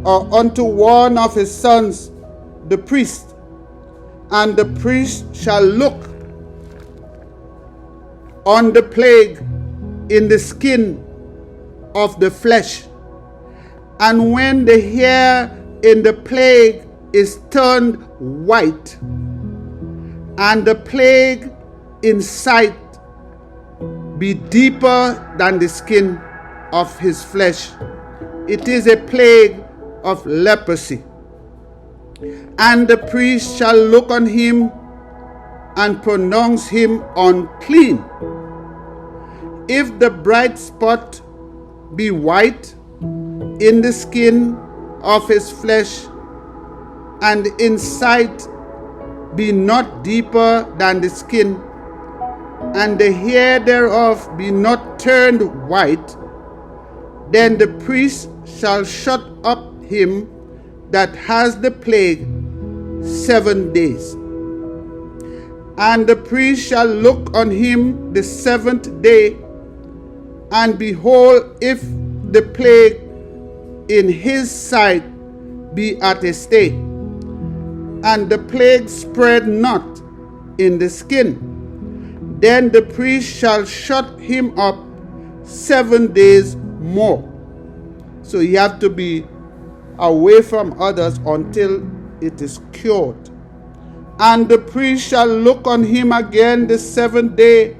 or unto one of his sons, the priest, and the priest shall look on the plague in the skin of the flesh. And when the hair in the plague is turned white, and the plague in sight be deeper than the skin of his flesh, it is a plague of leprosy. And the priest shall look on him and pronounce him unclean. If the bright spot be white in the skin of his flesh, and in sight be not deeper than the skin, and the hair thereof be not turned white, then the priest shall shut up him that has the plague 7 days. And the priest shall look on him the 7th day, and behold, if the plague in his sight be at a stay, and the plague spread not in the skin, then the priest shall shut him up 7 days more. So you have to be away from others until it is cured. And the priest shall look on him again the 7th day,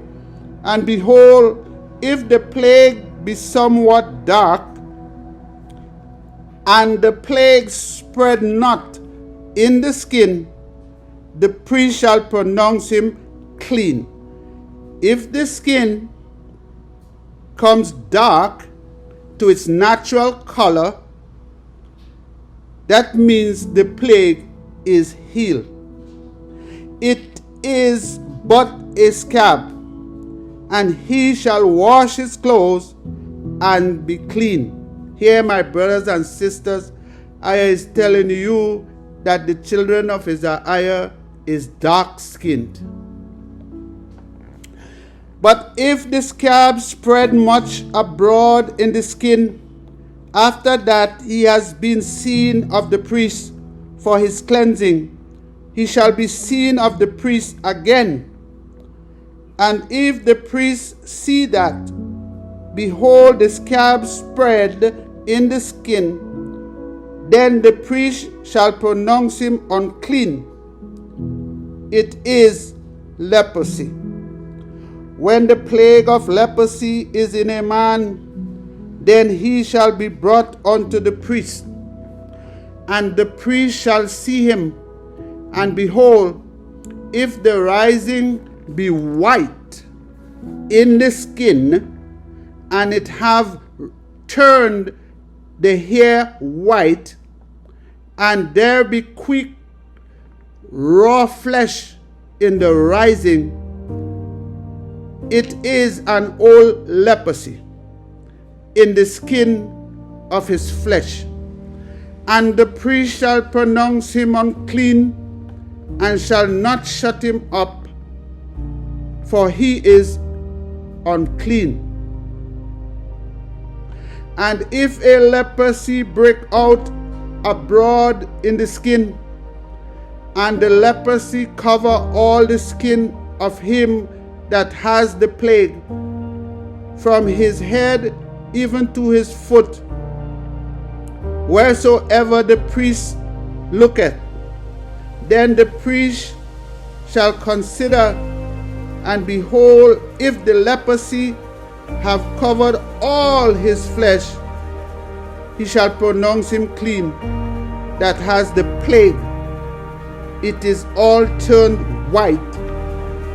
and behold, if the plague be somewhat dark, and the plague spread not in the skin, the priest shall pronounce him clean. If the skin comes dark to its natural color, that means the plague is healed. It is but a scab, and he shall wash his clothes and be clean. Here, my brothers and sisters, I is telling you that the children of EZER-IAH is dark-skinned. But if the scab spread much abroad in the skin, after that he has been seen of the priest for his cleansing, he shall be seen of the priest again. And if the priest see that, behold, the scab spread in the skin, then the priest shall pronounce him unclean. It is leprosy. When the plague of leprosy is in a man, then he shall be brought unto the priest, and the priest shall see him, and behold, if the rising be white in the skin, and it have turned the hair white, and there be quick raw flesh in the rising, it is an old leprosy in the skin of his flesh. And the priest shall pronounce him unclean, and shall not shut him up, for he is unclean. And if a leprosy break out abroad in the skin, and the leprosy cover all the skin of him that has the plague, from his head even to his foot, wheresoever the priest looketh, then the priest shall consider, and behold, if the leprosy have covered all his flesh, he shall pronounce him clean that has the plague. It is all turned white.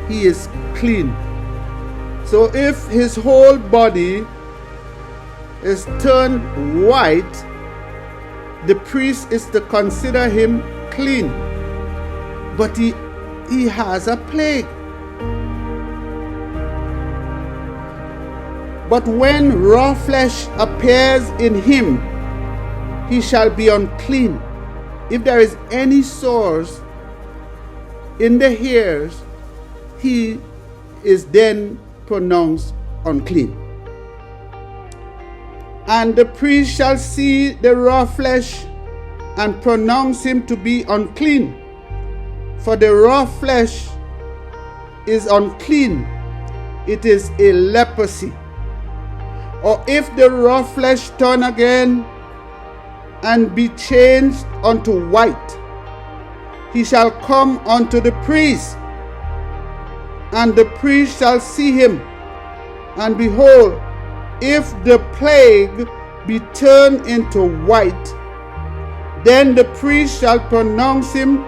He is clean. So if his whole body is turned white, the priest is to consider him clean. But he has a plague. But when raw flesh appears in him, he shall be unclean. If there is any sores in the hairs, he is then pronounced unclean. And the priest shall see the raw flesh, and pronounce him to be unclean. For the raw flesh is unclean, it is a leprosy. Or if the raw flesh turn again, and be changed unto white, he shall come unto the priest, and the priest shall see him. And behold, if the plague be turned into white, then the priest shall pronounce him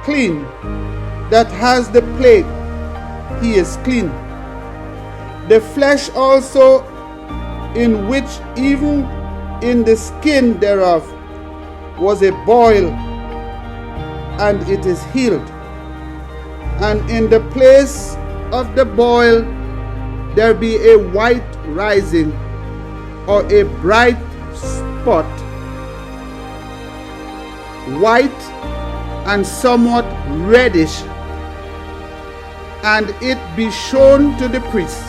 clean that has the plague, he is clean. The flesh also, in which even in the skin thereof was a boil, and it is healed. And in the place of the boil there be a white rising, or a bright spot, white and somewhat reddish, and it be shown to the priest.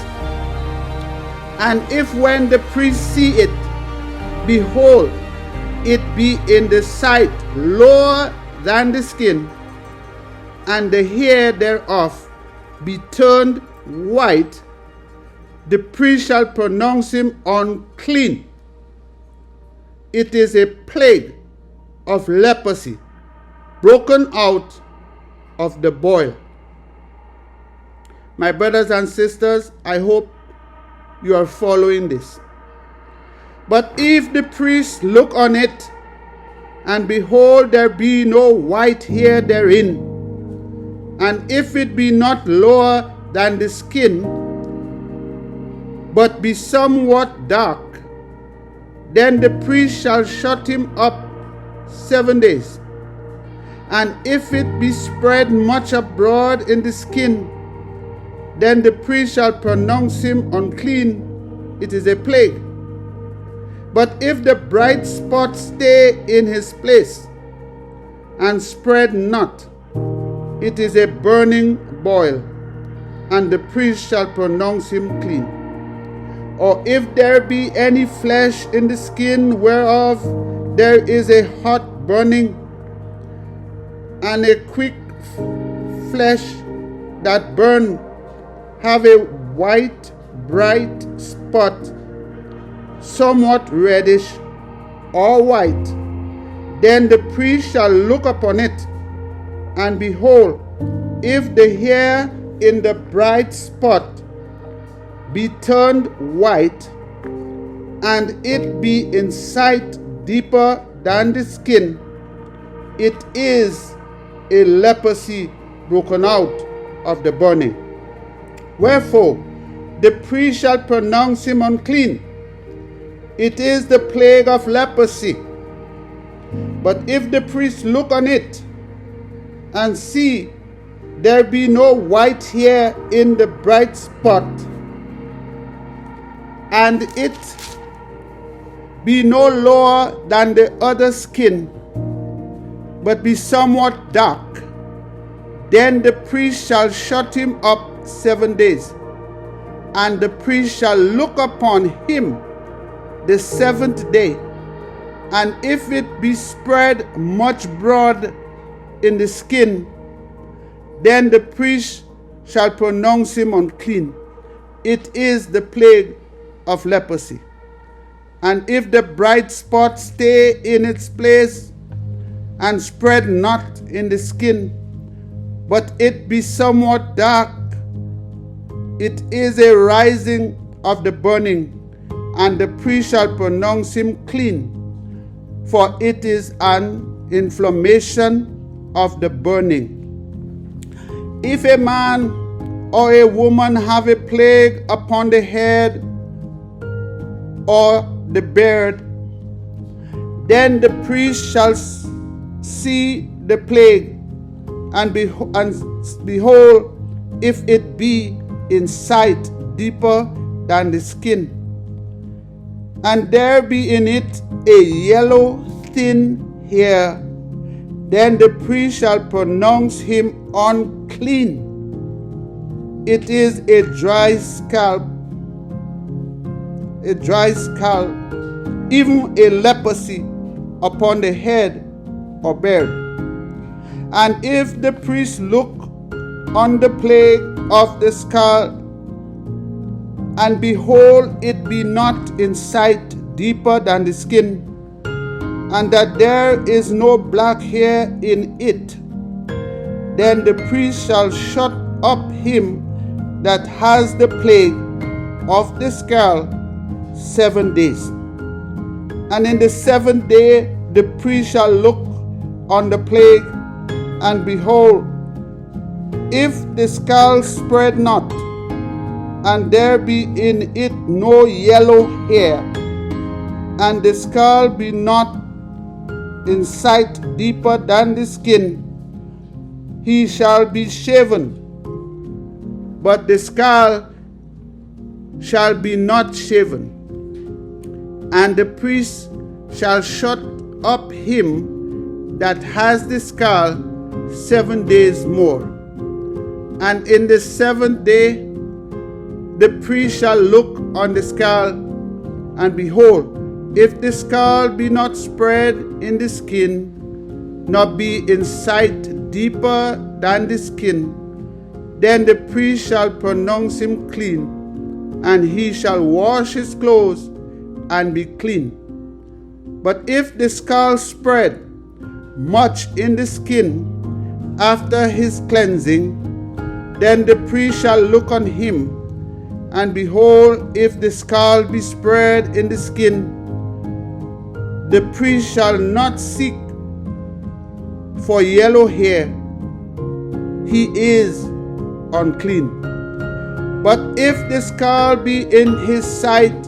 And if when the priest see it, behold, it be in the sight lower than the skin, and the hair thereof be turned white, the priest shall pronounce him unclean. It is a plague of leprosy, broken out of the boil. My brothers and sisters, I hope you are following this. But if the priest look on it, and behold, there be no white hair therein, and if it be not lower than the skin, but be somewhat dark, then the priest shall shut him up 7 days. And if it be spread much abroad in the skin, then the priest shall pronounce him unclean. It is a plague. But if the bright spot stay in his place, and spread not, it is a burning boil, and the priest shall pronounce him clean. Or if there be any flesh in the skin whereof there is a hot burning, and a quick flesh that burn, have a white bright spot, somewhat reddish or white, then the priest shall look upon it, and behold, if the hair in the bright spot be turned white, and it be in sight deeper than the skin, it is a leprosy broken out of the burning. Wherefore the priest shall pronounce him unclean. It is the plague of leprosy. But if the priest look on it, and see there be no white hair in the bright spot, and it be no lower than the other skin, but be somewhat dark, then the priest shall shut him up 7 days, and the priest shall look upon him the 7th day, and if it be spread much broad in the skin, then the priest shall pronounce him unclean. It is the plague of leprosy. And if the bright spot stay in its place, and spread not in the skin, but it be somewhat dark, it is a rising of the burning, and the priest shall pronounce him clean, for it is an inflammation of the burning. If a man or a woman have a plague upon the head or the beard, then the priest shall see the plague, and behold, if it be in sight deeper than the skin, and there be in it a yellow thin hair, then the priest shall pronounce him unclean. It is a dry scalp, even a leprosy upon the head or beard. And if the priest look on the plague of the skull, and behold, it be not in sight deeper than the skin, and that there is no black hair in it, then the priest shall shut up him that has the plague of the skull 7 days. And in the 7th day the priest shall look on the plague, and behold, if the skull spread not, and there be in it no yellow hair, and the skull be not in sight deeper than the skin, he shall be shaven, but the skull shall be not shaven. And the priest shall shut up him that has the skull 7 days more. And in the 7th day the priest shall look on the skull, and behold, if the skull be not spread in the skin, nor be in sight deeper than the skin, then the priest shall pronounce him clean, and he shall wash his clothes and be clean. But if the skull spread much in the skin after his cleansing, then the priest shall look on him, and behold, if the skull be spread in the skin, the priest shall not seek for yellow hair, he is unclean. But if the skull be in his sight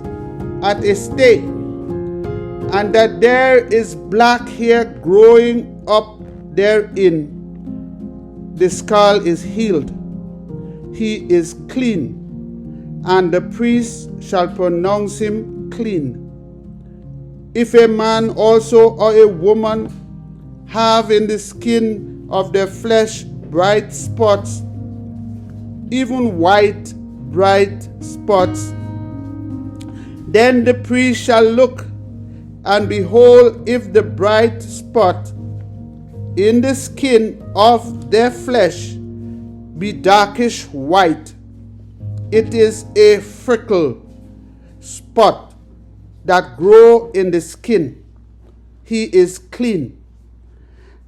at a stay, and that there is black hair growing up therein, the skull is healed, he is clean, and the priest shall pronounce him clean. If a man also or a woman have in the skin of their flesh bright spots, even white bright spots, then the priest shall look, and behold, if the bright spot in the skin of their flesh be darkish white, it is a freckle spot that grow in the skin, he is clean.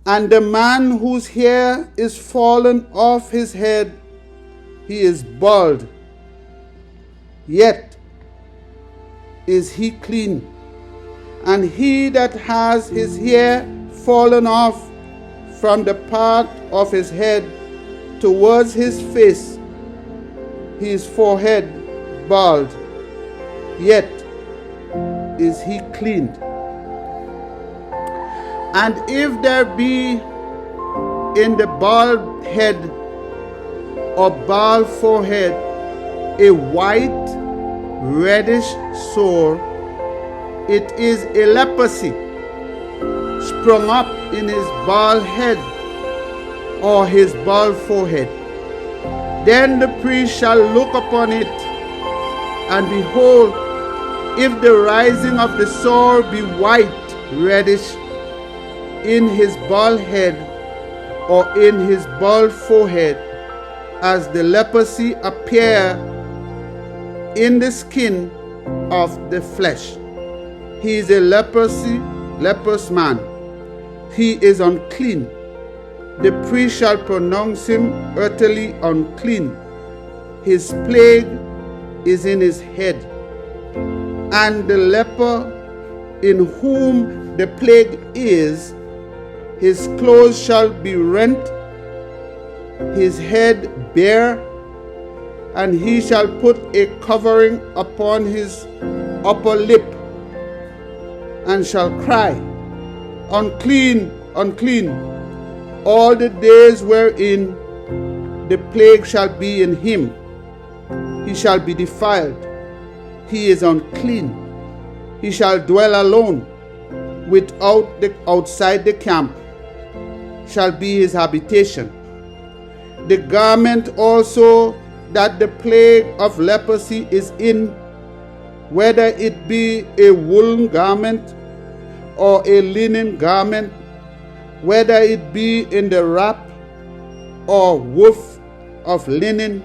And the man whose hair is fallen off his head, he is bald, yet is he clean. And he that has his hair fallen off from the part of his head towards his face, his forehead bald, yet is he cleaned. And if there be in the bald head or bald forehead a white reddish sore, it is a leprosy sprung up in his bald head or his bald forehead. Then the priest shall look upon it, and behold, if the rising of the sore be white reddish in his bald head or in his bald forehead, as the leprosy appear in the skin of the flesh, he is a leprous man, he is unclean. The priest shall pronounce him utterly unclean. His plague is in his head. And the leper in whom the plague is, his clothes shall be rent, his head bare, and he shall put a covering upon his upper lip, and shall cry, unclean, unclean, all the days wherein the plague shall be in him. He shall be defiled, he is unclean. He shall dwell alone, outside the camp shall be his habitation. The garment also that the plague of leprosy is in whether it be a woolen garment or a linen garment, whether it be in the wrap or woof of linen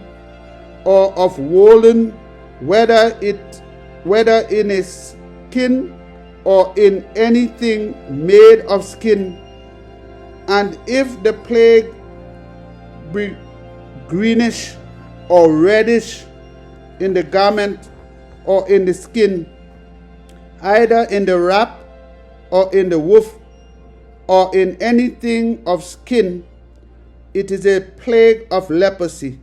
or of woolen, whether in a skin or in anything made of skin. And if the plague be greenish or reddish in the garment or in the skin, either in the wrap or in the woof or in anything of skin, it is a plague of leprosy,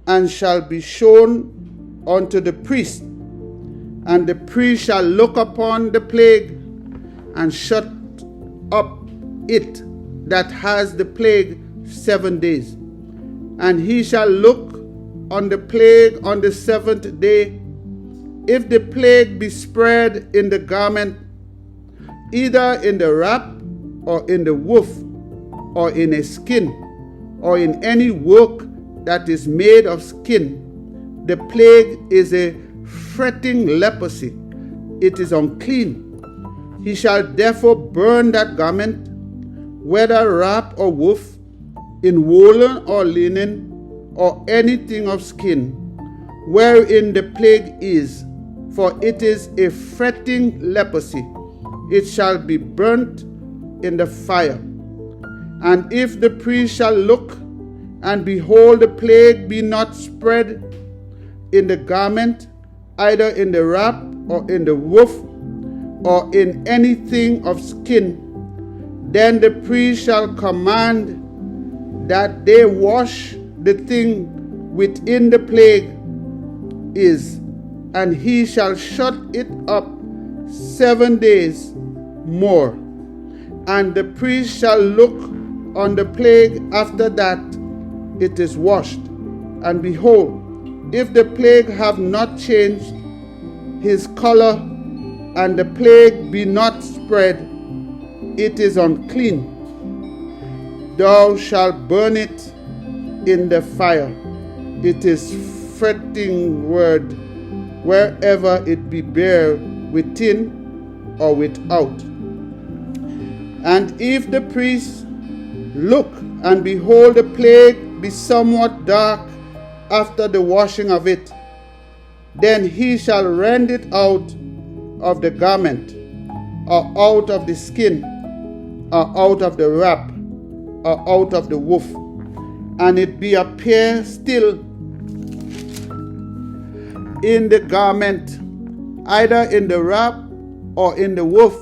and shall be shown unto the priest. And the priest shall look upon the plague, and shut up it that has the plague 7 days. And he shall look on the plague on the 7th day. If the plague be spread in the garment, either in the wrap or in the woof or in a skin or in any work that is made of skin, the plague is a fretting leprosy. It is unclean. He shall therefore burn that garment, whether wrap or woof, in woolen or linen, or anything of skin, wherein the plague is, for it is a fretting leprosy. It shall be burnt in the fire. And if the priest shall look, and behold, the plague be not spread in the garment, either in the wrap or in the woof, or in anything of skin, then the priest shall command that they wash the thing within the plague is, and he shall shut it up 7 days more. And the priest shall look on the plague after that it is washed. And behold, if the plague have not changed his color, and the plague be not spread, it is unclean. Thou shalt burn it in the fire. It is fretting word, wherever it be bare within or without. And if the priest look, and behold, the plague be somewhat dark after the washing of it, then he shall rend it out of the garment, or out of the skin, or out of the wrap, or out of the woof, and it be appear still in the garment, either in the wrap, or in the woof,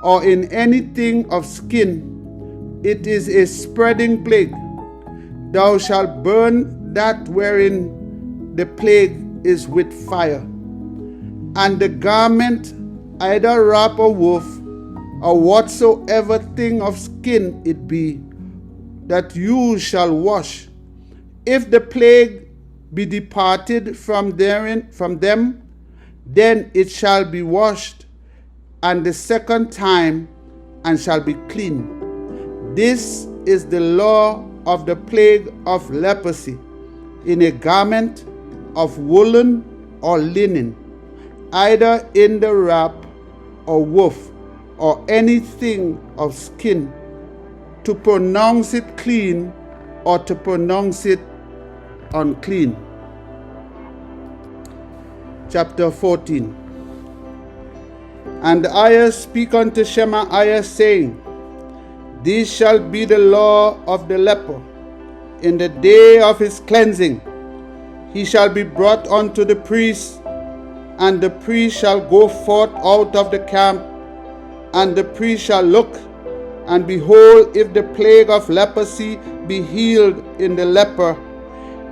or in anything of skin. It is a spreading plague. Thou shalt burn that wherein the plague is with fire. And the garment, either wrap or woof, or whatsoever thing of skin it be, that you shall wash. If the plague be departed from them, then it shall be washed, and the second time, and shall be clean. This is the law of the plague of leprosy, in a garment of woolen or linen, either in the wrap or woof, or anything of skin, to pronounce it clean or to pronounce it unclean. Chapter 14. And EZER speak unto Shemaiah, saying, This shall be the law of the leper. In the day of his cleansing, he shall be brought unto the priest, and the priest shall go forth out of the camp, and the priest shall look, and behold, if the plague of leprosy be healed in the leper,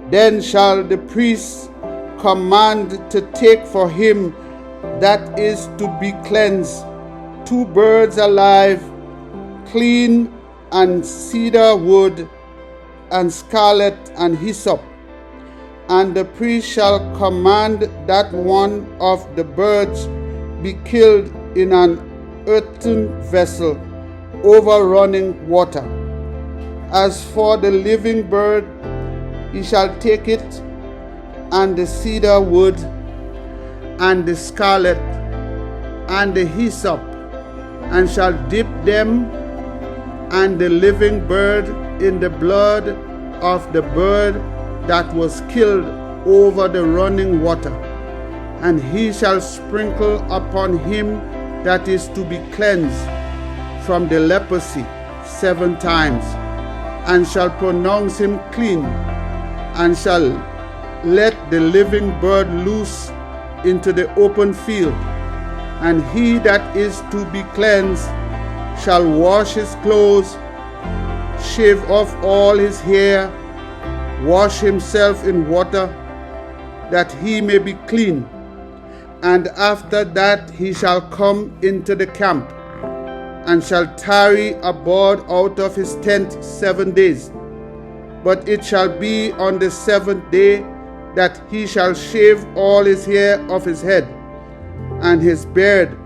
then shall the priest command to take for him that is to be cleansed 2 birds alive, clean, and cedar wood, and scarlet, and hyssop. And the priest shall command that one of the birds be killed in an earthen vessel over running water. As for the living bird, he shall take it, and the cedar wood, and the scarlet, and the hyssop, and shall dip them and the living bird in the blood of the bird that was killed over the running water. And he shall sprinkle upon him that is to be cleansed from the leprosy 7 times, and shall pronounce him clean, and shall let the living bird loose into the open field. And he that is to be cleansed shall wash his clothes, shave off all his hair, wash himself in water, that he may be clean. And after that he shall come into the camp, and shall tarry abroad out of his tent 7 days. But it shall be on the 7th day that he shall shave all his hair off his head, and his beard,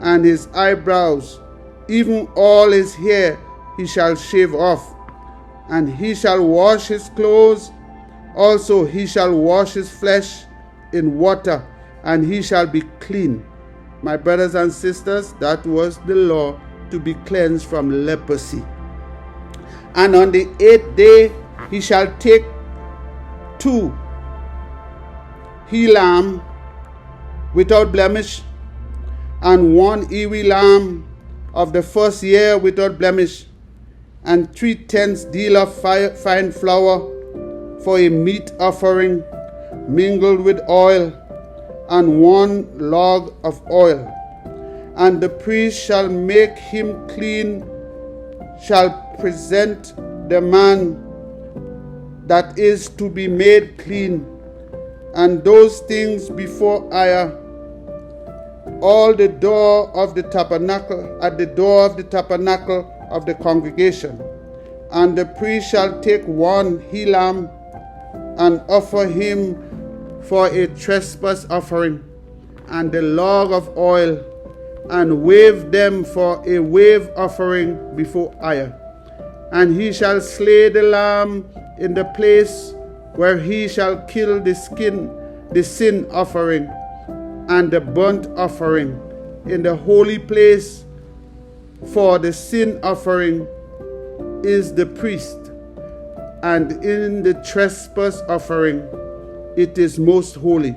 and his eyebrows, even all his hair he shall shave off. And he shall wash his clothes, also he shall wash his flesh in water, and he shall be clean. My brothers and sisters, that was the law to be cleansed from leprosy. And on the 8th day he shall take 2 he-lamb without blemish, and 1 ewe lamb of the first year without blemish, and 3/10 deal of fine flour for a meat offering mingled with oil, and 1 log of oil. And the priest shall make him clean, shall present the man that is to be made clean, and those things before EZER-IAH, all the door of the tabernacle, at the door of the tabernacle of the congregation. And the priest shall take 1 he-lamb and offer him for a trespass offering, and the log of oil, and wave them for a wave offering before EZER-IAH. And he shall slay the lamb in the place where he shall kill the sin offering and the burnt offering in the holy place, for the sin offering is the priest, and in the trespass offering it is most holy.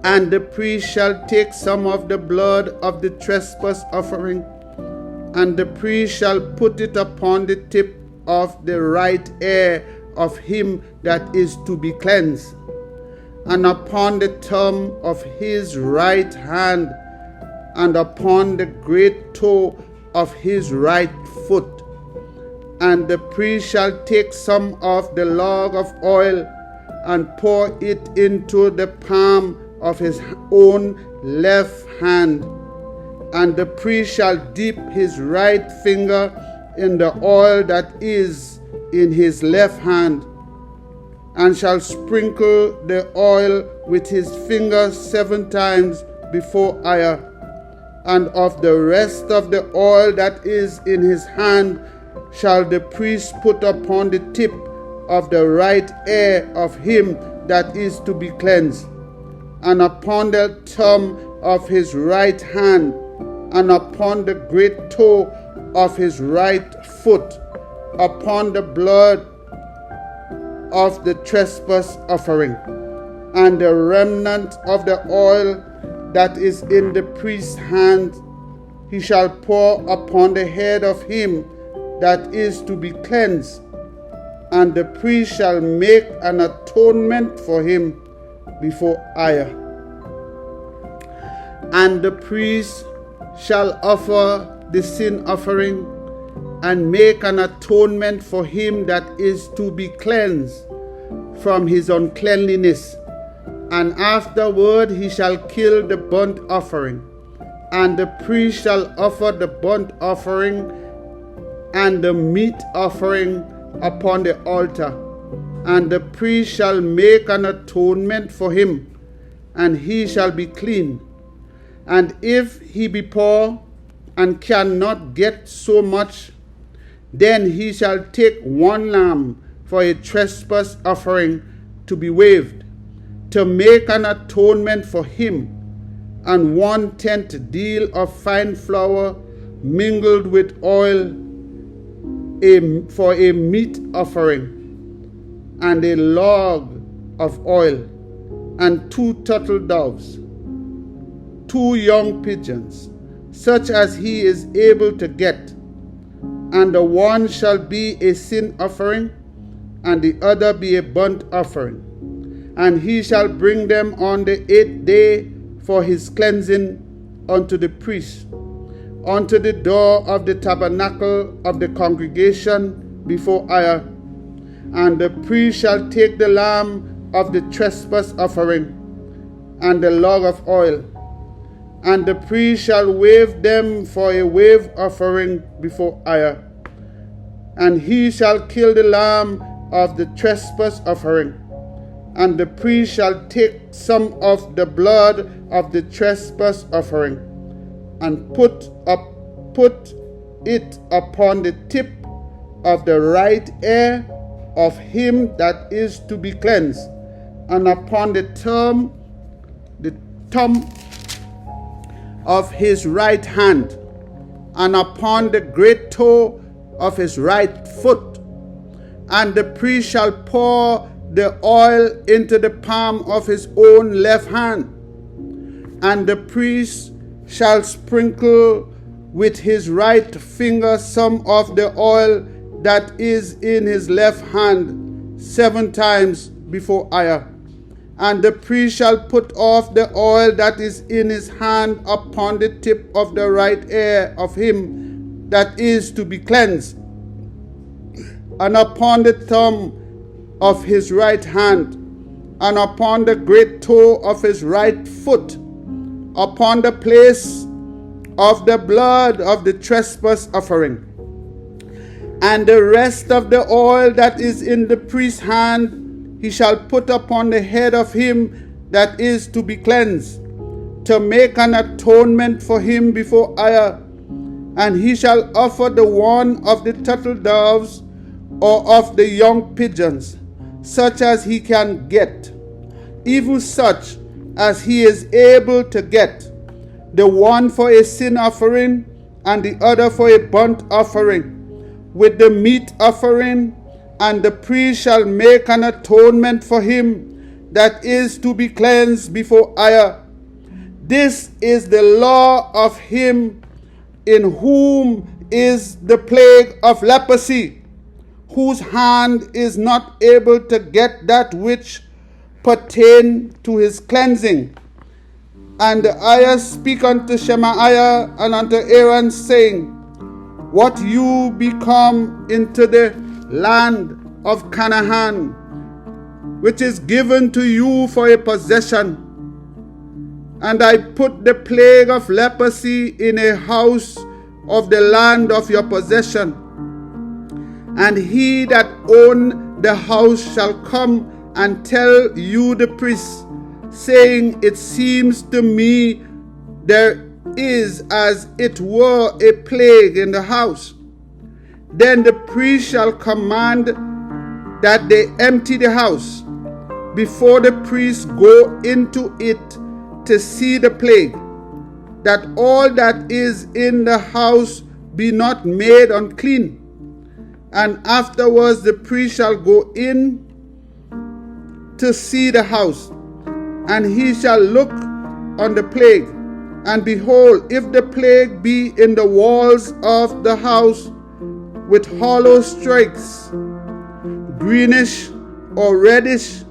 And the priest shall take some of the blood of the trespass offering, and the priest shall put it upon the tip of the right ear of him that is to be cleansed, and upon the thumb of his right hand, and upon the great toe of his right foot. And the priest shall take some of the log of oil, and pour it into the palm of his own left hand. And the priest shall dip his right finger in the oil that is in his left hand, and shall sprinkle the oil with his finger 7 times before EZER-IAH. And of the rest of the oil that is in his hand shall the priest put upon the tip of the right ear of him that is to be cleansed, and upon the thumb of his right hand, and upon the great toe of his right foot, upon the blood of the trespass offering. And the remnant of the oil that is in the priest's hand he shall pour upon the head of him that is to be cleansed, and the priest shall make an atonement for him before EZER-IAH. And the priest shall offer the sin offering, and make an atonement for him that is to be cleansed from his uncleanliness. And afterward he shall kill the burnt offering, and the priest shall offer the burnt offering and the meat offering upon the altar. And the priest shall make an atonement for him, and he shall be clean. And if he be poor and cannot get so much, then he shall take 1 lamb for a trespass offering to be waved, to make an atonement for him, and 1/10 deal of fine flour mingled with oil for a meat offering, and a log of oil, and 2 turtle doves, 2 young pigeons, such as he is able to get, and the one shall be a sin offering, and the other be a burnt offering. And he shall bring them on the 8th day for his cleansing unto the priest, unto the door of the tabernacle of the congregation before EZER. And the priest shall take the lamb of the trespass offering, and the log of oil, and the priest shall wave them for a wave offering before EZER. And he shall kill the lamb of the trespass offering, and the priest shall take some of the blood of the trespass offering, and put it upon the tip of the right ear of him that is to be cleansed, and upon the thumb of his right hand, and upon the great toe of his right foot. And the priest shall pour the oil into the palm of his own left hand, and the priest shall sprinkle with his right finger some of the oil that is in his left hand 7 times before EZER. And the priest shall put off the oil that is in his hand upon the tip of the right ear of him that is to be cleansed, and upon the thumb of his right hand, and upon the great toe of his right foot, upon the place of the blood of the trespass offering. And the rest of the oil that is in the priest's hand he shall put upon the head of him that is to be cleansed, to make an atonement for him before EZER. And he shall offer the one of the turtle doves, or of the young pigeons, such as he can get, even such as he is able to get, the one for a sin offering, and the other for a burnt offering, with the meat offering. And the priest shall make an atonement for him that is to be cleansed before EZER. This is the law of him in whom is the plague of leprosy, whose hand is not able to get that which pertain to his cleansing. And EZER speak unto Shemaiah and unto Aaron, saying, What you be come into the land of Canaan, which is given to you for a possession, and I put the plague of leprosy in a house of the land of your possession. And he that own the house shall come and tell you the priest, saying, It seems to me there is as it were a plague in the house. Then the priest shall command that they empty the house before the priest go into it to see the plague, that all that is in the house be not made unclean. And afterwards the priest shall go in to see the house, and he shall look on the plague. And behold, if the plague be in the walls of the house, with hollow strikes, greenish or reddish,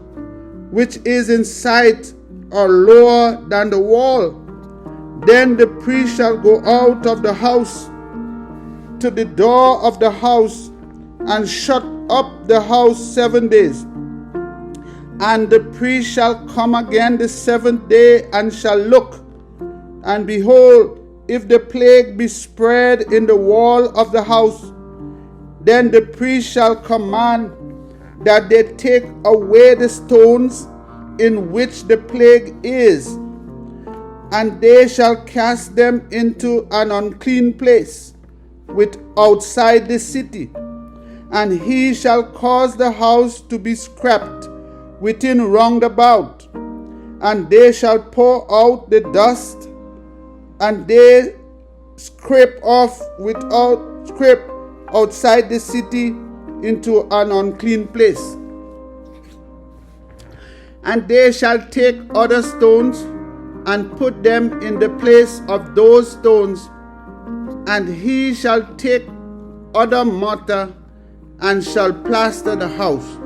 which is in sight or lower than the wall, then the priest shall go out of the house to the door of the house, and shut up the house 7 days. And the priest shall come again the 7th day, and shall look. And behold, if the plague be spread in the wall of the house, then the priest shall command that they take away the stones in which the plague is, and they shall cast them into an unclean place outside the city. And he shall cause the house to be scraped within round about, and they shall pour out the dust, and they scrape off scrape outside the city into an unclean place. And they shall take other stones and put them in the place of those stones, and he shall take other mortar and shall plaster the house.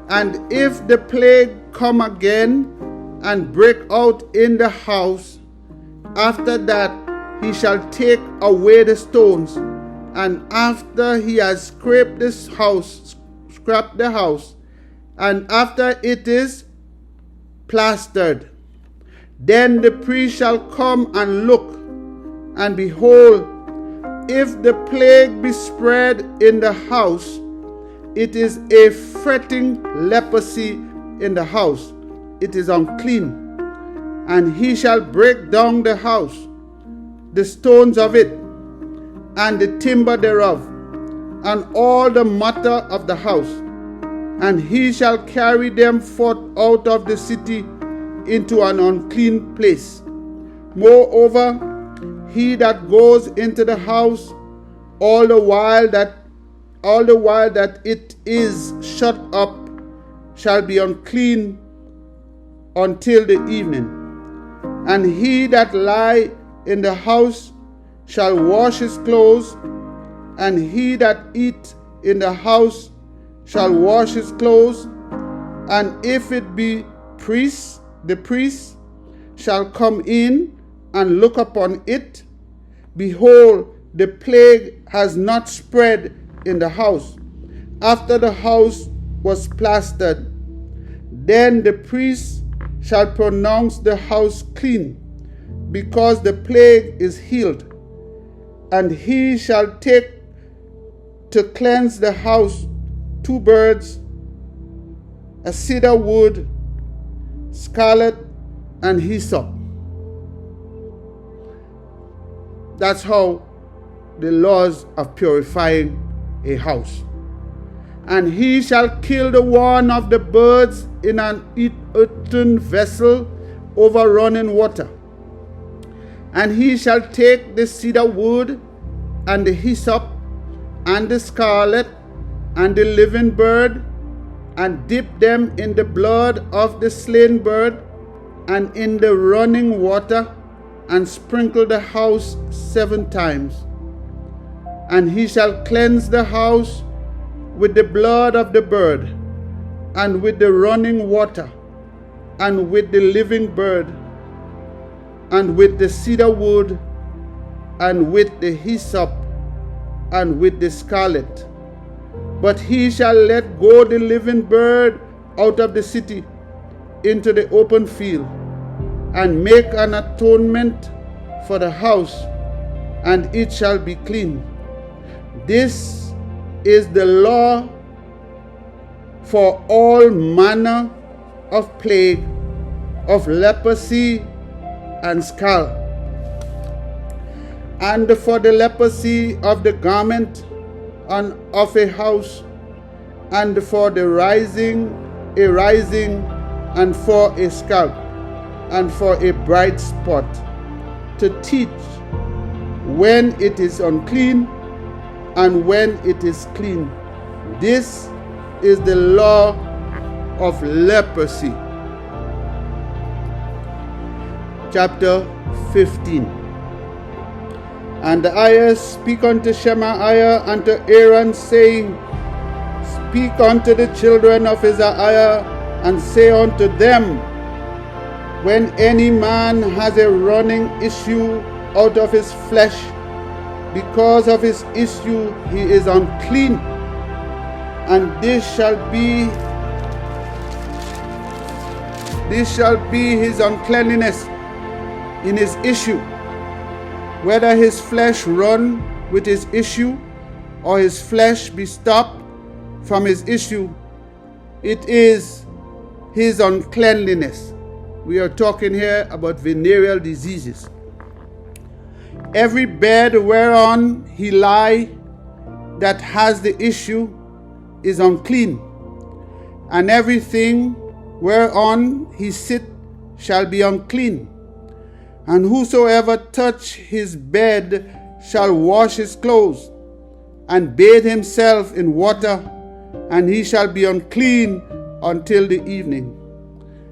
And if the plague come again and break out in the house, after that he shall take away the stones, and after he has scraped the house, and after it is plastered, then the priest shall come and look, and behold, if the plague be spread in the house, it is a fretting leprosy in the house, it is unclean. And he shall break down the house, the stones of it, and the timber thereof, and all the mortar of the house, and he shall carry them forth out of the city into an unclean place. Moreover, he that goes into the house all the while that it is shut up shall be unclean until the evening. And he that lie in the house shall wash his clothes, and he that eat in the house shall wash his clothes. And if it be priests, the priest shall come in and look upon it. Behold, the plague has not spread in the house, after the house was plastered. Then the priest shall pronounce the house clean, because the plague is healed. And he shall take to cleanse the house 2 birds, a cedar wood, scarlet, and hyssop. That's how the laws of purifying a house. And he shall kill the one of the birds in an earthen vessel over running water. And he shall take the cedar wood, and the hyssop, and the scarlet, and the living bird, and dip them in the blood of the slain bird, and in the running water, and sprinkle the house 7 times. And he shall cleanse the house with the blood of the bird, and with the running water, and with the living bird, and with the cedar wood, and with the hyssop, and with the scarlet. But he shall let go the living bird out of the city into the open field, and make an atonement for the house, and it shall be clean. This is the law for all manner of plague, of leprosy and scald, and for the leprosy of the garment and of a house, and for the rising, and for a scald, and for a bright spot, to teach when it is unclean and when it is clean. This is the law of leprosy. Chapter 15. And the ayahs speak unto Shemaiah and to Aaron, saying, Speak unto the children of EZER-IAH, and say unto them, When any man has a running issue out of his flesh, because of his issue he is unclean, and this shall be his uncleanness in his issue, whether his flesh run with his issue, or his flesh be stopped from his issue, it is his uncleanliness. We are talking here about venereal diseases. Every bed whereon he lie that has the issue is unclean, and everything whereon he sit shall be unclean. And whosoever touch his bed shall wash his clothes, and bathe himself in water, and he shall be unclean until the evening.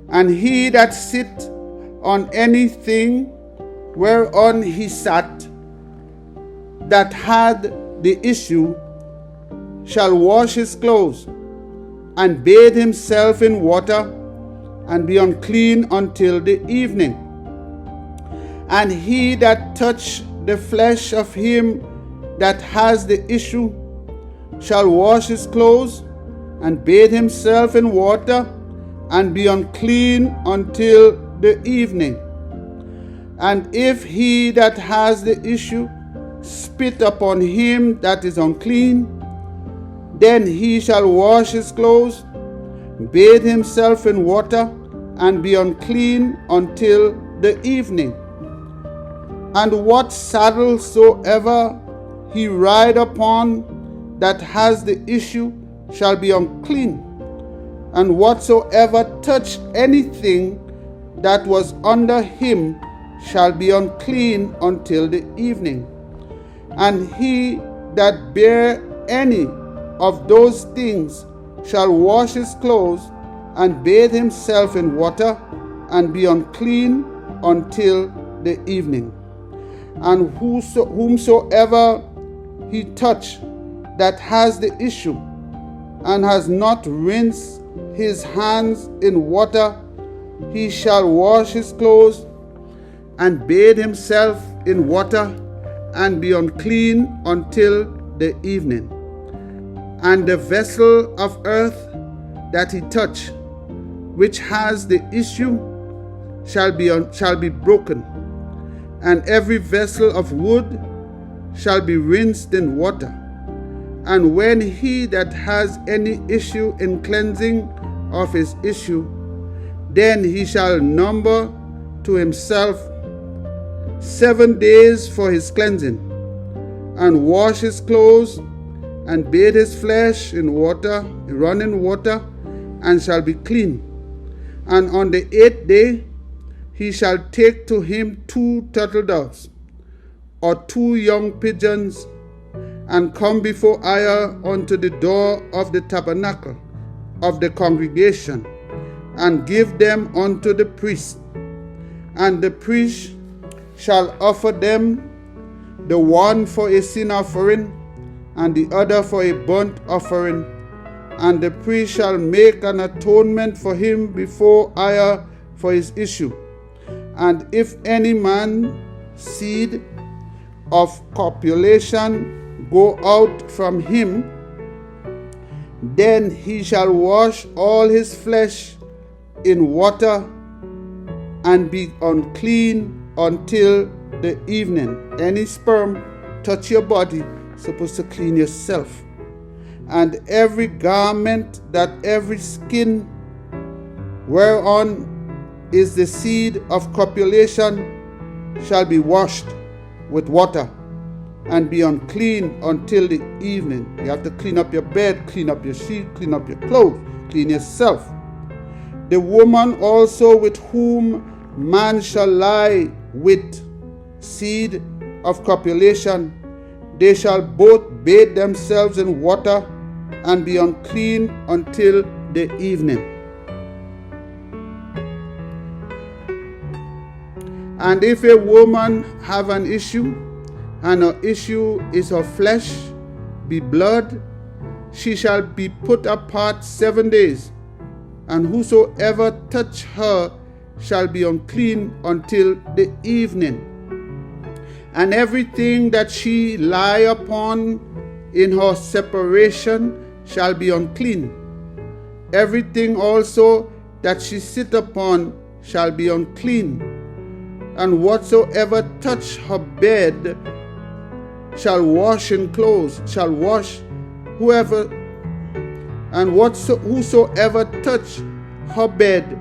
And he that sit on anything whereon he sat, that had the issue, shall wash his clothes, and bathe himself in water, and be unclean until the evening. And he that touch the flesh of him that has the issue shall wash his clothes, and bathe himself in water, and be unclean until the evening. And if he that has the issue spit upon him that is unclean, then he shall wash his clothes, bathe himself in water, and be unclean until the evening. And what saddle soever he ride upon that has the issue shall be unclean. And whatsoever touch anything that was under him shall be unclean until the evening. And he that bear any of those things shall wash his clothes, and bathe himself in water, and be unclean until the evening. And whomsoever he touch that has the issue, and has not rinsed his hands in water, he shall wash his clothes, and bathe himself in water, and be unclean until the evening. And the vessel of earth that he touch, which has the issue, shall be broken, and every vessel of wood shall be rinsed in water. And when he that has any issue in cleansing of his issue, then he shall number to himself 7 days for his cleansing, and wash his clothes, and bathe his flesh in water, running water, and shall be clean. And on the 8th day he shall take to him 2 turtle doves, or 2 young pigeons, and come before EZER unto the door of the tabernacle of the congregation, and give them unto the priest. And the priest shall offer them, the one for a sin offering, and the other for a burnt offering. And the priest shall make an atonement for him before EZER for his issue. And if any man seed of copulation go out from him, then he shall wash all his flesh in water, and be unclean until the evening. Any sperm touch your body, supposed to clean yourself. And every garment that every skin whereon is the seed of copulation shall be washed with water, and be unclean until the evening. You have to clean up your bed, clean up your sheet, clean up your clothes, clean yourself. The woman also with whom man shall lie with seed of copulation, they shall both bathe themselves in water, and be unclean until the evening. And if a woman have an issue, and her issue is her flesh, be blood, she shall be put apart 7 days, and whosoever touch her shall be unclean until the evening. And everything that she lie upon in her separation shall be unclean. Everything also that she sit upon shall be unclean. And whatsoever touch her bed shall wash in clothes, shall wash whosoever touch her bed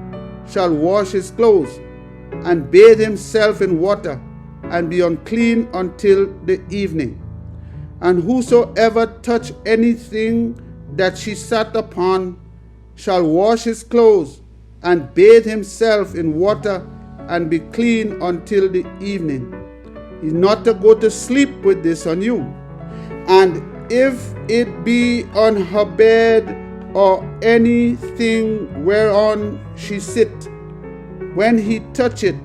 shall wash his clothes, and bathe himself in water, and be unclean until the evening. And whosoever touch anything that she sat upon shall wash his clothes, and bathe himself in water, and be clean until the evening. He's not to go to sleep with this on you. And if it be on her bed, or anything whereon she sit, when he touch it,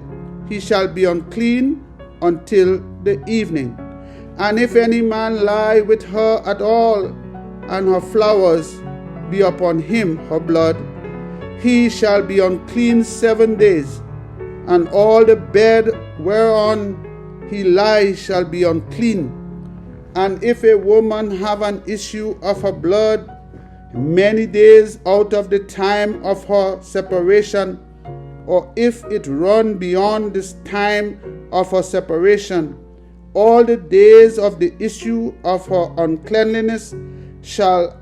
he shall be unclean until the evening. And if any man lie with her at all, and her flowers be upon him, her blood, he shall be unclean 7 days, and all the bed whereon he lies shall be unclean. And if a woman have an issue of her blood many days out of the time of her separation, or if it run beyond this time of her separation, all the days of the issue of her uncleanliness shall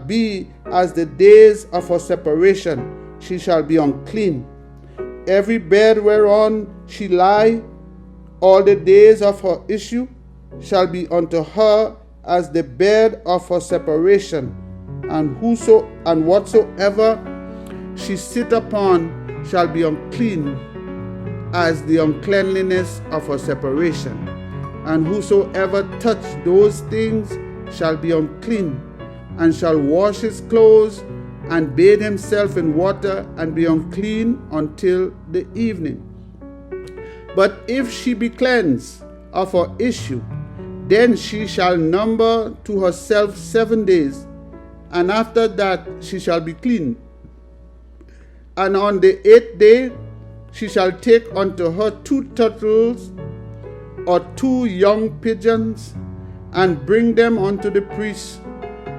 be as the days of her separation. She shall be unclean. Every bed whereon she lie, all the days of her issue shall be unto her as the bed of her separation, and whatsoever she sit upon shall be unclean as the uncleanliness of her separation. And whosoever touch those things shall be unclean, and shall wash his clothes, and bathe himself in water, and be unclean until the evening. But if she be cleansed of her issue, then she shall number to herself 7 days, and after that she shall be clean. And on the 8th day she shall take unto her 2 turtles or 2 young pigeons, and bring them unto the priest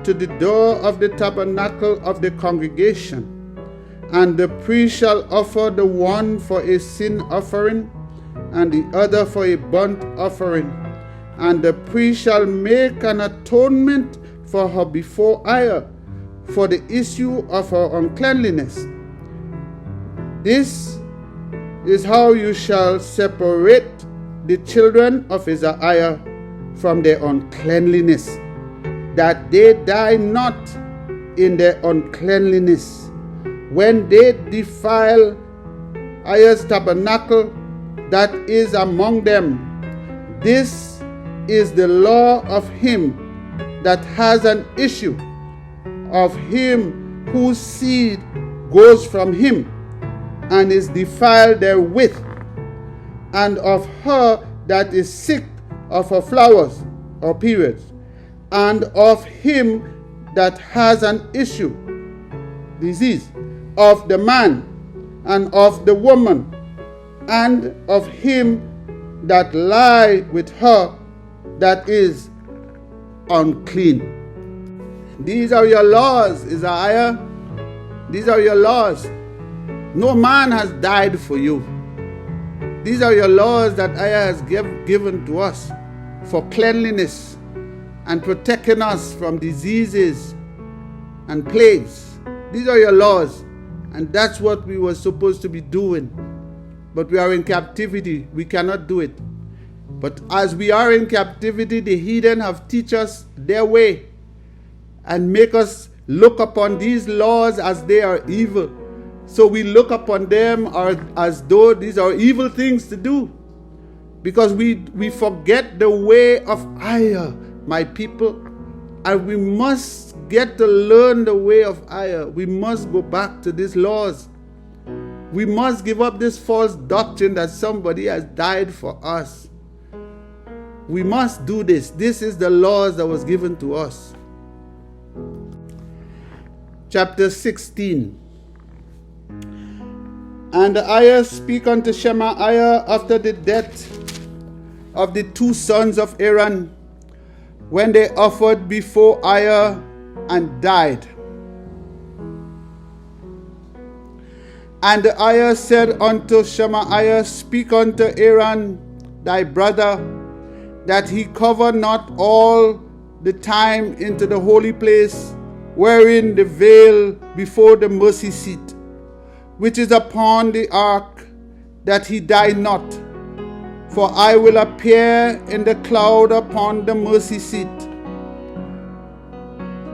to the door of the tabernacle of the congregation. And the priest shall offer the one for a sin offering, and the other for a burnt offering. And the priest shall make an atonement for her before EZER for the issue of her uncleanliness. This is how you shall separate the children of EZER-IAH from their uncleanliness, that they die not in their uncleanliness, when they defile EZER's tabernacle that is among them. This is the law of him that has an issue, of him whose seed goes from him, and is defiled therewith, and of her that is sick of her flowers or periods, and of him that has an issue, disease, of the man, and of the woman, and of him that lie with her that is unclean. These are your laws, EZER-IAH. These are your laws. No man has died for you. These are your laws that EZER has given to us for cleanliness and protecting us from diseases and plagues. These are your laws, and that's what we were supposed to be doing. But we are in captivity. We cannot do it. But as we are in captivity, the heathen have teach us their way and make us look upon these laws as they are evil. So we look upon them as though these are evil things to do, because we forget the way of EZER, my people, and we must get to learn the way of EZER. We must go back to these laws. We must give up this false doctrine that somebody has died for us. We must do this. This is the laws that was given to us. Chapter 16. And EZER speak unto Shemaiah after the death of the 2 sons of Aaron, when they offered before EZER and died. And EZER said unto Shemaiah, speak unto Aaron thy brother, that he cover not all the time into the holy place, wherein the veil before the mercy seat, which is upon the ark, that he die not. For I will appear in the cloud upon the mercy seat.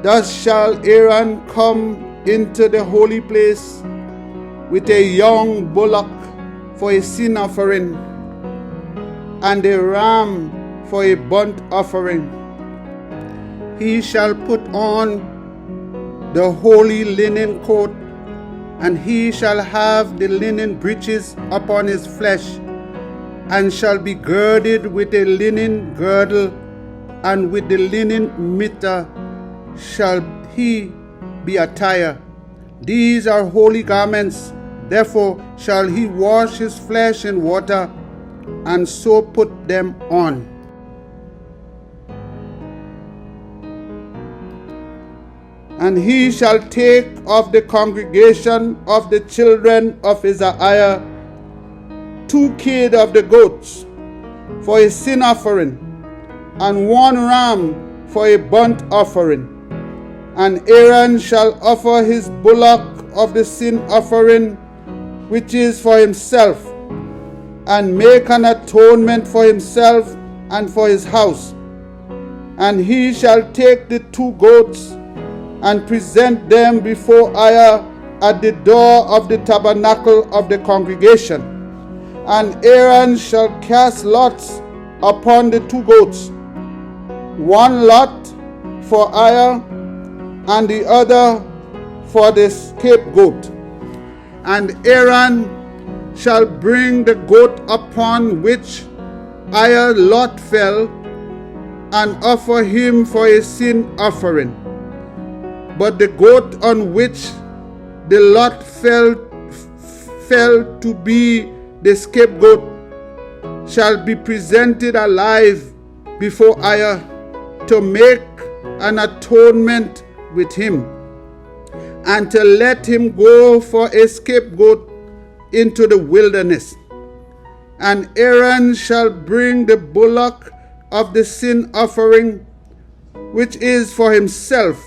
Thus shall Aaron come into the holy place, with a young bullock for a sin offering, and a ram for a burnt offering. He shall put on the holy linen coat, and he shall have the linen breeches upon his flesh, and shall be girded with a linen girdle, and with the linen mitre shall he be attired. These are holy garments. Therefore shall he wash his flesh in water, and so put them on. And he shall take of the congregation of the children of EZER-IAH 2 kid of the goats for a sin offering, and 1 ram for a burnt offering. And Aaron shall offer his bullock of the sin offering, which is for himself, and make an atonement for himself and for his house. And he shall take the 2 goats and present them before IAH at the door of the tabernacle of the congregation. And Aaron shall cast lots upon the 2 goats, 1 lot for IAH, and the other for the scapegoat. And Aaron shall bring the goat upon which IAH's lot fell, and offer him for a sin offering. But the goat on which the lot fell to be the scapegoat shall be presented alive before IAH to make an atonement with him, and to let him go for a scapegoat into the wilderness. And Aaron shall bring the bullock of the sin offering, which is for himself,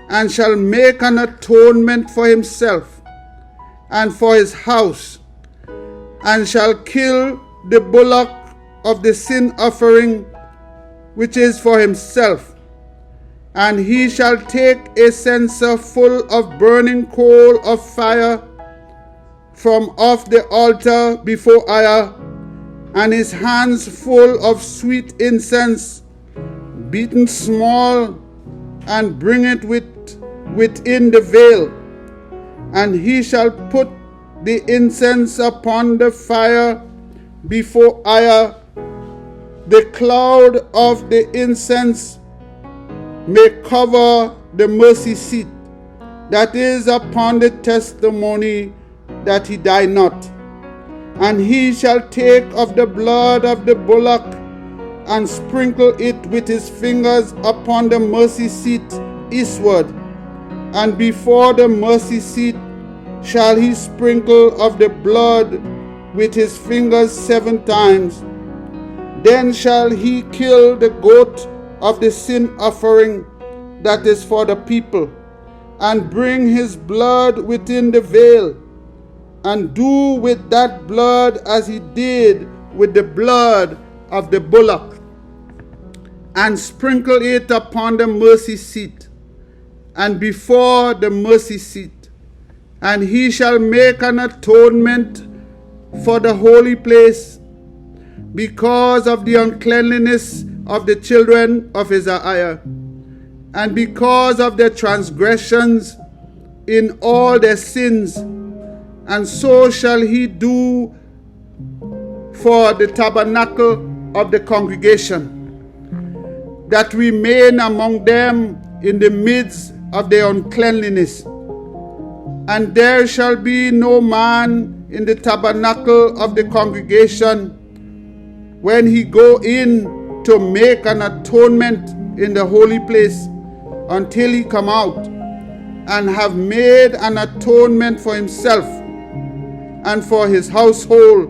and shall make an atonement for himself and for his house, and shall kill the bullock of the sin offering, which is for himself. And he shall take a censer full of burning coal of fire from off the altar before IAH, and his hands full of sweet incense, beaten small, and bring it within the veil. And he shall put the incense upon the fire before IAH. The cloud of the incense may cover the mercy seat that is upon the testimony, that he die not. And he shall take of the blood of the bullock, and sprinkle it with his fingers upon the mercy seat eastward. And before the mercy seat shall he sprinkle of the blood with his fingers 7 times. Then shall he kill the goat of the sin offering that is for the people, and bring his blood within the veil, and do with that blood as he did with the blood of the bullock, and sprinkle it upon the mercy seat, and before the mercy seat. And he shall make an atonement for the holy place, because of the uncleanness of the children of EZER-IAH, and because of their transgressions in all their sins. And so shall he do for the tabernacle of the congregation, that remain among them in the midst of their uncleanliness. And there shall be no man in the tabernacle of the congregation when he go in to make an atonement in the holy place, until he come out and have made an atonement for himself and for his household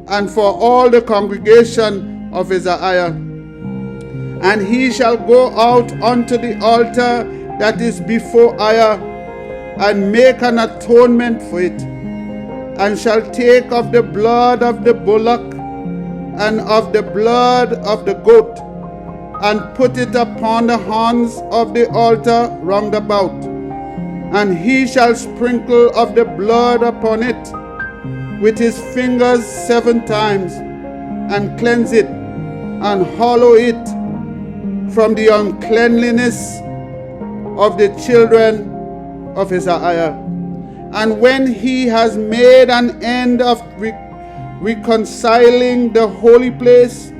and for all the congregation of EZER-IAH. And he shall go out unto the altar that is before IAH, and make an atonement for it, and shall take of the blood of the bullock and of the blood of the goat, and put it upon the horns of the altar round about, And he shall sprinkle of the blood upon it with his fingers 7 times, and cleanse it, and hallow it from the uncleanliness of the children of EZER-IAH. And when he has made an end of reconciling the holy place,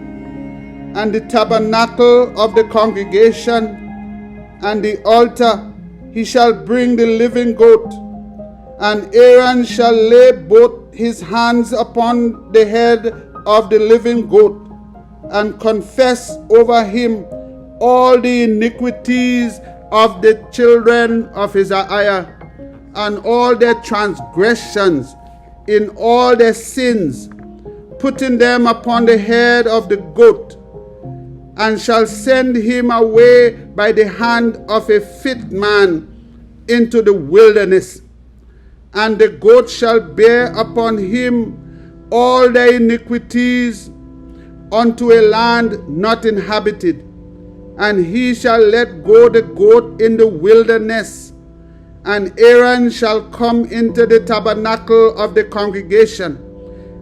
and the tabernacle of the congregation, and the altar, he shall bring the living goat, and Aaron shall lay both his hands upon the head of the living goat, and confess over him all the iniquities of the children of EZER-IAH, and all their transgressions in all their sins, putting them upon the head of the goat, and shall send him away by the hand of a fit man into the wilderness. And the goat shall bear upon him all their iniquities unto a land not inhabited. And he shall let go the goat in the wilderness. And Aaron shall come into the tabernacle of the congregation,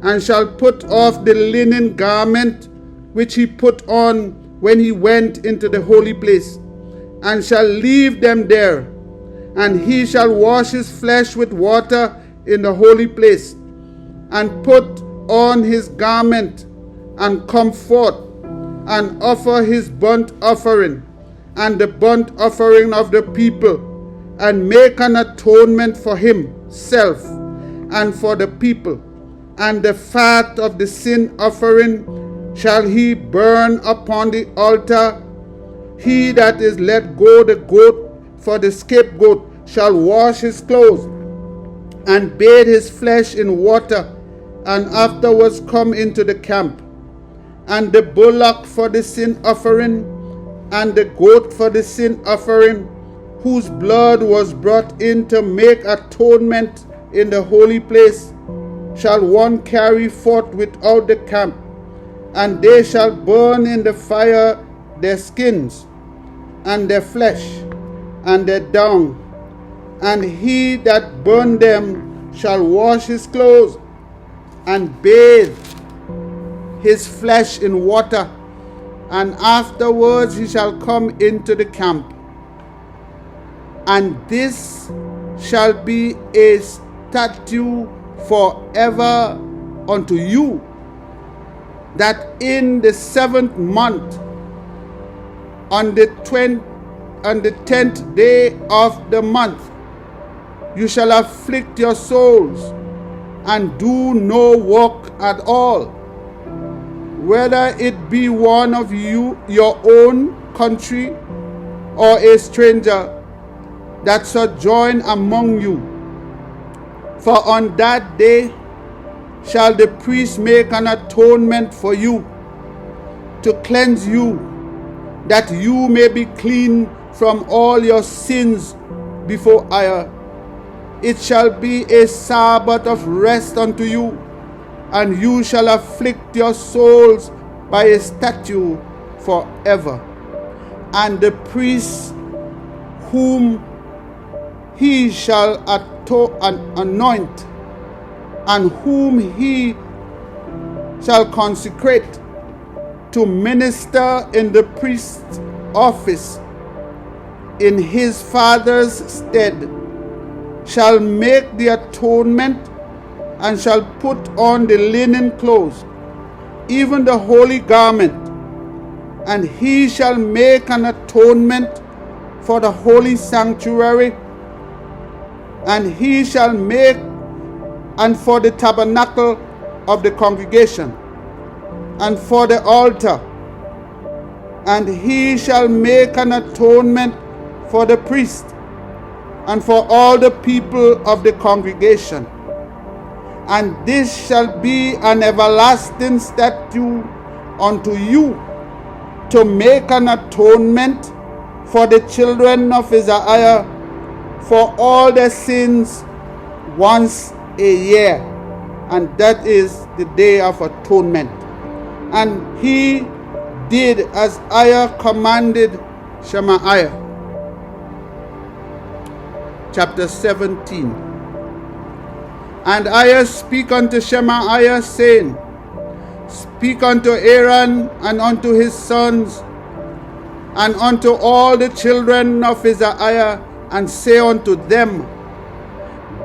and shall put off the linen garment which he put on when he went into the holy place, and shall leave them there. And he shall wash his flesh with water in the holy place, and put on his garment, and come forth, and offer his burnt offering, and the burnt offering of the people, and make an atonement for himself and for the people. And the fat of the sin offering shall he burn upon the altar. He that is let go the goat for the scapegoat shall wash his clothes, and bathe his flesh in water, and afterwards come into the camp. And the bullock for the sin offering, and the goat for the sin offering, whose blood was brought in to make atonement in the holy place, shall one carry forth without the camp. And they shall burn in the fire their skins, and their flesh, and their dung. And he that burned them shall wash his clothes, and bathe his flesh in water, and afterwards he shall come into the camp. And this shall be a statute forever unto you, that in the 7th month, on the 10th day of the month, you shall afflict your souls, and do no work at all, whether it be one of you, your own country, or a stranger that sojourn among you. For on that day shall the priest make an atonement for you, to cleanse you, that you may be clean from all your sins before EZER-IAH. It shall be a Sabbath of rest unto you, and you shall afflict your souls by a statute forever. And the priest whom he shall anoint, and whom he shall consecrate to minister in the priest's office in his father's stead, shall make the atonement, and shall put on the linen clothes, even the holy garment. And he shall make an atonement for the holy sanctuary, and he shall make and for the tabernacle of the congregation, and for the altar. And he shall make an atonement for the priest, and for all the people of the congregation. And this shall be an everlasting statute unto you, to make an atonement for the children of EZER-IAH for all their sins once a year, and that is the Day of Atonement. And he did as EZER-IAH commanded Shemaiah. chapter 17. And I speak unto Shemaiah, saying, Speak unto Aaron and unto his sons, and unto all the children of EZER-IAH, and say unto them,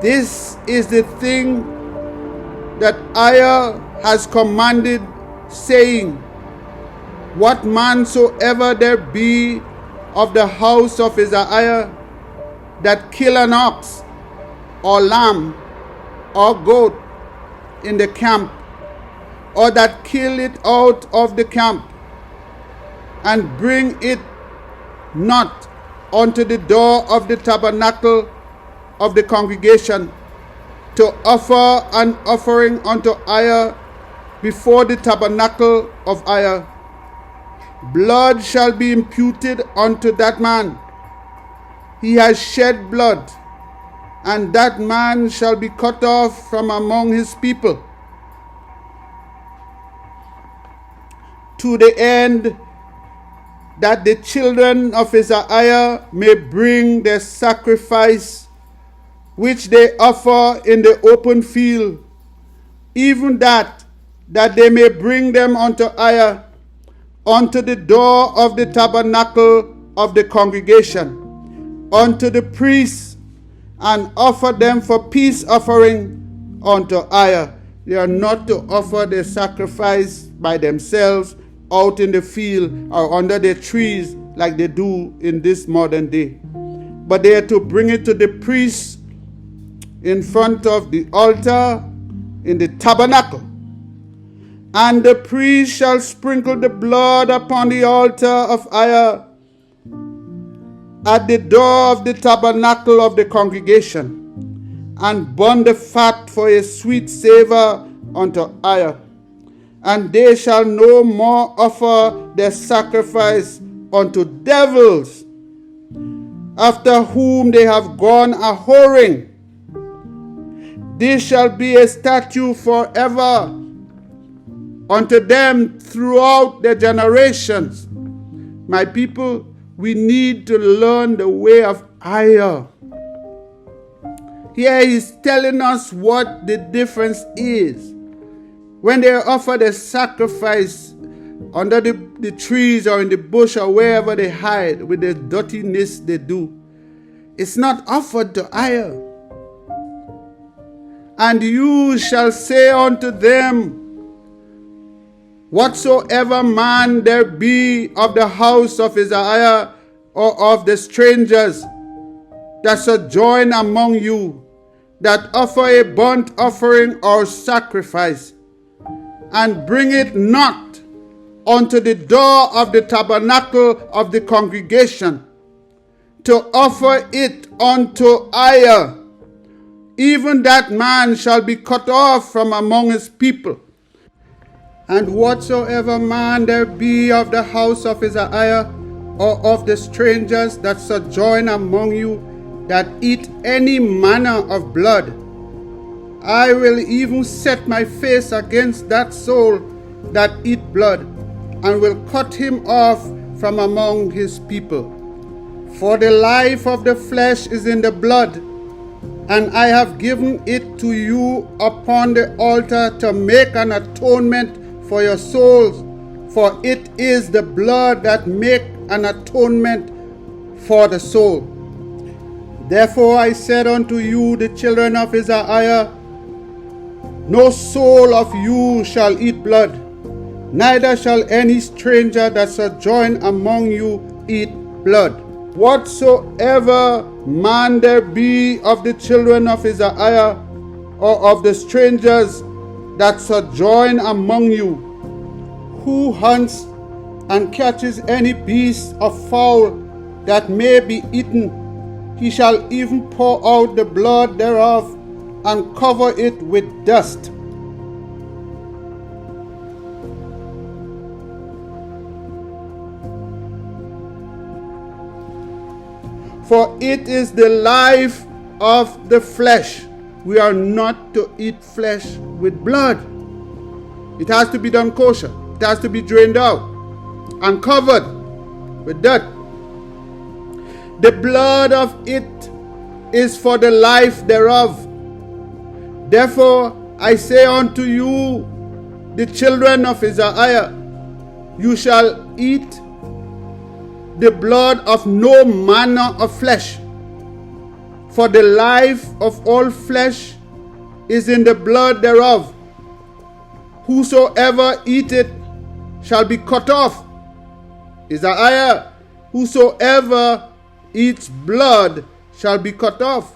This is the thing that IAH has commanded, saying, What man soever there be of the house of EZER-IAH that kill an ox, or lamb, or goat in the camp, or that kill it out of the camp, and bring it not unto the door of the tabernacle of the congregation, to offer an offering unto IAH before the tabernacle of IAH, blood shall be imputed unto that man. He has shed blood, and that man shall be cut off from among his people, to the end that the children of EZER-IAH may bring their sacrifice which they offer in the open field, even that they may bring them unto IAH, unto the door of the tabernacle of the congregation, unto the priests, and offer them for peace offering unto IAH. They are not to offer their sacrifice by themselves out in the field or under the trees like they do in this modern day, but they are to bring it to the priests in front of the altar in the tabernacle. And the priest shall sprinkle the blood upon the altar of IAH at the door of the tabernacle of the congregation, and burn the fat for a sweet savor unto IAH. And they shall no more offer their sacrifice unto devils, after whom they have gone a whoring. This shall be a statute forever unto them throughout their generations. My people, we need to learn the way of IAH. Here he's telling us what the difference is. When they offer the sacrifice under the trees or in the bush or wherever they hide with the dirtiness they do, it's not offered to IAH. And you shall say unto them, Whatsoever man there be of the house of EZER-IAH or of the strangers that sojourn among you, that offer a burnt offering or sacrifice, and bring it not unto the door of the tabernacle of the congregation, to offer it unto IAH, even that man shall be cut off from among his people. And whatsoever man there be of the house of EZER-IAH or of the strangers that sojourn among you, that eat any manner of blood, I will even set my face against that soul that eat blood, and will cut him off from among his people. For the life of the flesh is in the blood, and I have given it to you upon the altar to make an atonement for your souls, for it is the blood that make an atonement for the soul. Therefore I said unto you, the children of EZER-IAH, no soul of you shall eat blood, neither shall any stranger that sojourn among you eat blood. Whatsoever man there be of the children of EZER-IAH or of the strangers that sojourn among you, who hunts and catches any beast or fowl that may be eaten, he shall even pour out the blood thereof and cover it with dust. For it is the life of the flesh. We are not to eat flesh with blood. It has to be done kosher. It has to be drained out and covered with dirt. The blood of it is for the life thereof. Therefore I say unto you, the children of EZER-IAH, you shall eat the blood of no manner of flesh, for the life of all flesh is in the blood thereof. Whosoever eateth shall be cut off. EZER-IAH, whosoever eats blood shall be cut off.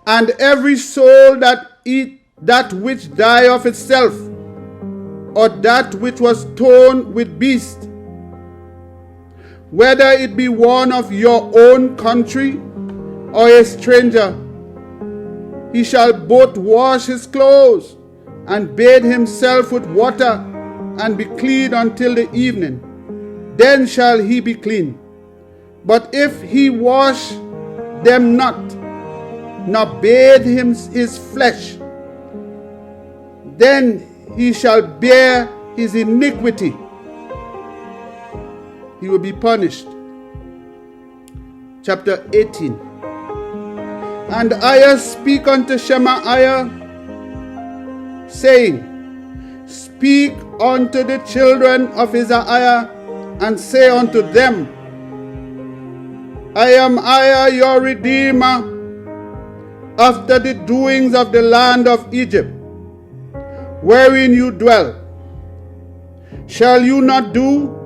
And every soul that eat that which die of itself, or that which was torn with beast, whether it be one of your own country or a stranger, he shall both wash his clothes and bathe himself with water and be clean until the evening. Then shall he be clean. But if he wash them not, nor bathe his flesh, then he shall bear his iniquity. He will be punished. Chapter 18. And IAH speak unto Shemaiah, saying, Speak unto the children of EZER-IAH, and say unto them, I am IAH your Redeemer, after the doings of the land of Egypt, wherein you dwell. Shall you not do?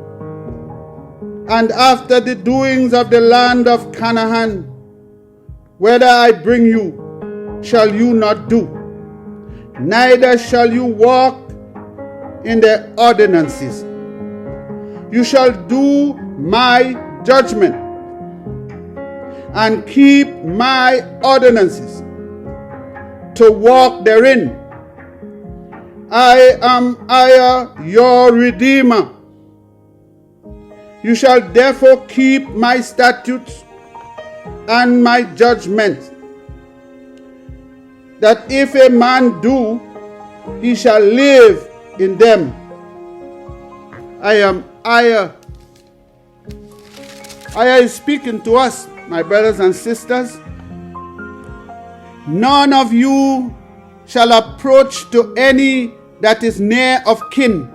And after the doings of the land of Canaan, whither I bring you, shall you not do? Neither shall you walk in the ordinances. You shall do my judgment and keep my ordinances to walk therein. I am IAH your Redeemer. You shall therefore keep my statutes and my judgments, that if a man do, he shall live in them. I am IAH. IAH is speaking to us, my brothers and sisters. None of you shall approach to any that is near of kin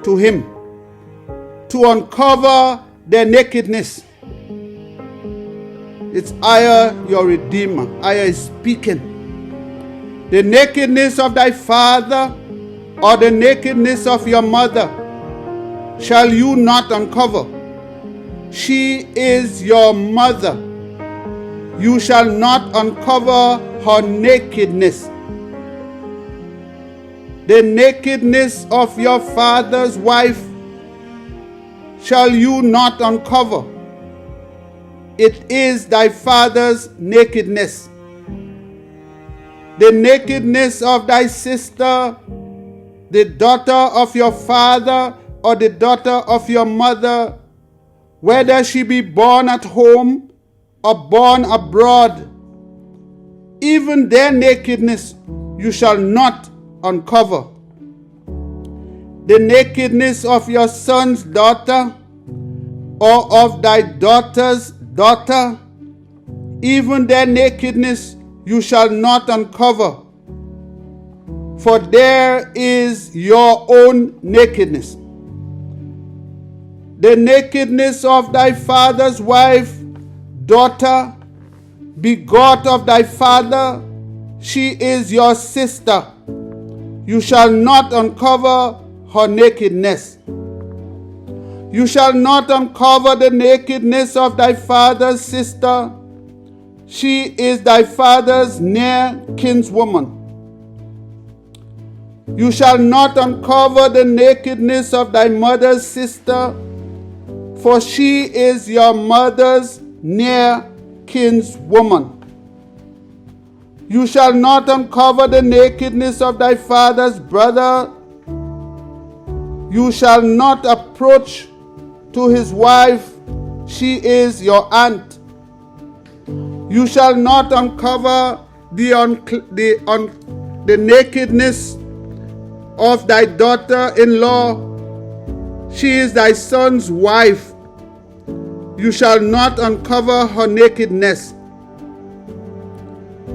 to him, to uncover their nakedness. It's IAH your Redeemer. IAH is speaking. The nakedness of thy father or the nakedness of your mother shall you not uncover. She is your mother. You shall not uncover her nakedness. The nakedness of your father's wife shall you not uncover. It is thy father's nakedness. The nakedness of thy sister, the daughter of your father or the daughter of your mother, whether she be born at home or born abroad, even their nakedness you shall not uncover. The nakedness of your son's daughter or of thy daughter's daughter, even their nakedness you shall not uncover, for there is your own nakedness. The nakedness of thy father's wife, daughter, begot of thy father, she is your sister. You shall not uncover her nakedness. You shall not uncover the nakedness of thy father's sister. She is thy father's near kinswoman. You shall not uncover the nakedness of thy mother's sister, for she is your mother's near kinswoman. You shall not uncover the nakedness of thy father's brother. You shall not approach to his wife. She is your aunt. You shall not uncover the nakedness of thy daughter-in-law. She is thy son's wife. You shall not uncover her nakedness.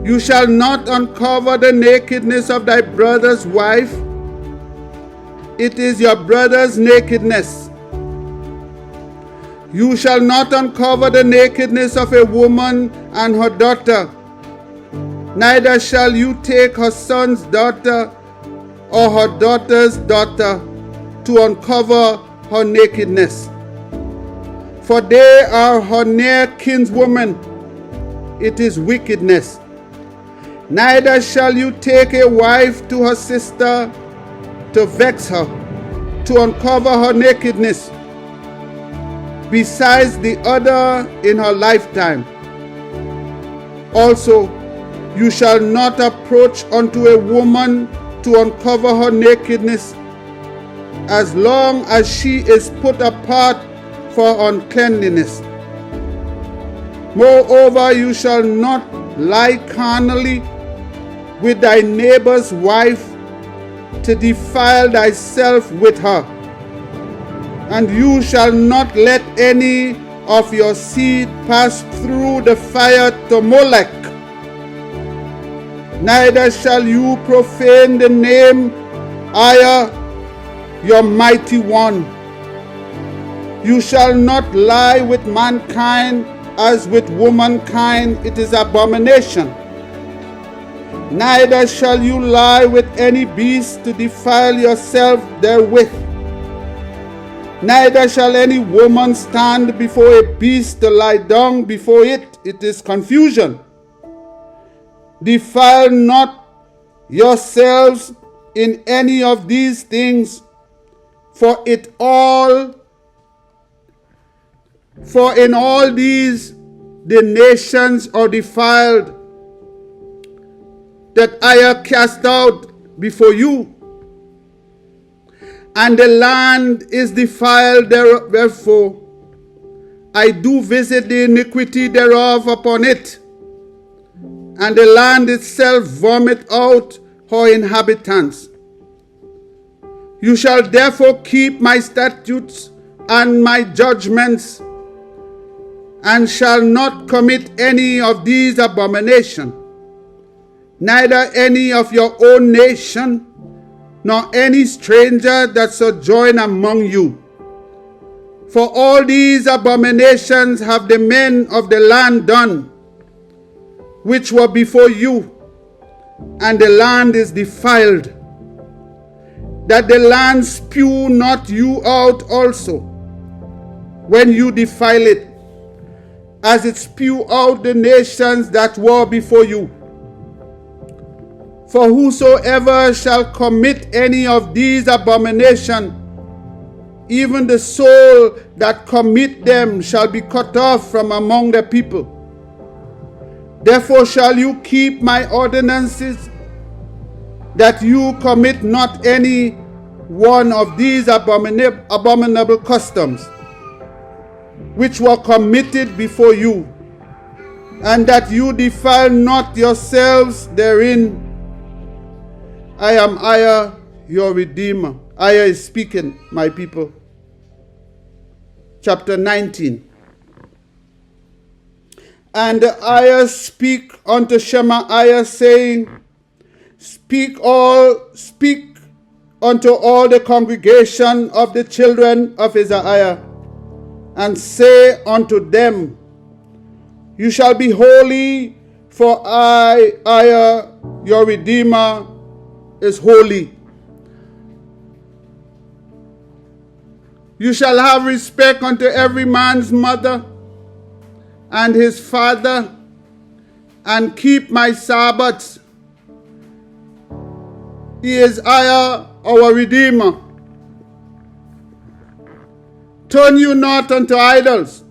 You shall not uncover the nakedness of thy brother's wife. It is your brother's nakedness. You shall not uncover the nakedness of a woman and her daughter. Neither shall you take her son's daughter or her daughter's daughter to uncover her nakedness. For they are her near kinswoman. It is wickedness. Neither shall you take a wife to her sister to vex her, to uncover her nakedness, besides the other in her lifetime. Also, you shall not approach unto a woman to uncover her nakedness, as long as she is put apart for uncleanliness. Moreover, you shall not lie carnally with thy neighbor's wife to defile thyself with her. And you shall not let any of your seed pass through the fire to Molech. Neither shall you profane the name EZER, your mighty one. You shall not lie with mankind as with womankind. It is abomination. Neither shall you lie with any beast to defile yourself therewith. Neither shall any woman stand before a beast to lie down before it. It is confusion. Defile not yourselves in any of these things, for in all these the nations are defiled, that I cast out before you, and the land is defiled therefore. I do visit the iniquity thereof upon it, and the land itself vomit out her inhabitants. You shall therefore keep my statutes and my judgments, and shall not commit any of these abominations, neither any of your own nation, nor any stranger that sojourn among you. For all these abominations have the men of the land done, which were before you, and the land is defiled, that the land spew not you out also, when you defile it, as it spew out the nations that were before you. For whosoever shall commit any of these abominations, even the soul that commit them shall be cut off from among the people. Therefore shall you keep my ordinances, that you commit not any one of these abominable customs, which were committed before you, and that you defile not yourselves therein. I am EZER, your Redeemer. EZER is speaking, my people. Chapter 19. And EZER speak unto Shemaiah, saying, Speak unto all the congregation of the children of EZER-IAH, and say unto them, You shall be holy, for I, EZER, your Redeemer, is holy. You shall have respect unto every man's mother and his father, and keep my Sabbaths. He is EZER, our Redeemer. Turn you not unto idols,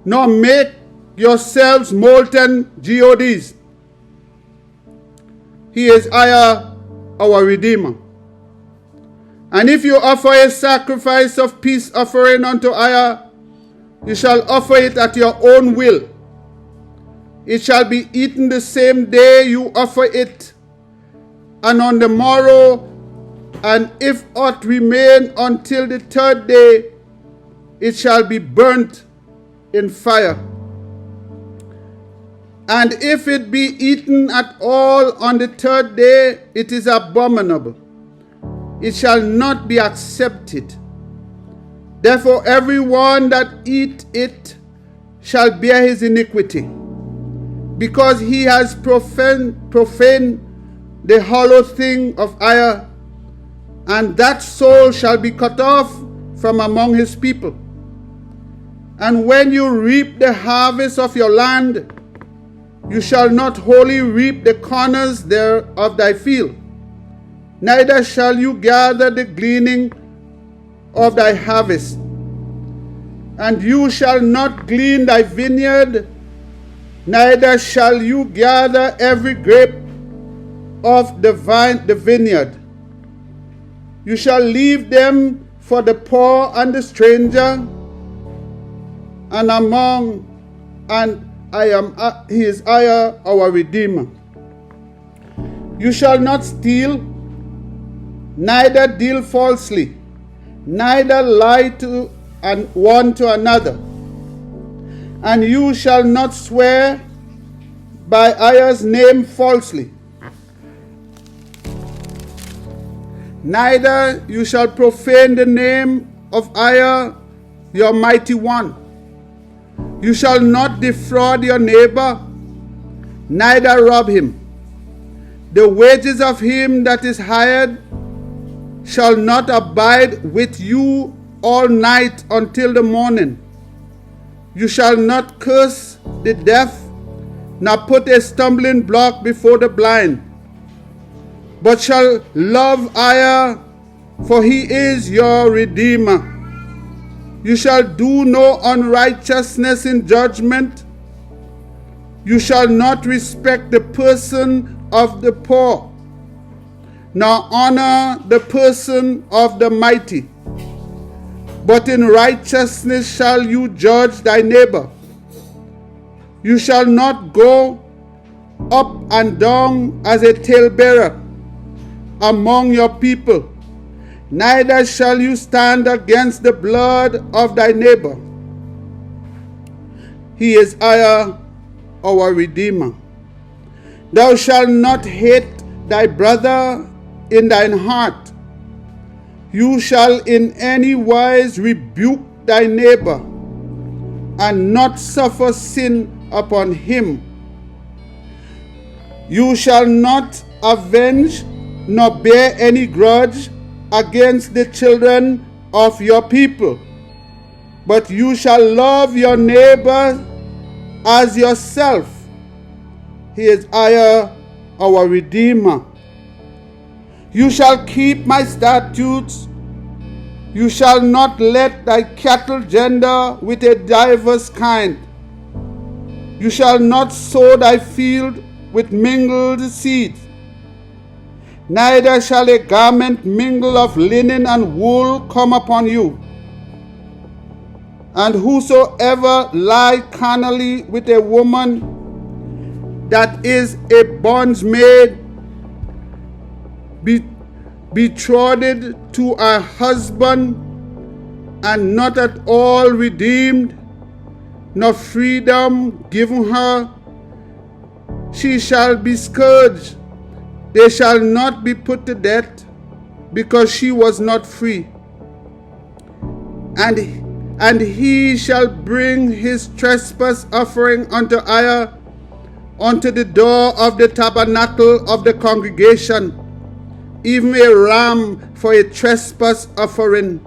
nor make yourselves molten gods. He is EZER, our Redeemer. And if you offer a sacrifice of peace offering unto EZER, you shall offer it at your own will. It shall be eaten the same day you offer it, and on the morrow, and if aught remain until the third day, it shall be burnt in fire. And if it be eaten at all on the third day, it is abominable. It shall not be accepted. Therefore everyone that eat it shall bear his iniquity, because he has profaned the hollow thing of EZER, and that soul shall be cut off from among his people. And when you reap the harvest of your land, you shall not wholly reap the corners there of thy field, neither shall you gather the gleaning of thy harvest. And you shall not glean thy vineyard, neither shall you gather every grape of the vineyard. You shall leave them for the poor and the stranger, he is EZER, our Redeemer. You shall not steal, neither deal falsely, neither lie to one to another. And you shall not swear by EZER's name falsely, neither you shall profane the name of EZER, your mighty one. You shall not defraud your neighbor, neither rob him. The wages of him that is hired shall not abide with you all night until the morning. You shall not curse the deaf, nor put a stumbling block before the blind, but shall love EZER, for he is your Redeemer. You shall do no unrighteousness in judgment. You shall not respect the person of the poor, nor honor the person of the mighty. But in righteousness shall you judge thy neighbor. You shall not go up and down as a talebearer among your people, neither shall you stand against the blood of thy neighbor. He is EZER, our Redeemer. Thou shalt not hate thy brother in thine heart. You shall in any wise rebuke thy neighbor, and not suffer sin upon him. You shall not avenge, nor bear any grudge against the children of your people, but you shall love your neighbor as yourself. He is EZER, our Redeemer. You shall keep my statutes. You shall not let thy cattle gender with a diverse kind. You shall not sow thy field with mingled seeds. Neither shall a garment mingle of linen and wool come upon you. And whosoever lie carnally with a woman that is a bondmaid, betrothed to a husband, and not at all redeemed, nor freedom given her, she shall be scourged. They shall not be put to death, because she was not free. And he shall bring his trespass offering unto EZER unto the door of the tabernacle of the congregation, even a ram for a trespass offering.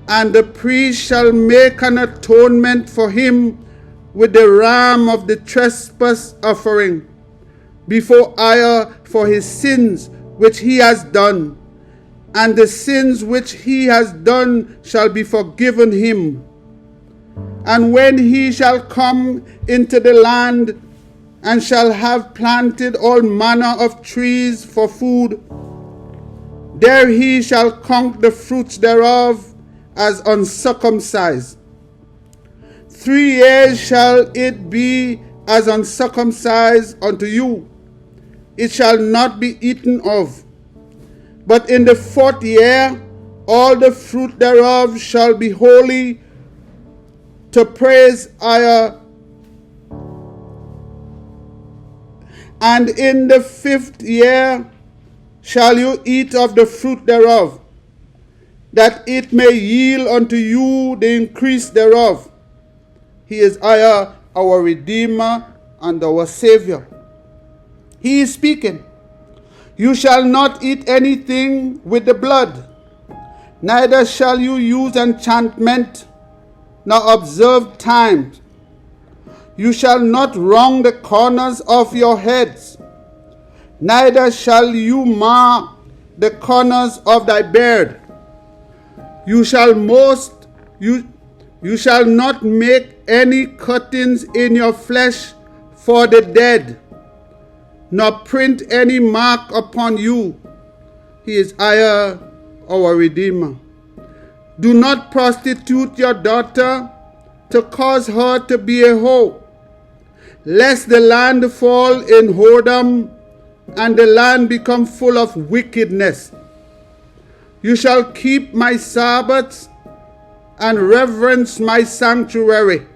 And the priest shall make an atonement for him with the ram of the trespass offering before EZER for his sins which he has done, and the sins which he has done shall be forgiven him. And when he shall come into the land, and shall have planted all manner of trees for food, there he shall count the fruits thereof as uncircumcised. 3 years shall it be as uncircumcised unto you. It shall not be eaten of. But in the 4th year all the fruit thereof shall be holy to praise EZER-IAH. And in the 5th year shall you eat of the fruit thereof, that it may yield unto you the increase thereof. He is EZER-IAH, our Redeemer and our Savior. He is speaking. You shall not eat anything with the blood, neither shall you use enchantment, nor observe times. You shall not wrong the corners of your heads, neither shall you mar the corners of thy beard. You shall not make any cuttings in your flesh for the dead, nor print any mark upon you. He is EZER-IAH, our Redeemer. Do not prostitute your daughter to cause her to be a hoe, lest the land fall in whoredom, and the land become full of wickedness. You shall keep my Sabbaths and reverence my sanctuary.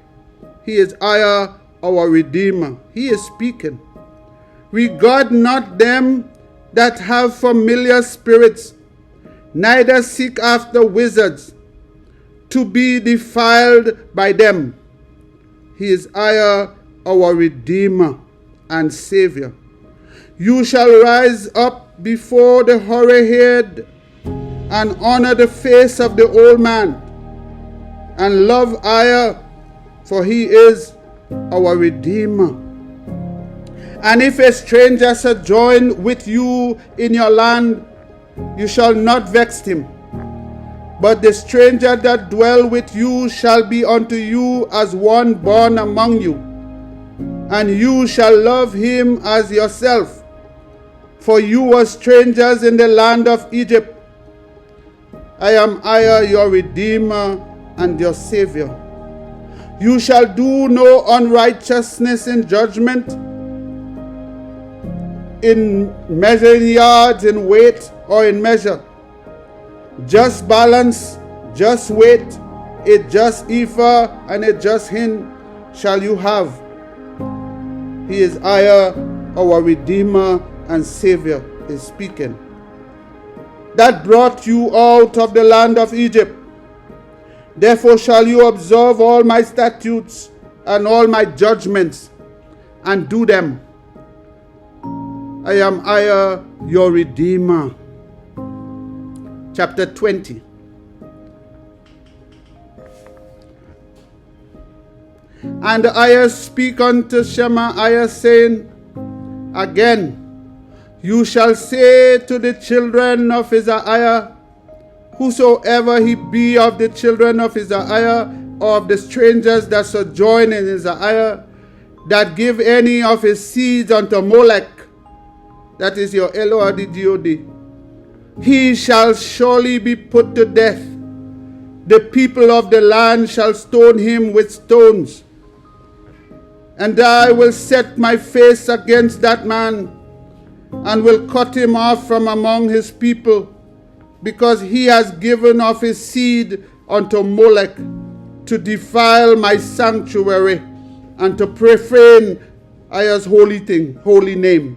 He is EZER-IAH, our Redeemer. He is speaking. Regard not them that have familiar spirits, neither seek after wizards, to be defiled by them. He is EZER-IAH, our Redeemer and Savior. You shall rise up before the hoary-haired, and honor the face of the old man, and love EZER-IAH, for he is our Redeemer. And if a stranger sojourn with you in your land, you shall not vex him. But the stranger that dwell with you shall be unto you as one born among you, and you shall love him as yourself. For you were strangers in the land of Egypt. I am EZER-IAH, your Redeemer and your Savior. You shall do no unrighteousness in judgment, in measuring yards, in weight, or in measure. Just balance, just weight, a just ephah, and a just hin shall you have. He is EZER-IAH, our Redeemer and Savior, is speaking. That brought you out of the land of Egypt. Therefore shall you observe all my statutes and all my judgments, and do them. I am EZER-IAH, your Redeemer. Chapter 20. And EZER-IAH speak unto Shemaiah, saying, Again, you shall say to the children of EZER-IAH, whosoever he be of the children of EZER-IAH, or of the strangers that sojourn in EZER-IAH, that give any of his seeds unto Molech, that is your Elohim, he shall surely be put to death. The people of the land shall stone him with stones. And I will set my face against that man, and will cut him off from among his people, because he has given of his seed unto Molech, to defile my sanctuary, and to profane EZER's holy name.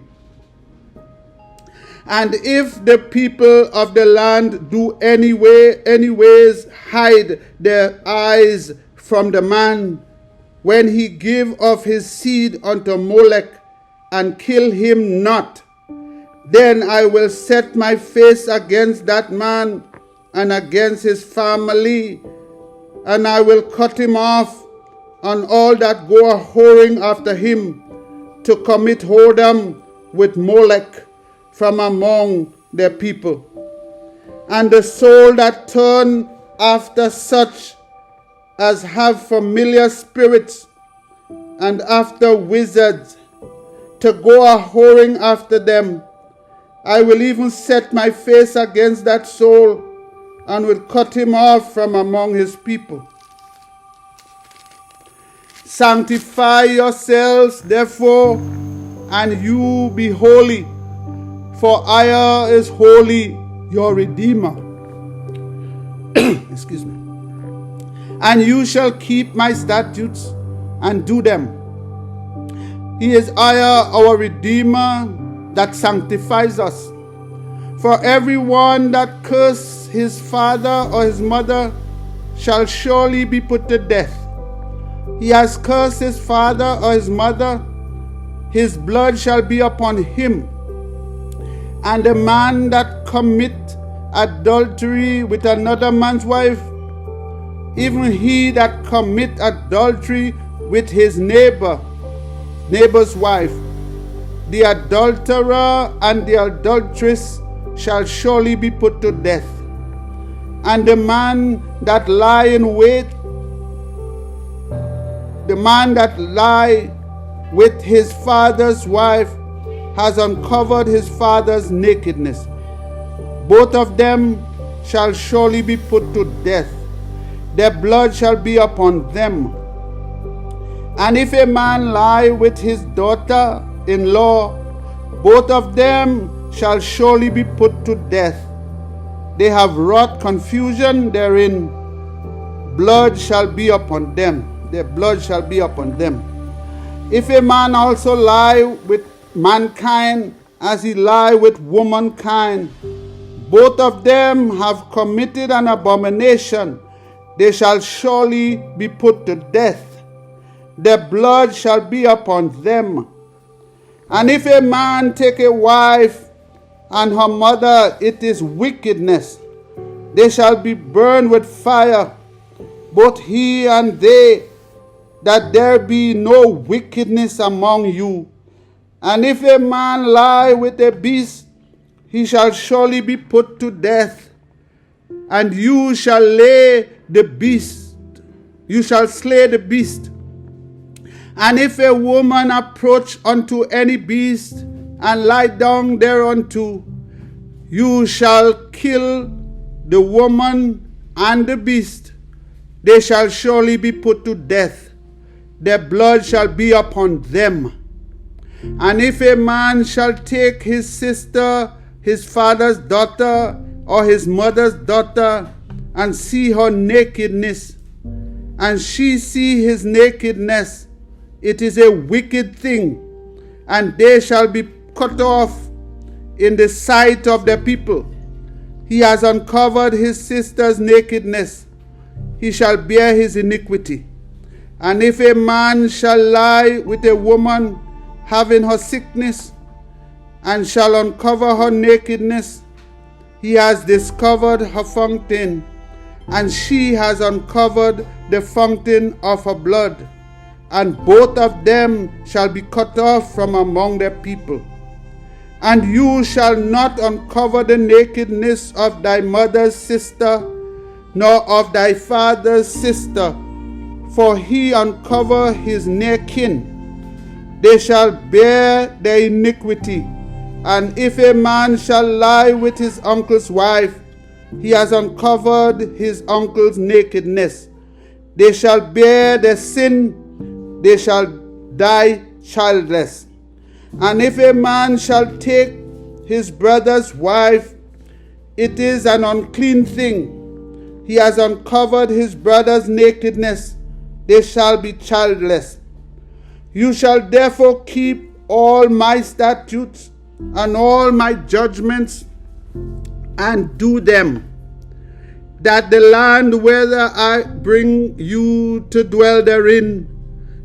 And if the people of the land do anyways hide their eyes from the man, when he give of his seed unto Molech, and kill him not, then I will set my face against that man and against his family, and I will cut him off, and all that go a whoring after him, to commit whoredom with Molech from among their people. And the soul that turn after such as have familiar spirits, and after wizards, to go a whoring after them, I will even set my face against that soul, and will cut him off from among his people. Sanctify yourselves, therefore, and you be holy, for EZER-IAH is holy, your Redeemer. Excuse me. and you shall keep my statutes and do them. He is our Redeemer that sanctifies us. For everyone that curses his father or his mother shall surely be put to death. He has cursed his father or his mother, his blood shall be upon him. And the man that commit adultery with another man's wife, even he that commit adultery with his neighbor's wife, the adulterer and the adulteress shall surely be put to death. And the man that lie in wait, the man that lie with his father's wife has uncovered his father's nakedness. Both of them shall surely be put to death. Their blood shall be upon them. And if a man lie with his daughter-in-law, both of them shall surely be put to death. They have wrought confusion therein. Blood shall be upon them. Their blood shall be upon them. If a man also lie with mankind as he lie with womankind, both of them have committed an abomination. They shall surely be put to death. Their blood shall be upon them. And if a man take a wife and her mother, it is wickedness. They shall be burned with fire, both he and they, that there be no wickedness among you. And if a man lie with a beast, he shall surely be put to death. And you shall slay the beast. And if a woman approach unto any beast and lie down thereunto, you shall kill the woman and the beast. They shall surely be put to death. Their blood shall be upon them. And if a man shall take his sister, his father's daughter, or his mother's daughter, and see her nakedness, and she see his nakedness, it is a wicked thing, and they shall be cut off in the sight of the people. He has uncovered his sister's nakedness. He shall bear his iniquity. And if a man shall lie with a woman having her sickness, and shall uncover her nakedness, he has discovered her fountain, and she has uncovered the fountain of her blood, and both of them shall be cut off from among their people. And you shall not uncover the nakedness of thy mother's sister, nor of thy father's sister, for he uncover his near kin. They shall bear their iniquity. And if a man shall lie with his uncle's wife, he has uncovered his uncle's nakedness. They shall bear their sin. They shall die childless. And if a man shall take his brother's wife, it is an unclean thing. He has uncovered his brother's nakedness. They shall be childless. You shall therefore keep all my statutes and all my judgments and do them, that the land whither I bring you to dwell therein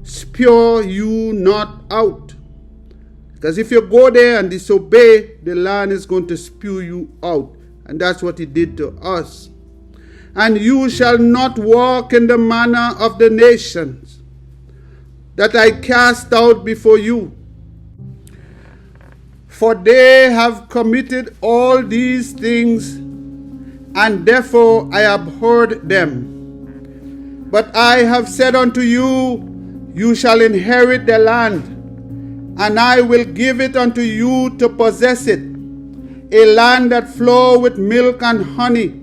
spew you not out. Because if you go there and disobey, the land is going to spew you out. And that's what he did to us. And you shall not walk in the manner of the nations that I cast out before you. For they have committed all these things, and therefore I abhorred them. But I have said unto you, you shall inherit the land, and I will give it unto you to possess it, a land that flow with milk and honey.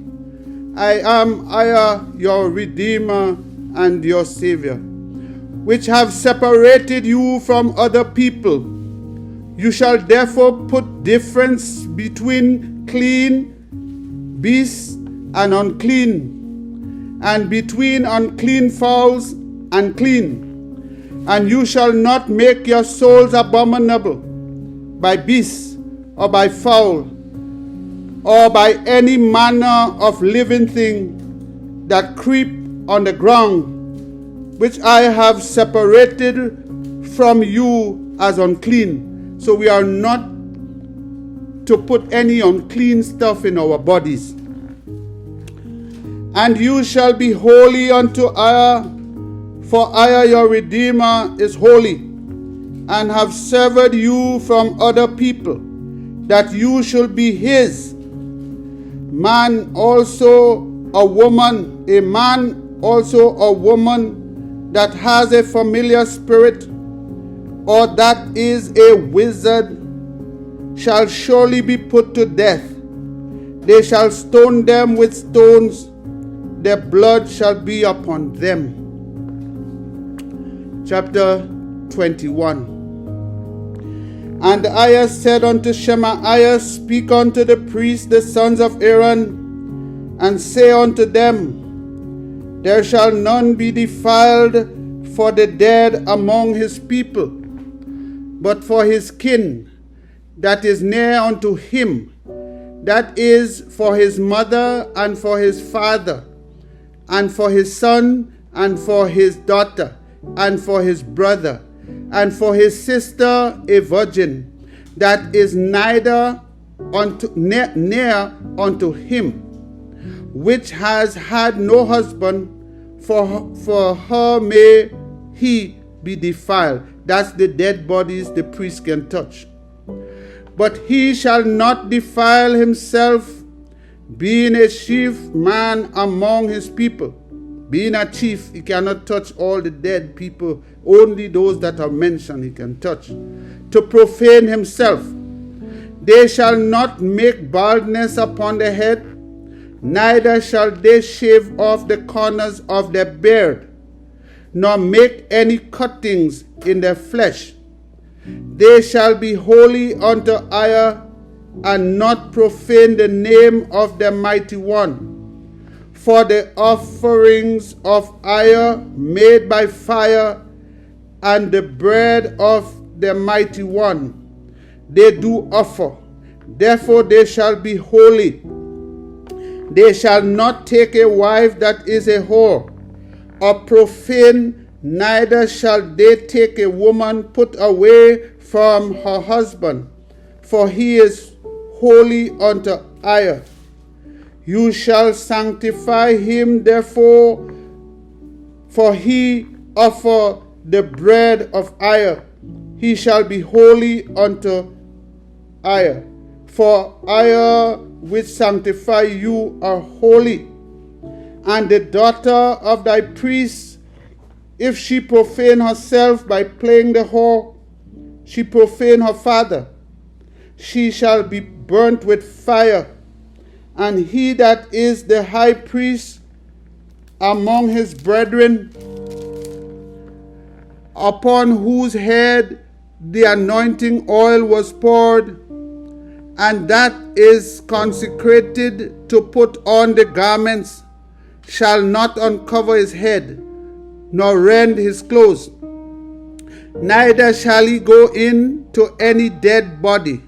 I am your Redeemer and your Savior, which have separated you from other people. You shall therefore put difference between clean beasts and unclean, and between unclean fowls and clean. And you shall not make your souls abominable by beasts, or by fowl, or by any manner of living thing that creep on the ground, which I have separated from you as unclean. So we are not to put any unclean stuff in our bodies. And you shall be holy unto EZER, for EZER your Redeemer is holy, and have severed you from other people, that you should be his. Man also a woman that has a familiar spirit, or that is a wizard, shall surely be put to death. They shall stone them with stones, their blood shall be upon them. Chapter 21. And EZER said unto Shemaiah, speak unto the priests, the sons of Aaron, and say unto them, there shall none be defiled for the dead among his people, but for his kin that is near unto him, that is, for his mother and for his father, and for his son and for his daughter, and for his brother, and for his sister a virgin, that is near unto him, which has had no husband, for her may he be defiled. That's the dead bodies the priest can touch. But he shall not defile himself, being a chief man among his people. Being a chief, he cannot touch all the dead people. Only those that are mentioned he can touch, to profane himself. They shall not make baldness upon the head, neither shall they shave off the corners of their beard, nor make any cuttings in their flesh. They shall be holy unto EZER, and not profane the name of the Mighty One. For the offerings of EZER made by fire, and the bread of the Mighty One, they do offer. Therefore they shall be holy. They shall not take a wife that is a whore, or profane, neither shall they take a woman put away from her husband, for he is holy unto EZER. You shall sanctify him therefore, for he offer the bread of EZER. He shall be holy unto EZER. For EZER which sanctify you are holy. And the daughter of thy priest, if she profane herself by playing the whore, she profane her father, she shall be burnt with fire. And he that is the high priest among his brethren, upon whose head the anointing oil was poured, and that is consecrated to put on the garments, shall not uncover his head, nor rend his clothes. Neither shall he go in to any dead body,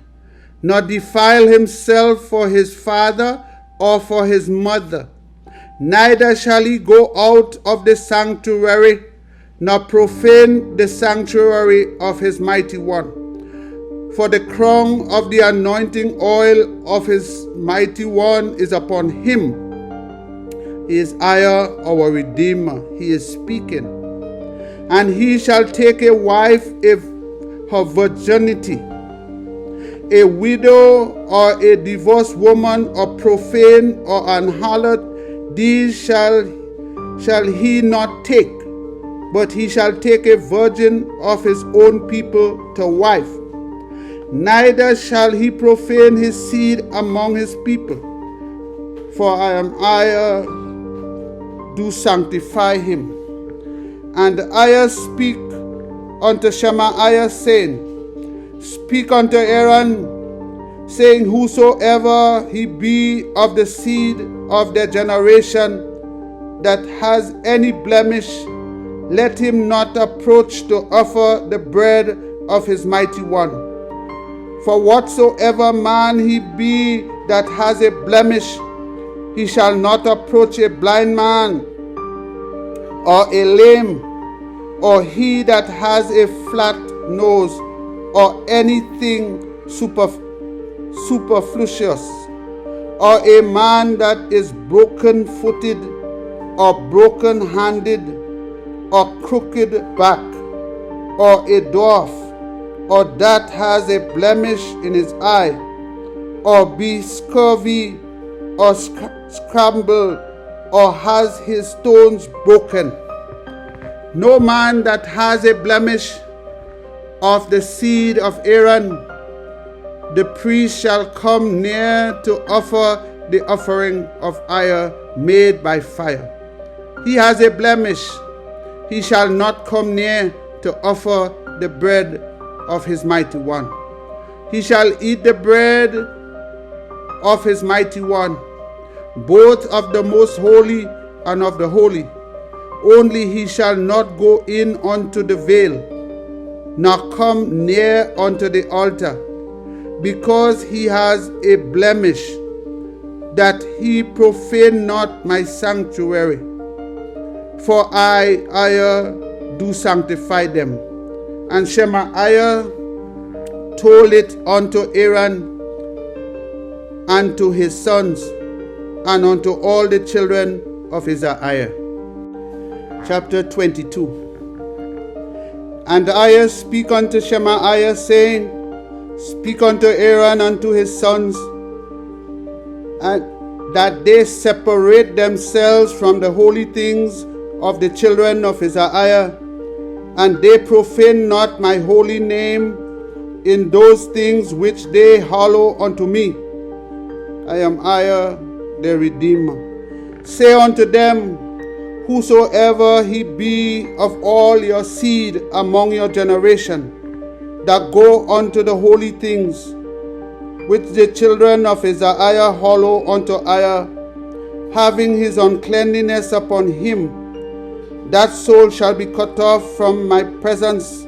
nor defile himself for his father or for his mother. Neither shall he go out of the sanctuary, nor profane the sanctuary of his Mighty One. For the crown of the anointing oil of his Mighty One is upon him. He is EZER, our Redeemer. He is speaking. And he shall take a wife if her virginity, a widow or a divorced woman, or profane or an harlot, these shall he not take, but he shall take a virgin of his own people to wife. Neither shall he profane his seed among his people, for I am EZER, do sanctify him. And EZER speak unto Shemaiah, saying, speak unto Aaron, saying, whosoever he be of the seed of their generation, that has any blemish, let him not approach to offer the bread of his mighty one. For whatsoever man he be that has a blemish, he shall not approach a blind man, or a lame, or he that has a flat nose, or anything superfluous, or a man that is broken-footed, or broken-handed, or crooked back, or a dwarf, or that has a blemish in his eye, or be scurvy, or scrambled, or has his stones broken. No man that has a blemish of the seed of Aaron, the priest shall come near to offer the offering of fire made by fire. He has a blemish, he shall not come near to offer the bread of his mighty one. He shall eat the bread of his mighty one, both of the most holy and of the holy. Only he shall not go in unto the veil, nor come near unto the altar, because he has a blemish, that he profane not my sanctuary. For I do sanctify them. And Shemaiah told it unto Aaron and to his sons and unto all the children of EZER-IAH. Chapter 22. And I speak unto Shemaiah, saying, Speak unto Aaron and to his sons, and that they separate themselves from the holy things of the children of EZER-IAH, and they profane not my holy name in those things which they hallow unto me. I am Iah, the Redeemer. Say unto them, whosoever he be of all your seed among your generation, that go unto the holy things, which the children of EZER-IAH hallow unto Iah, having his uncleanness upon him, that soul shall be cut off from my presence.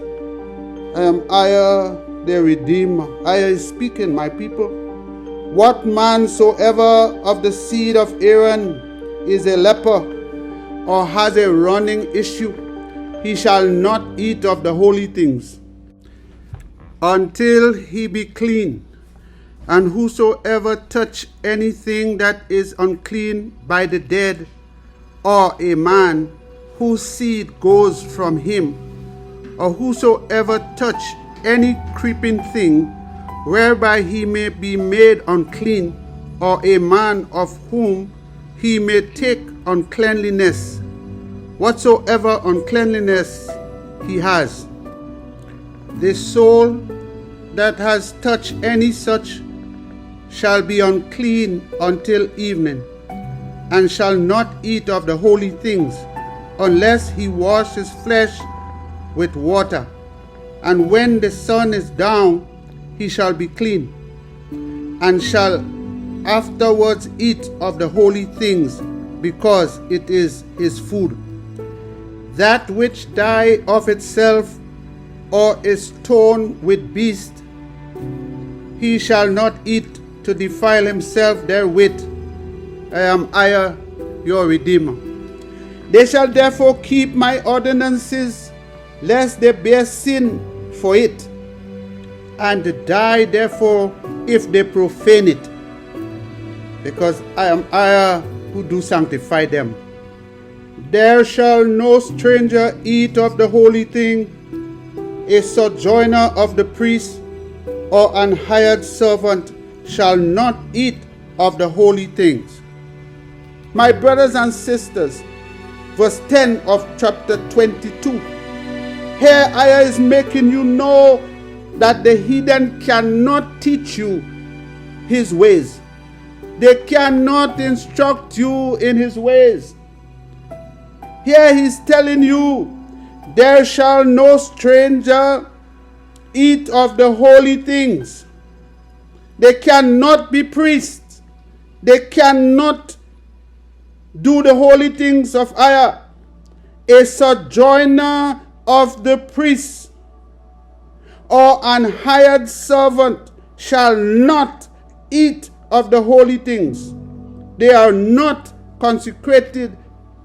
I am Iah, the Redeemer. Iah is speaking, my people. What man soever of the seed of Aaron is a leper, or has a running issue, he shall not eat of the holy things, until he be clean. And whosoever touch anything that is unclean by the dead, or a man whose seed goes from him, or whosoever touch any creeping thing, whereby he may be made unclean, or a man of whom he may take uncleanliness, whatsoever uncleanliness he has, the soul that has touched any such shall be unclean until evening, and shall not eat of the holy things, unless he wash his flesh with water. And when the sun is down, he shall be clean, and shall afterwards eat of the holy things, because it is his food. That which die of itself, or is torn with beast, he shall not eat to defile himself therewith. I am Iah, your Redeemer. They shall therefore keep my ordinances, lest they bear sin for it, and die therefore if they profane it, because I am Iah who do sanctify them. There shall no stranger eat of the holy thing, a sojourner of the priest, or an hired servant shall not eat of the holy things. My brothers and sisters, verse 10 of chapter 22. Here Iah is making you know that the heathen cannot teach you his ways. They cannot instruct you in his ways. Here he's telling you, there shall no stranger eat of the holy things. They cannot be priests. They cannot do the holy things of Aya. A sojourner of the priest or an hired servant shall not eat of the holy things. They are not consecrated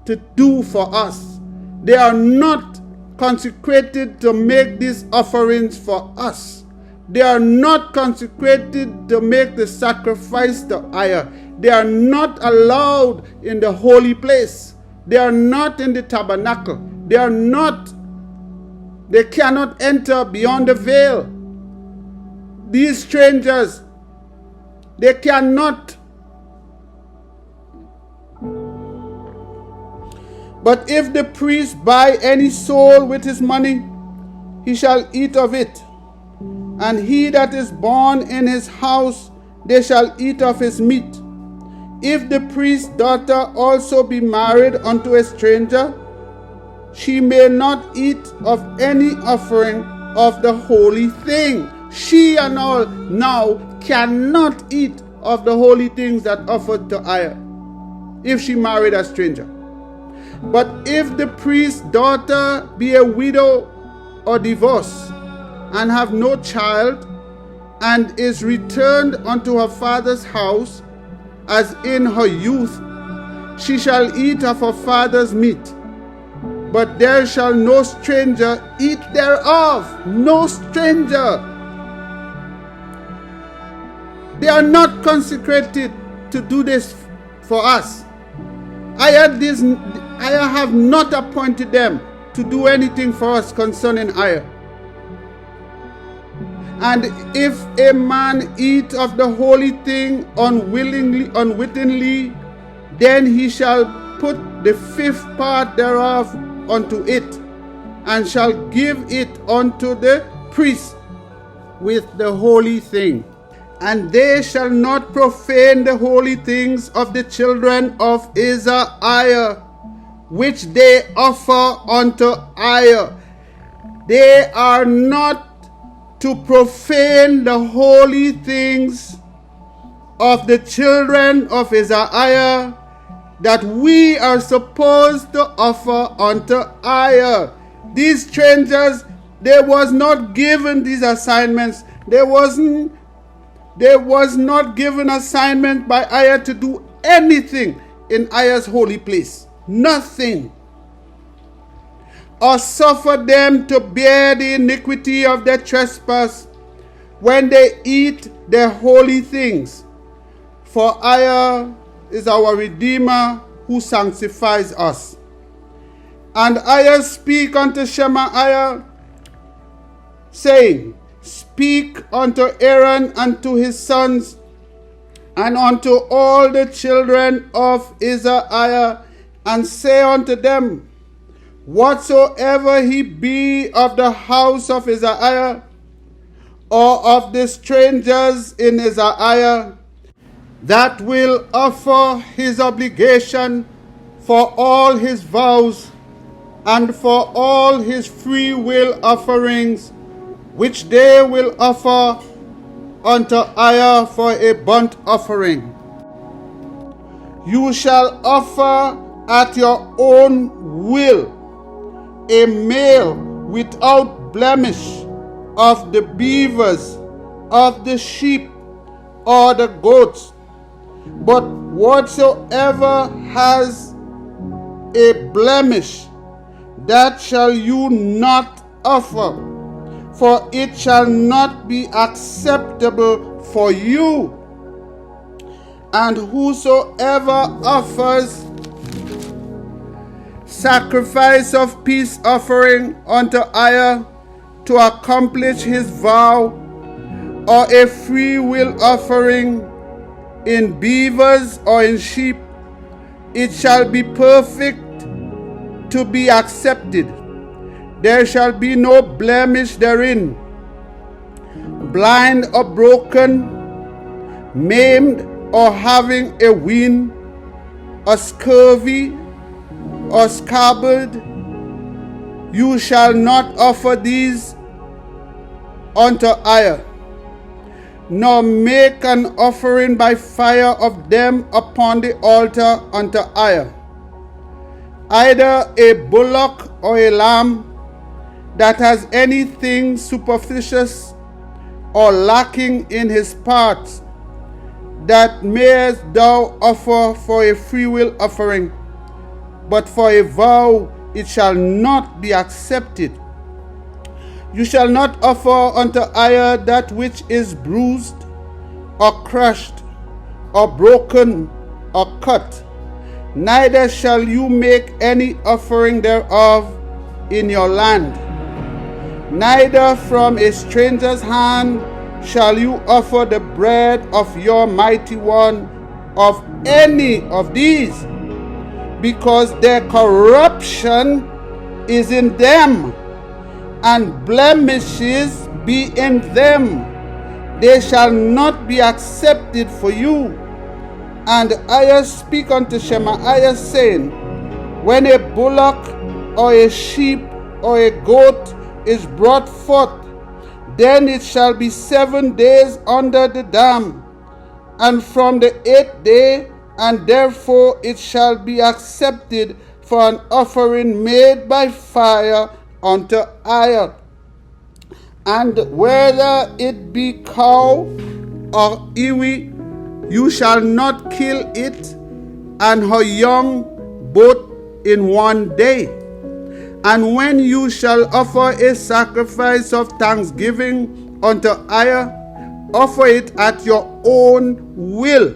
to do for us. They are not consecrated to make these offerings for us. They are not consecrated to make the sacrifice to Aya. They are not allowed in the holy place. They are not in the tabernacle. They cannot enter beyond the veil. These strangers, they cannot. But if the priest buy any soul with his money, he shall eat of it. And he that is born in his house, they shall eat of his meat. If the priest's daughter also be married unto a stranger, she may not eat of any offering of the holy thing. She and all now cannot eat of the holy things that offered to Aya, if she married a stranger. But if the priest's daughter be a widow or divorced, and have no child, and is returned unto her father's house, as in her youth, she shall eat of her father's meat. But there shall no stranger eat thereof. No stranger. They are not consecrated to do this for us. I have not appointed them to do anything for us concerning Aya. And if a man eat of the holy thing unwittingly, then he shall put the fifth part thereof unto it, and shall give it unto the priest with the holy thing. And they shall not profane the holy things of the children of EZER-IAH, which they offer unto Aya. They are not to profane the holy things of the children of EZER-IAH that we are supposed to offer unto Aya. These strangers, they was not given these assignments. They was not given assignment by Aya to do anything in Aya's holy place. Nothing. Or suffer them to bear the iniquity of their trespass when they eat their holy things. For Aya is our Redeemer who sanctifies us. And Aya speak unto Shemaiah, saying, Speak unto Aaron and to his sons, and unto all the children of EZER-IAH, and say unto them, Whatsoever he be of the house of EZER-IAH, or of the strangers in EZER-IAH, that will offer his obligation for all his vows, and for all his free will offerings, which they will offer unto Aya for a burnt offering. You shall offer at your own will a male without blemish of the beavers, of the sheep, or the goats. But whatsoever has a blemish, that shall you not offer, for it shall not be acceptable for you. And whosoever offers sacrifice of peace offering unto Aya to accomplish his vow, or a free will offering in beavers or in sheep, it shall be perfect to be accepted. There shall be no blemish therein. Blind or broken, maimed or having a wean, or scurvy, or scabbard, you shall not offer these unto Aya, nor make an offering by fire of them upon the altar unto Aya. either a bullock or a lamb that has anything superfluous or lacking in his parts, that mayest thou offer for a freewill offering, but for a vow it shall not be accepted. You shall not offer unto EZER that which is bruised, or crushed, or broken, or cut, neither shall you make any offering thereof in your land. Neither from a stranger's hand shall you offer the bread of your mighty one of any of these, because their corruption is in them, and blemishes be in them. They shall not be accepted for you. And EZER speak unto Shemaiah, saying, when a bullock or a sheep or a goat is brought forth, then it shall be 7 days under the dam, and from the 8th day, and therefore it shall be accepted for an offering made by fire unto EZER. And whether it be cow or ewe, you shall not kill it and her young both in 1 day. And when you shall offer a sacrifice of thanksgiving unto EZER, offer it at your own will.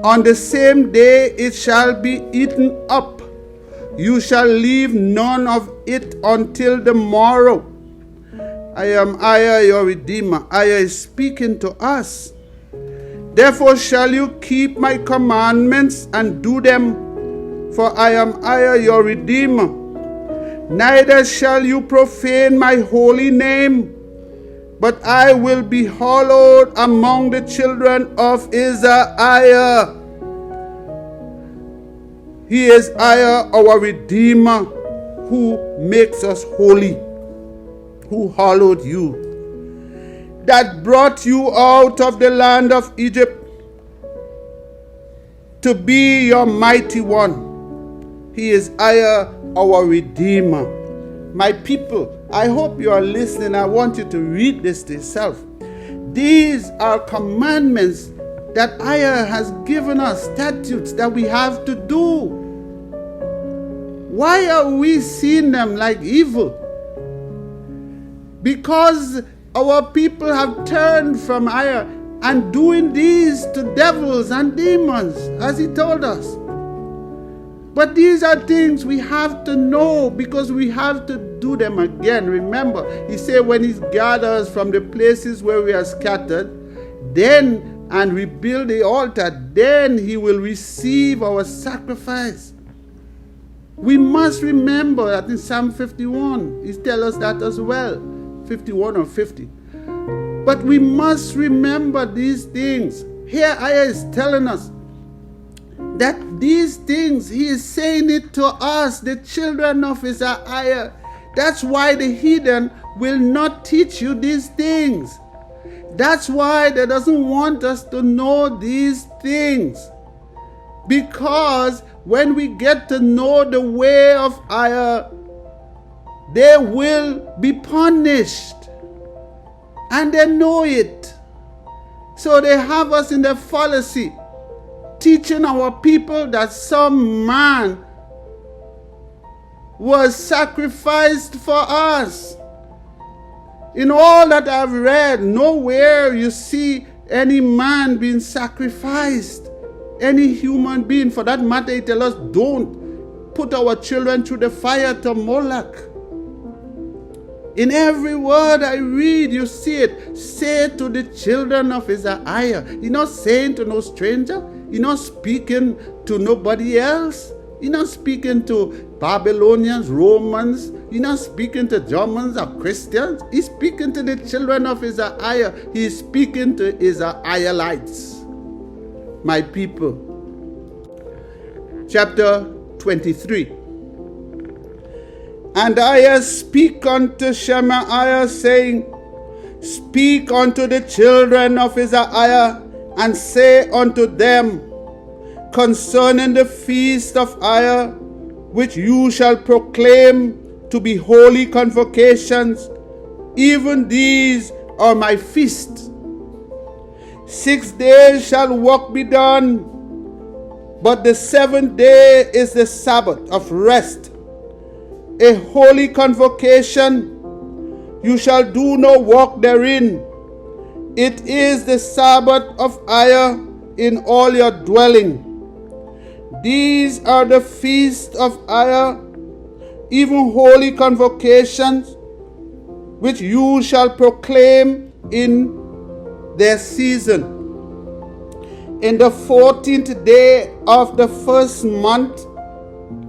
On the same day it shall be eaten up. You shall leave none of it until the morrow. I am EZER, your Redeemer. EZER is speaking to us. Therefore shall you keep my commandments and do them, for I am EZER, your Redeemer. Neither shall you profane my holy name, but I will be hallowed among the children of EZER-IAH. He is EZER, our Redeemer, who makes us holy, who hallowed you, that brought you out of the land of Egypt to be your mighty one. He is EZER, our Redeemer. My people, I hope you are listening. I want you to read this to yourself. These are commandments that EZER has given us, statutes that we have to do. Why are we seeing them like evil? Because our people have turned from EZER and doing these to devils and demons, as he told us. But these are things we have to know, because we have to do them again. Remember, he said when he gathers from the places where we are scattered, then and rebuild the altar, then he will receive our sacrifice. We must remember that in Psalm 51, he tells us that as well, 51 or 50. But we must remember these things. Here EZER is telling us that these things, he is saying it to us, the children of EZER-IAH. That's why the heathen will not teach you these things. That's why they doesn't want us to know these things. Because when we get to know the way of EZER, they will be punished. And they know it. So they have us in the fallacy, teaching our people that some man was sacrificed for us. In all that I've read, nowhere you see any man being sacrificed. Any human being, for that matter, he tells us, don't put our children through the fire to Moloch. In every word I read, you see it. Say to the children of EZER-IAH. He's not saying to no stranger. He's not speaking to nobody else. He's not speaking to Babylonians, Romans. He's not speaking to Germans or Christians. He's speaking to the children of EZER-IAH. He's speaking to EZER-IAHites. My people. Chapter 23. And EZER speak unto Shemaiah, saying, speak unto the children of EZER-IAH, and say unto them concerning the feast of EZER, which you shall proclaim to be holy convocations. Even these are my feasts. 6 days shall work be done, but the 7th day is the Sabbath of rest, a holy convocation. You shall do no work therein. It is the Sabbath of EZER-IAH in all your dwelling. These are the feasts of EZER-IAH, even holy convocations, which you shall proclaim in their season. In the 14th day of the first month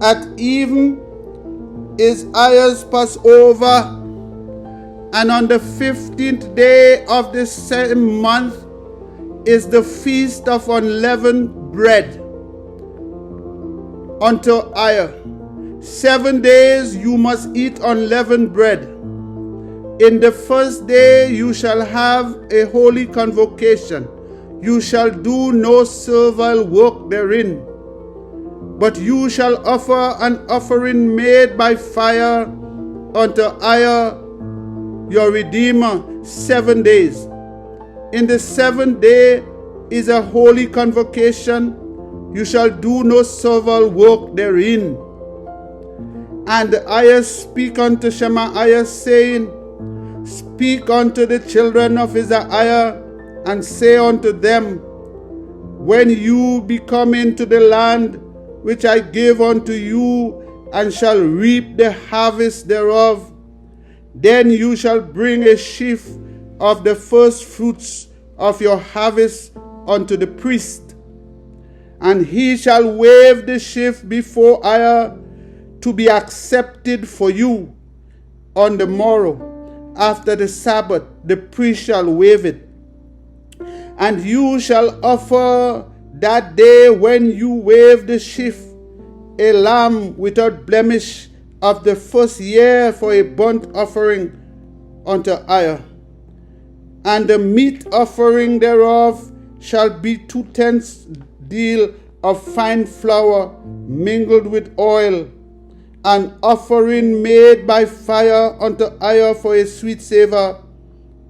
at even is EZER-IAH's Passover, and on the 15th day of the same month is the feast of unleavened bread unto EZER-IAH. 7 days you must eat unleavened bread. In the first day you shall have a holy convocation. You shall do no servile work therein, but you shall offer an offering made by fire unto EZER-IAH your Redeemer 7 days. In the 7th day is a holy convocation. You shall do no servile work therein. And EZER-IAH speak unto Shemaiah, saying, Speak unto the children of EZER-IAH, and say unto them, When you be come into the land which I give unto you, and shall reap the harvest thereof, then you shall bring a sheaf of the first fruits of your harvest unto the priest, and he shall wave the sheaf before EZER-IAH to be accepted for you. On the morrow, after the Sabbath, the priest shall wave it. And you shall offer that day when you wave the sheaf a lamb without blemish of the first year for a burnt offering unto EZER-IAH. And the meat offering thereof shall be 2/10 deal of fine flour mingled with oil, an offering made by fire unto EZER-IAH for a sweet savor.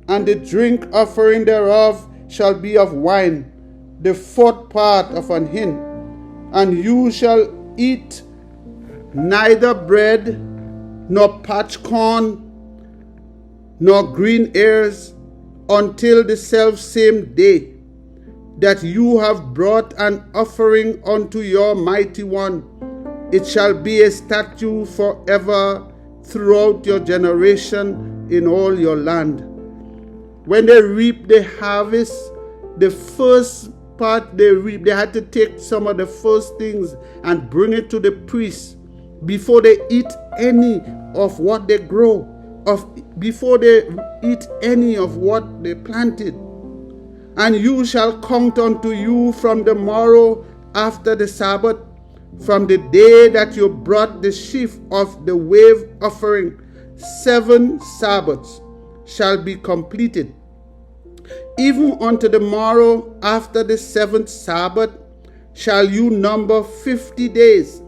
And the drink offering thereof shall be of wine, the 4th part of an hin. And you shall eat neither bread, nor parched corn, nor green ears, until the selfsame day that you have brought an offering unto your mighty one. It shall be a statute forever throughout your generation in all your land. When they reap the harvest, the first part they reap, they had to take some of the first things and bring it to the priest before they eat any of what they grow, before they eat any of what they planted. And you shall count unto you from the morrow after the Sabbath, from the day that you brought the sheaf of the wave offering. 7 Sabbaths shall be completed. Even unto the morrow after the 7th Sabbath shall you number 50 days.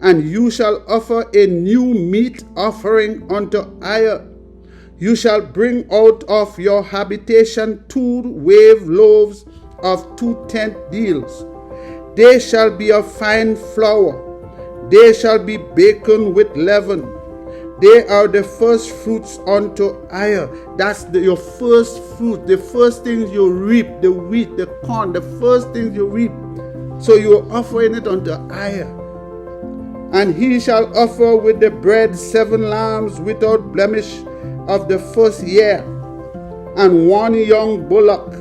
And you shall offer a new meat offering unto EZER-IAH. You shall bring out of your habitation 2 wave loaves of 2/10 deals. They shall be of fine flour. They shall be baken with leaven. They are the first fruits unto EZER-IAH. That's your first fruit, the first things you reap, the wheat, the corn, the first things you reap. So you're offering it unto EZER-IAH. And he shall offer with the bread 7 lambs without blemish of the first year, and 1 young bullock,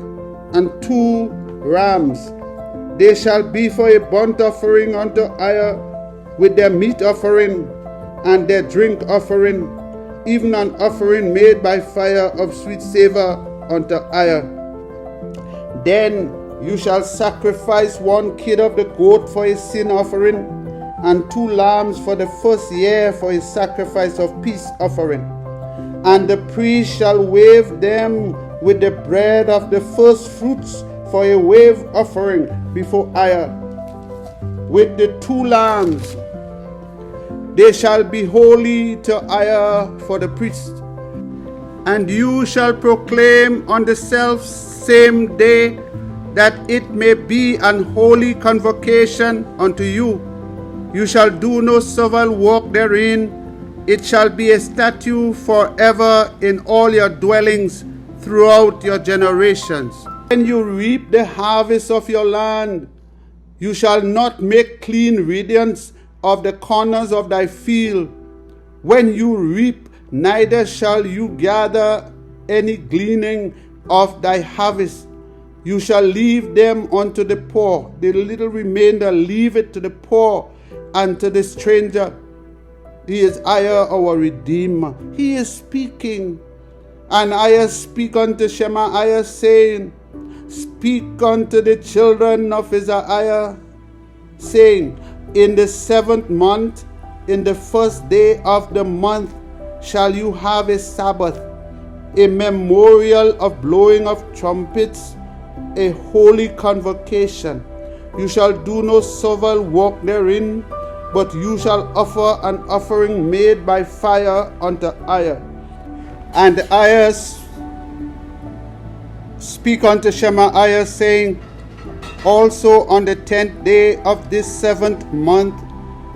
and 2 rams. They shall be for a burnt offering unto EZER-IAH, with their meat offering and their drink offering, even an offering made by fire of sweet savor unto EZER-IAH. Then you shall sacrifice 1 kid of the goat for a sin offering, and 2 lambs for the first year for a sacrifice of peace offering. And the priest shall wave them with the bread of the first fruits for a wave offering before EZER-IAH, with the 2 lambs They shall be holy to EZER for the priest. And you shall proclaim on the self same day that it may be an holy convocation unto you. You shall do no servile work therein. It shall be a statute forever in all your dwellings throughout your generations. When you reap the harvest of your land, you shall not make clean riddance of the corners of thy field. When you reap, neither shall you gather any gleaning of thy harvest. You shall leave them unto the poor. The little remainder, leave it to the poor and to the stranger. He is EZER, our Redeemer. He is speaking. And EZER speak unto Shemaiah, saying, Speak unto the children of EZER-IAH, saying, In the 7th month, in the 1st day of the month, shall you have a Sabbath, a memorial of blowing of trumpets, a holy convocation. You shall do no servile work therein, but you shall offer an offering made by fire unto EZER. And EZER speak unto Shemaiah, saying, Also on the 10th day of this 7th month,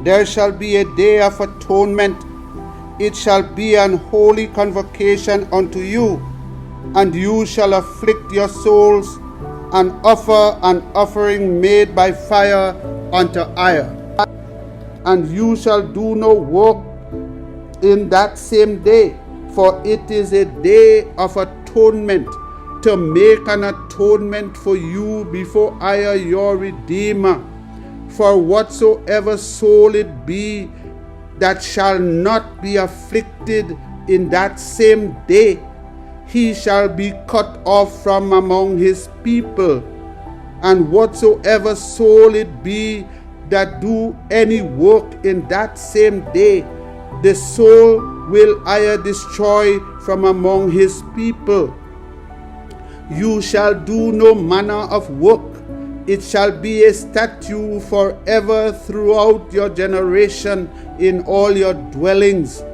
there shall be a day of atonement. It shall be an holy convocation unto you, and you shall afflict your souls, and offer an offering made by fire unto EZER. And you shall do no work in that same day, for it is a day of atonement, to make an atonement for you before EZER your Redeemer. For whatsoever soul it be that shall not be afflicted in that same day, he shall be cut off from among his people. And whatsoever soul it be that do any work in that same day, the soul will EZER destroy from among his people. You shall do no manner of work. It shall be a statute forever throughout your generation in all your dwellings.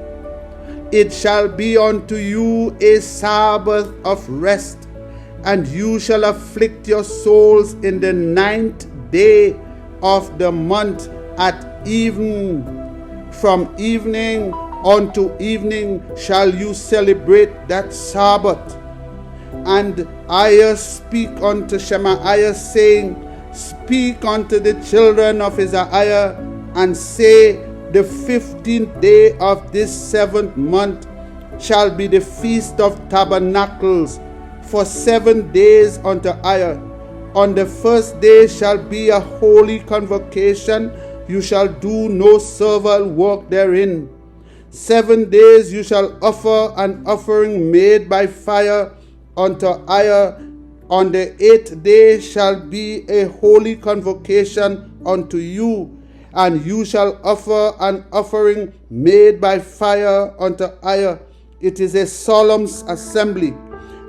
It shall be unto you a Sabbath of rest, and you shall afflict your souls in the 9th day of the month at even. From evening unto evening shall you celebrate that Sabbath. And EZER speak unto Shemaiah, saying, Speak unto the children of EZER-IAH, and say, The 15th day of this 7th month shall be the Feast of Tabernacles, for 7 days unto EZER. On the 1st day shall be a holy convocation. You shall do no servile work therein. 7 days you shall offer an offering made by fire unto EZER. On the 8th day shall be a holy convocation unto you, and you shall offer an offering made by fire unto EZER. It is a solemn assembly,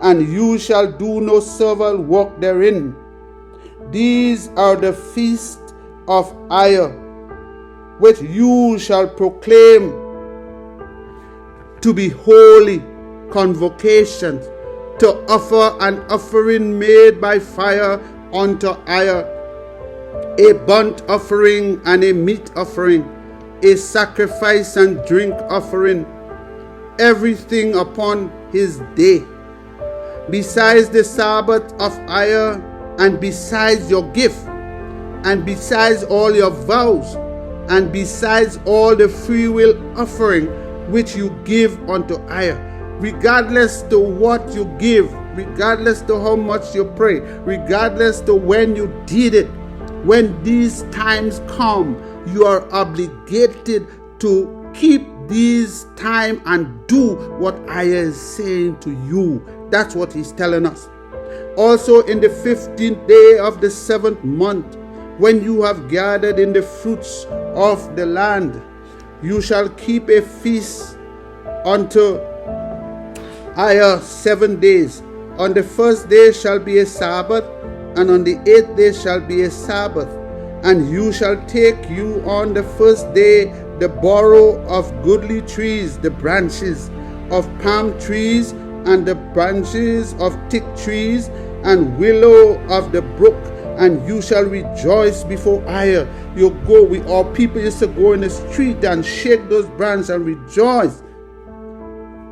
and you shall do no servile work therein. These are the feasts of EZER, which you shall proclaim to be holy convocations, to offer an offering made by fire unto EZER, a burnt offering and a meat offering, a sacrifice and drink offering, everything upon his day, besides the Sabbath of EZER, and besides your gift, and besides all your vows, and besides all the freewill offering which you give unto EZER. Regardless to what you give, regardless to how much you pray, regardless to when you did it, when these times come, you are obligated to keep these time and do what EZER is saying to you. That's what he's telling us. Also in the 15th day of the 7th month, when you have gathered in the fruits of the land, you shall keep a feast unto EZER 7 days. On the 1st day shall be a Sabbath, and on the 8th day shall be a Sabbath. And you shall take you on the 1st day the borough of goodly trees, the branches of palm trees, and the branches of thick trees, and willow of the brook, and you shall rejoice before EZER. Our people used to go in the street and shake those branches and rejoice.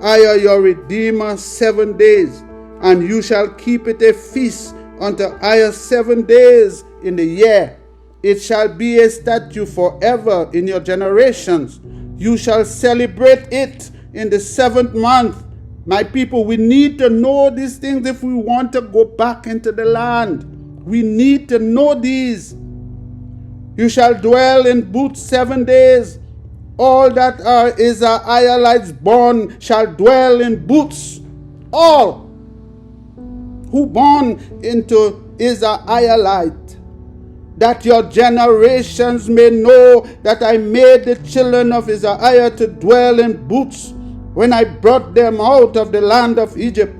EZER, your Redeemer, 7 days, and you shall keep it a feast unto EZER 7 days in the year. It shall be a statute forever in your generations. You shall celebrate it in the 7th month. My people, we need to know these things if we want to go back into the land. We need to know these. You shall dwell in booths 7 days. All that are EZER-IAHites born shall dwell in booths. All who born into EZER-IAHite, that your generations may know that I made the children of EZER-IAH to dwell in booths when I brought them out of the land of Egypt.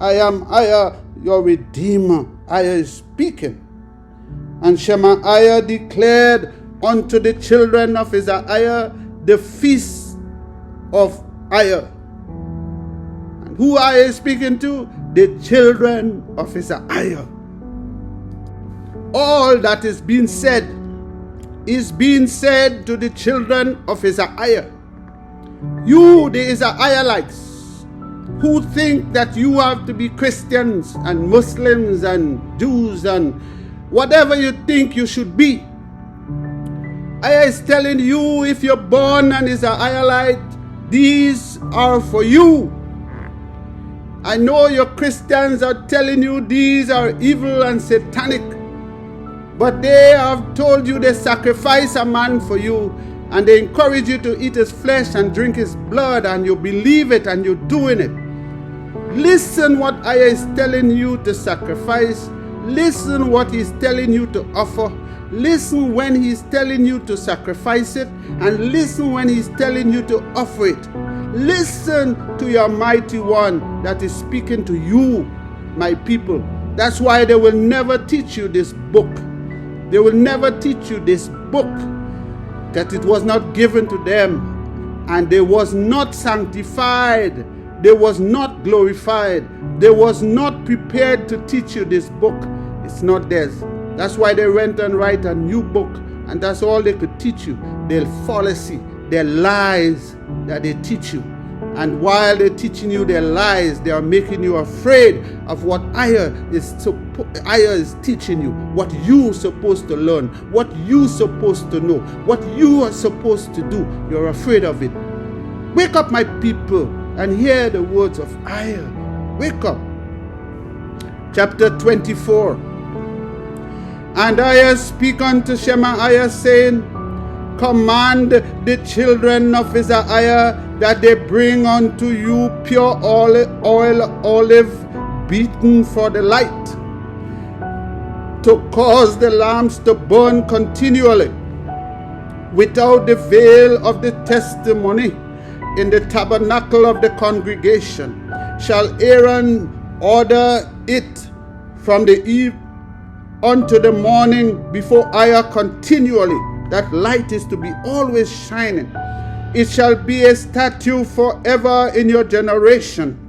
I am EZER, your Redeemer. EZER is speaking. And Shemaiah declared unto the children of EZER-IAH the feast of EZER. And who EZER is speaking to? The children of EZER-IAH. All that is being said to the children of EZER-IAH. You, the EZER-IAHites, who think that you have to be Christians and Muslims and Jews and whatever you think you should be, EZER is telling you, if you're born an EZER-IAHite, these are for you. I know your Christians are telling you these are evil and satanic, but they have told you they sacrifice a man for you, and they encourage you to eat his flesh and drink his blood, and you believe it and you're doing it. Listen what EZER is telling you to sacrifice. Listen what he's telling you to offer. Listen when he's telling you to sacrifice it, and listen when he's telling you to offer it. Listen to your mighty one that is speaking to you, my people. That's why they will never teach you this book. They will never teach you this book, that it was not given to them, and they was not sanctified. They was not glorified. They was not prepared to teach you this book. It's not theirs. That's why they went and write a new book, and that's all they could teach you. Their fallacy, their lies that they teach you. And while they're teaching you their lies, they are making you afraid of what EZER is teaching you, what you're supposed to learn, what you're supposed to know, what you are supposed to do. You're afraid of it. Wake up, my people, and hear the words of EZER. Wake up. Chapter 24. And EZER speak unto Shemaiah, saying, Command the children of EZER-IAH that they bring unto you pure olive beaten for the light, to cause the lamps to burn continually without the veil of the testimony in the tabernacle of the congregation. Shall Aaron order it from the eve unto the morning before EZER continually. That light is to be always shining. It shall be a statute forever in your generation.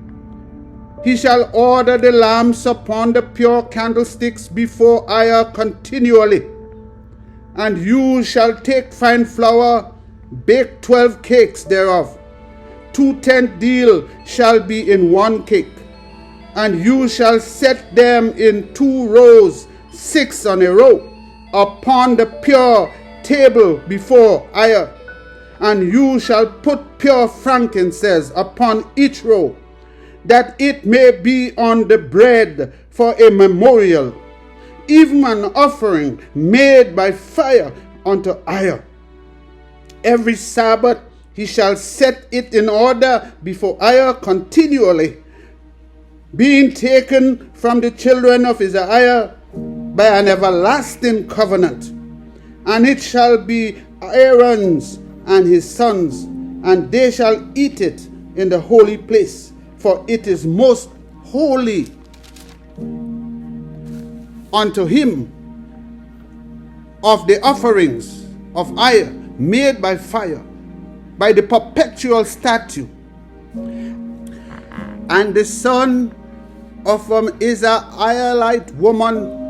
He shall order the lamps upon the pure candlesticks before EZER continually. And you shall take fine flour, bake 12 cakes thereof. 2 tenth deal shall be in 1 cake. And you shall set them in 2 rows, 6 on a row, upon the pure table before EZER. And you shall put pure frankincense upon each row, that it may be on the bread for a memorial, even an offering made by fire unto EZER. Every Sabbath he shall set it in order before EZER continually, being taken from the children of EZER-IAH by an everlasting covenant. And it shall be Aaron's and his sons, and they shall eat it in the holy place, for it is most holy unto him of the offerings of EZER made by fire, by the perpetual statute. And the son of an Israelite woman,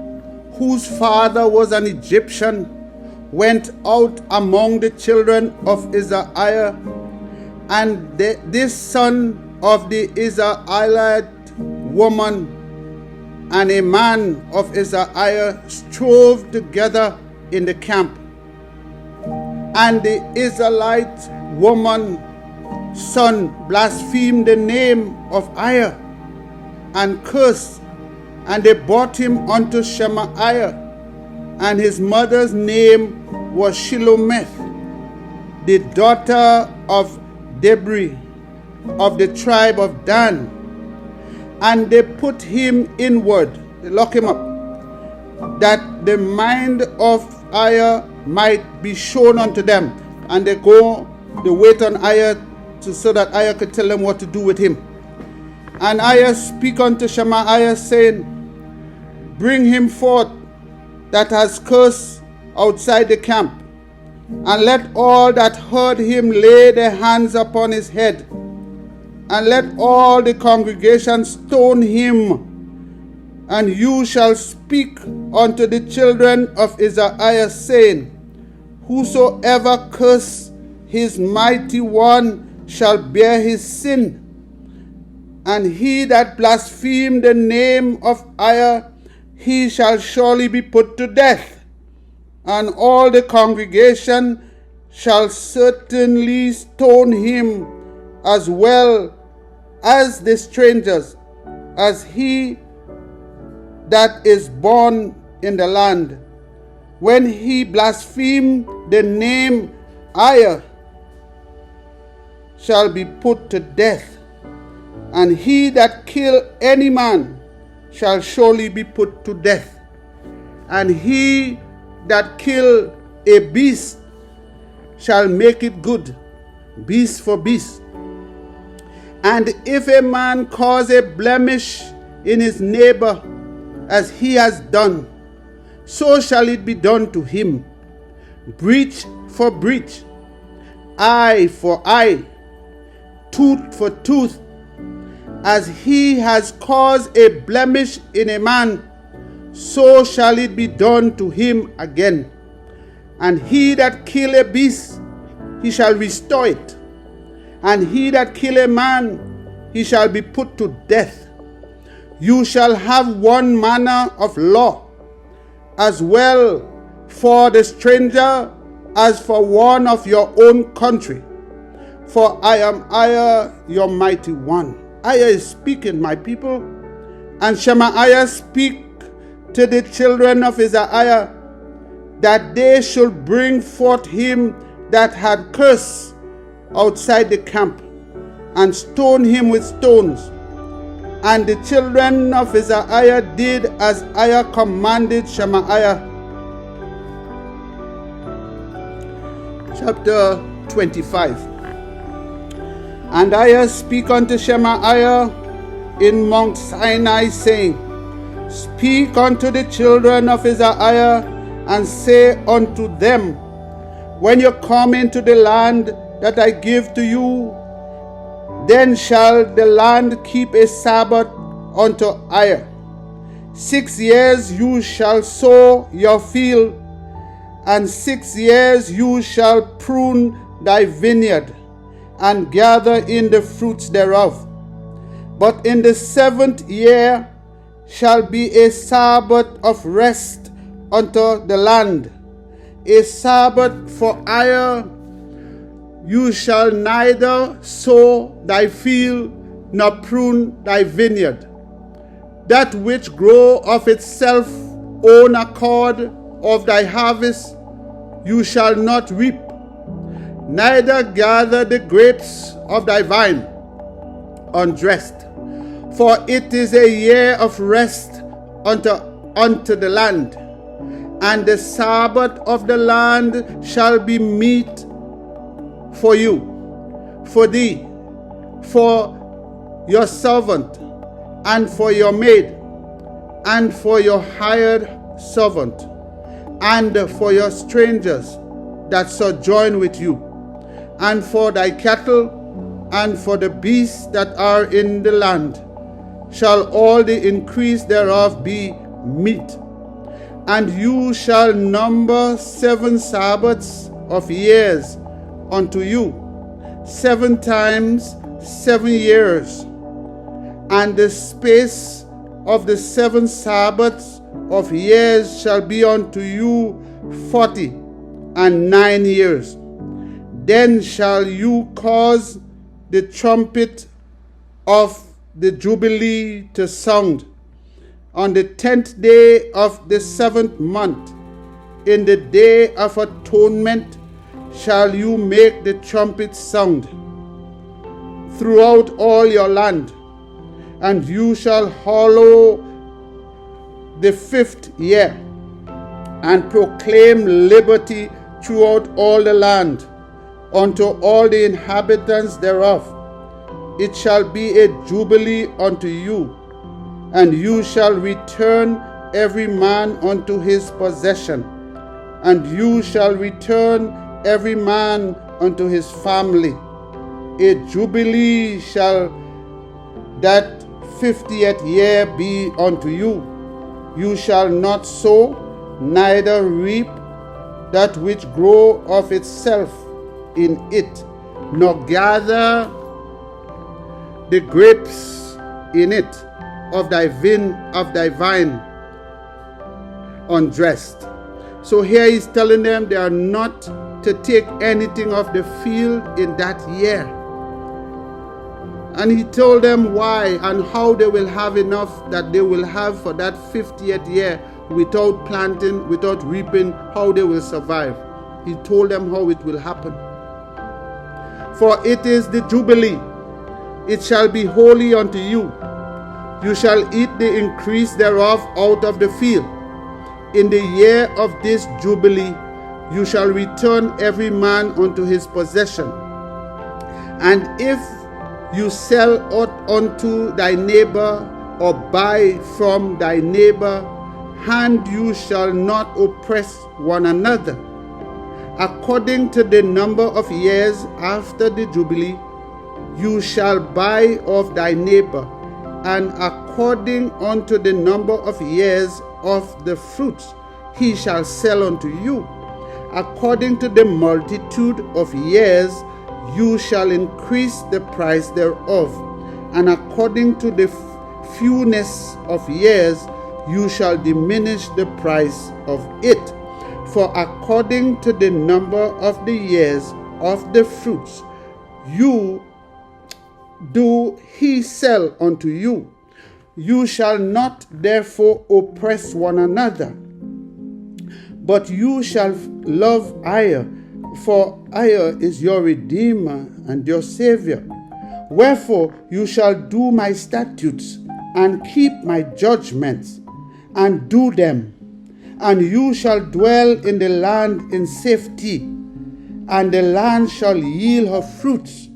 whose father was an Egyptian, went out among the children of EZER-IAH, and this son of the Israelite woman and a man of EZER-IAH strove together in the camp. And the Israelite woman's son blasphemed the name of IAH and cursed, and they brought him unto Shemaiah, and his mother's name was Shilomith, the daughter of Debri of the tribe of Dan. And they put him inward, they lock him up, that the mind of IAH might be shown unto them. And they wait on IAH so that IAH could tell them what to do with him. And IAH speak unto Shemaiah, saying, bring him forth that has cursed outside the camp, and let all that heard him lay their hands upon his head, and let all the congregation stone him. And you shall speak unto the children of EZER-IAH, saying, whosoever curse his mighty one shall bear his sin. And he that blaspheme the name of IAH, he shall surely be put to death. And all the congregation shall certainly stone him, as well as the strangers, as he that is born in the land. When he blaspheme the name IAH, shall be put to death. And he that kill any man shall surely be put to death. And he that kill a beast shall make it good, beast for beast. And if a man cause a blemish in his neighbor, as he has done, so shall it be done to him. Breach for breach, eye for eye, tooth for tooth. As he has caused a blemish in a man, so shall it be done to him again. And he that kill a beast, he shall restore it. And he that kill a man, he shall be put to death. You shall have one manner of law, as well for the stranger as for one of your own country. For I am IAH, your mighty one. IAH is speaking, my people. And Shemaiah speak to the children of EZER-IAH, that they should bring forth him that had cursed outside the camp, and stone him with stones. And the children of EZER-IAH did as IAH commanded Shemaiah. Chapter 25. And IAH speak unto Shemaiah in Mount Sinai, saying, speak unto the children of EZER-IAH, and say unto them, when you come into the land that I give to you, then shall the land keep a Sabbath unto IAH. 6 years you shall sow your field, and 6 years you shall prune thy vineyard, and gather in the fruits thereof. But in the 7th year shall be a Sabbath of rest unto the land, a Sabbath for IAH. You shall neither sow thy field nor prune thy vineyard. That which grow of itself own accord of thy harvest you shall not reap, neither gather the grapes of thy vine undressed. For it is a year of rest unto the land, and the Sabbath of the land shall be meat for you, for thee, for your servant, and for your maid, and for your hired servant, and for your strangers that sojourn with you. and for thy cattle, and for the beasts that are in the land, shall all the increase thereof be meat. And you shall number 7 Sabbaths of years unto you, 7 times 7 years. And the space of the 7 Sabbaths of years shall be unto you 49 years. Then shall you cause the trumpet of the Jubilee to sound. On the 10th day of the 7th month, in the day of atonement, shall you make the trumpet sound throughout all your land. And you shall hallow the 5th year, and proclaim liberty throughout all the land, unto all the inhabitants thereof. It shall be a jubilee unto you, and you shall return every man unto his possession, and you shall return every man unto his family. A jubilee shall that 50th year be unto you. You shall not sow, neither reap that which grow of itself in it, nor gather the grapes in it of thy vine undressed. So here he's telling them they are not to take anything of the field in that year. And he told them why and how they will have enough that they will have for that 50th year without planting, without reaping, how they will survive. He told them how it will happen. For it is the Jubilee. It shall be holy unto you. You shall eat the increase thereof out of the field. In the year of this Jubilee, you shall return every man unto his possession. And if you sell aught unto thy neighbor, or buy from thy neighbor, and you shall not oppress one another. According to the number of years after the Jubilee, you shall buy of thy neighbor, and according unto the number of years of the fruits, he shall sell unto you. According to the multitude of years, you shall increase the price thereof, and according to the fewness of years, you shall diminish the price of it. For according to the number of the years of the fruits, you do he sell unto you. You shall not therefore oppress one another, but you shall love EZER, for EZER is your Redeemer and your Savior. Wherefore you shall do my statutes, and keep my judgments, and do them. And you shall dwell in the land in safety, and the land shall yield her fruits.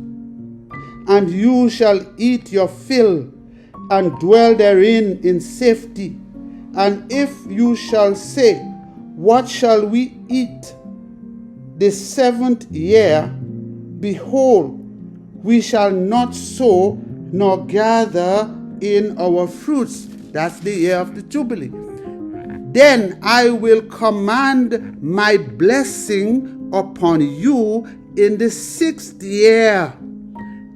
And you shall eat your fill, and dwell therein in safety. And if you shall say, what shall we eat the 7th year? Behold, we shall not sow nor gather in our fruits. That's the year of the Jubilee. Then I will command my blessing upon you in the 6th year,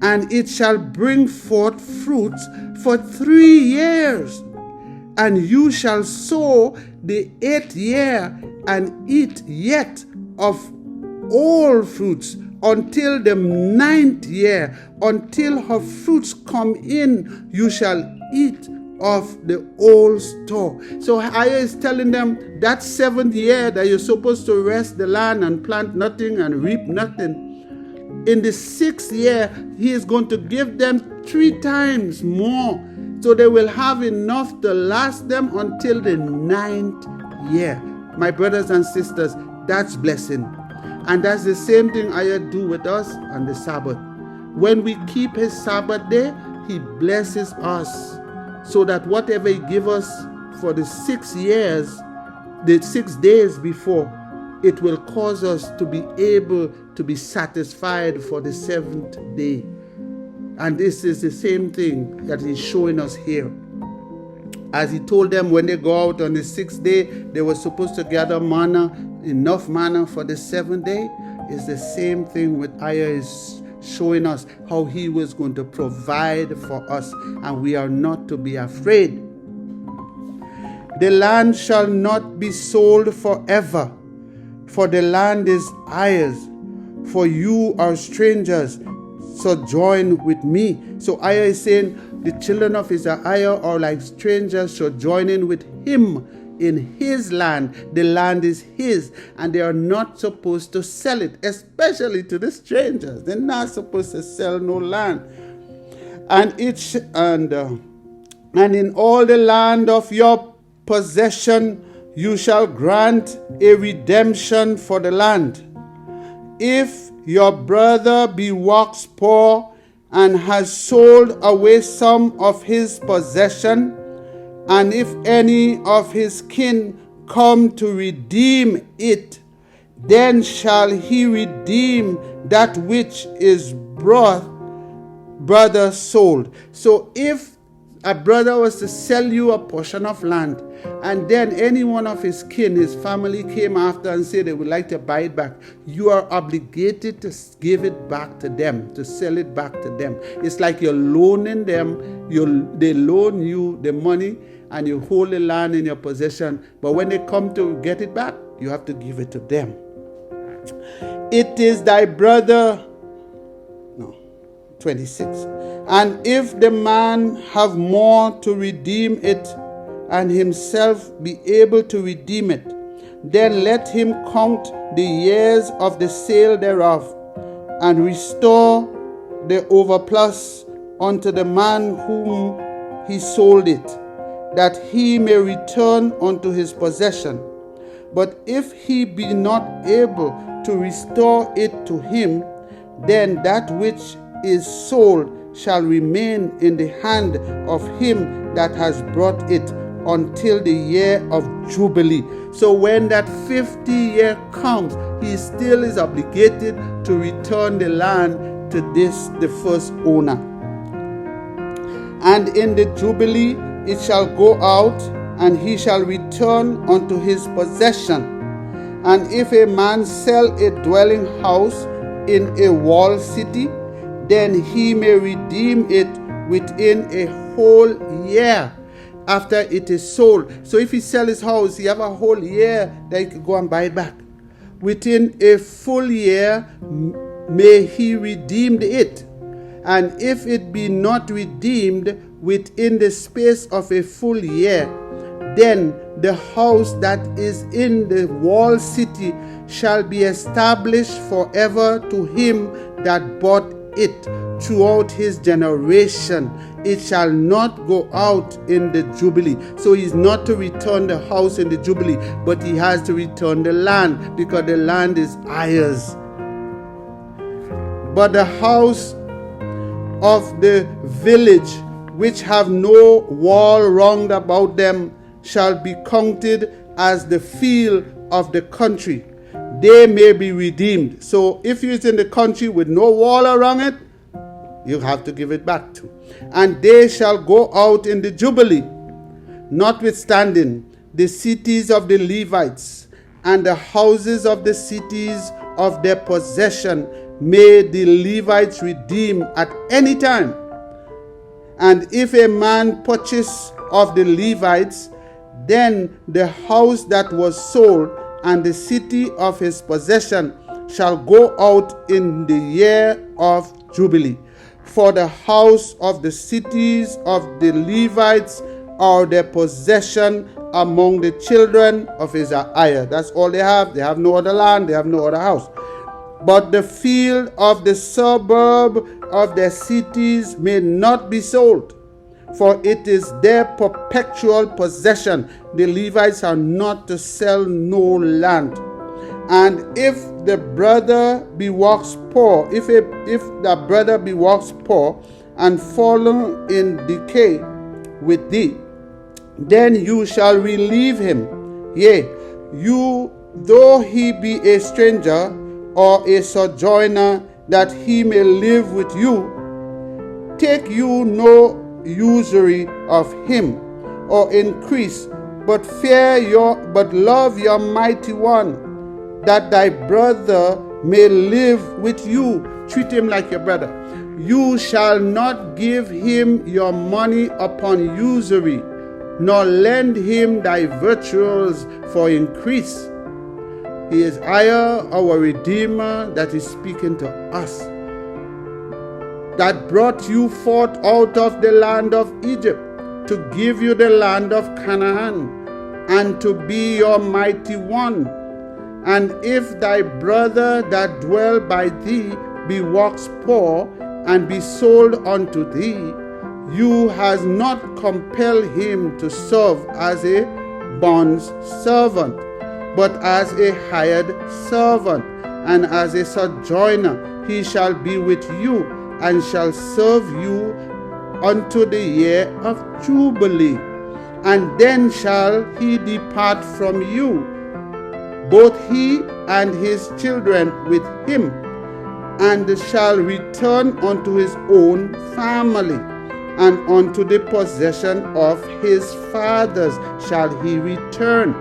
and it shall bring forth fruits for 3 years. And you shall sow the 8th year, and eat yet of all fruits until the 9th year. Until her fruits come in, you shall eat of the old store. So EZER is telling them that 7th year that you're supposed to rest the land and plant nothing and reap nothing, in the 6th year, he is going to give them 3 times more. So they will have enough to last them until the 9th year. My brothers and sisters, that's blessing. And that's the same thing EZER do with us on the Sabbath. When we keep his Sabbath day, he blesses us, so that whatever he gives us for the 6 years, the 6 days before, it will cause us to be able to be satisfied for the seventh day. And this is the same thing that he's showing us here. As he told them when they go out on the sixth day, they were supposed to gather manna, enough manna for the seventh day. It's the same thing with EZER is showing us how he was going to provide for us, and we are not to be afraid. The land shall not be sold forever, for the land is EZER's. For you are strangers, sojourn with me. So EZER is saying the children of EZER-IAH are like strangers sojourning with him in his land. The land is his, and they are not supposed to sell it, especially to the strangers. They're not supposed to sell no land. And in all the land of your possession you shall grant a redemption for the land. If your brother be waxed poor and has sold away some of his possession, and if any of his kin come to redeem it, then shall he redeem that which is brother sold. So if a brother was to sell you a portion of land, and then any one of his kin, his family, came after and said they would like to buy it back, you are obligated to give it back to them, to sell it back to them. It's like you're loaning them. They loan you the money, and you hold the land in your possession. But when they come to get it back, you have to give it to them. It is thy brother. 26. And if the man have more to redeem it, and himself be able to redeem it, then let him count the years of the sale thereof, and restore the overplus unto the man whom he sold it, that he may return unto his possession. But if he be not able to restore it to him, then that which is sold shall remain in the hand of him that has brought it until the year of Jubilee. So when that 50 year comes, he still is obligated to return the land to the first owner. And in the Jubilee it shall go out, and he shall return unto his possession. And if a man sell a dwelling house in a walled city, then he may redeem it within a whole year after it is sold. So if he sell his house, he have a whole year that he can go and buy it back. Within a full year may he redeem it. And if it be not redeemed within the space of a full year, then the house that is in the walled city shall be established forever to him that bought it throughout his generation. It shall not go out in the Jubilee. So he's not to return the house in the Jubilee, but he has to return the land, because the land is EZER's. But the house of the village which have no wall round about them shall be counted as the field of the country. They may be redeemed. So if you're in the country with no wall around it, you have to give it back to. And they shall go out in the Jubilee. Notwithstanding, the cities of the Levites and the houses of the cities of their possession may the Levites redeem at any time. And if a man purchase of the Levites, then the house that was sold and the city of his possession shall go out in the year of Jubilee. For the house of the cities of the Levites are their possession among the children of EZER-IAH. That's all they have. They have no other land. They have no other house. But the field of the suburb of their cities may not be sold, for it is their perpetual possession. The Levites are not to sell no land. And if the brother be waxed poor, if the brother be waxed poor and fallen in decay with thee, then you shall relieve him. Yea, you though he be a stranger or a sojourner, that he may live with you. Take you no usury of him, or increase, but love your mighty one, that thy brother may live with you. Treat him like your brother. You shall not give him your money upon usury, nor lend him thy virtuals for increase. He is EZER-IAH, our Redeemer, that is speaking to us, that brought you forth out of the land of Egypt, to give you the land of Canaan, and to be your mighty one. And if thy brother that dwell by thee be waxed poor, and be sold unto thee, you has not compelled him to serve as a bond servant, but as a hired servant, and as a sojourner he shall be with you, and shall serve you unto the year of Jubilee. And then shall he depart from you, both he and his children with him, and shall return unto his own family, and unto the possession of his fathers shall he return.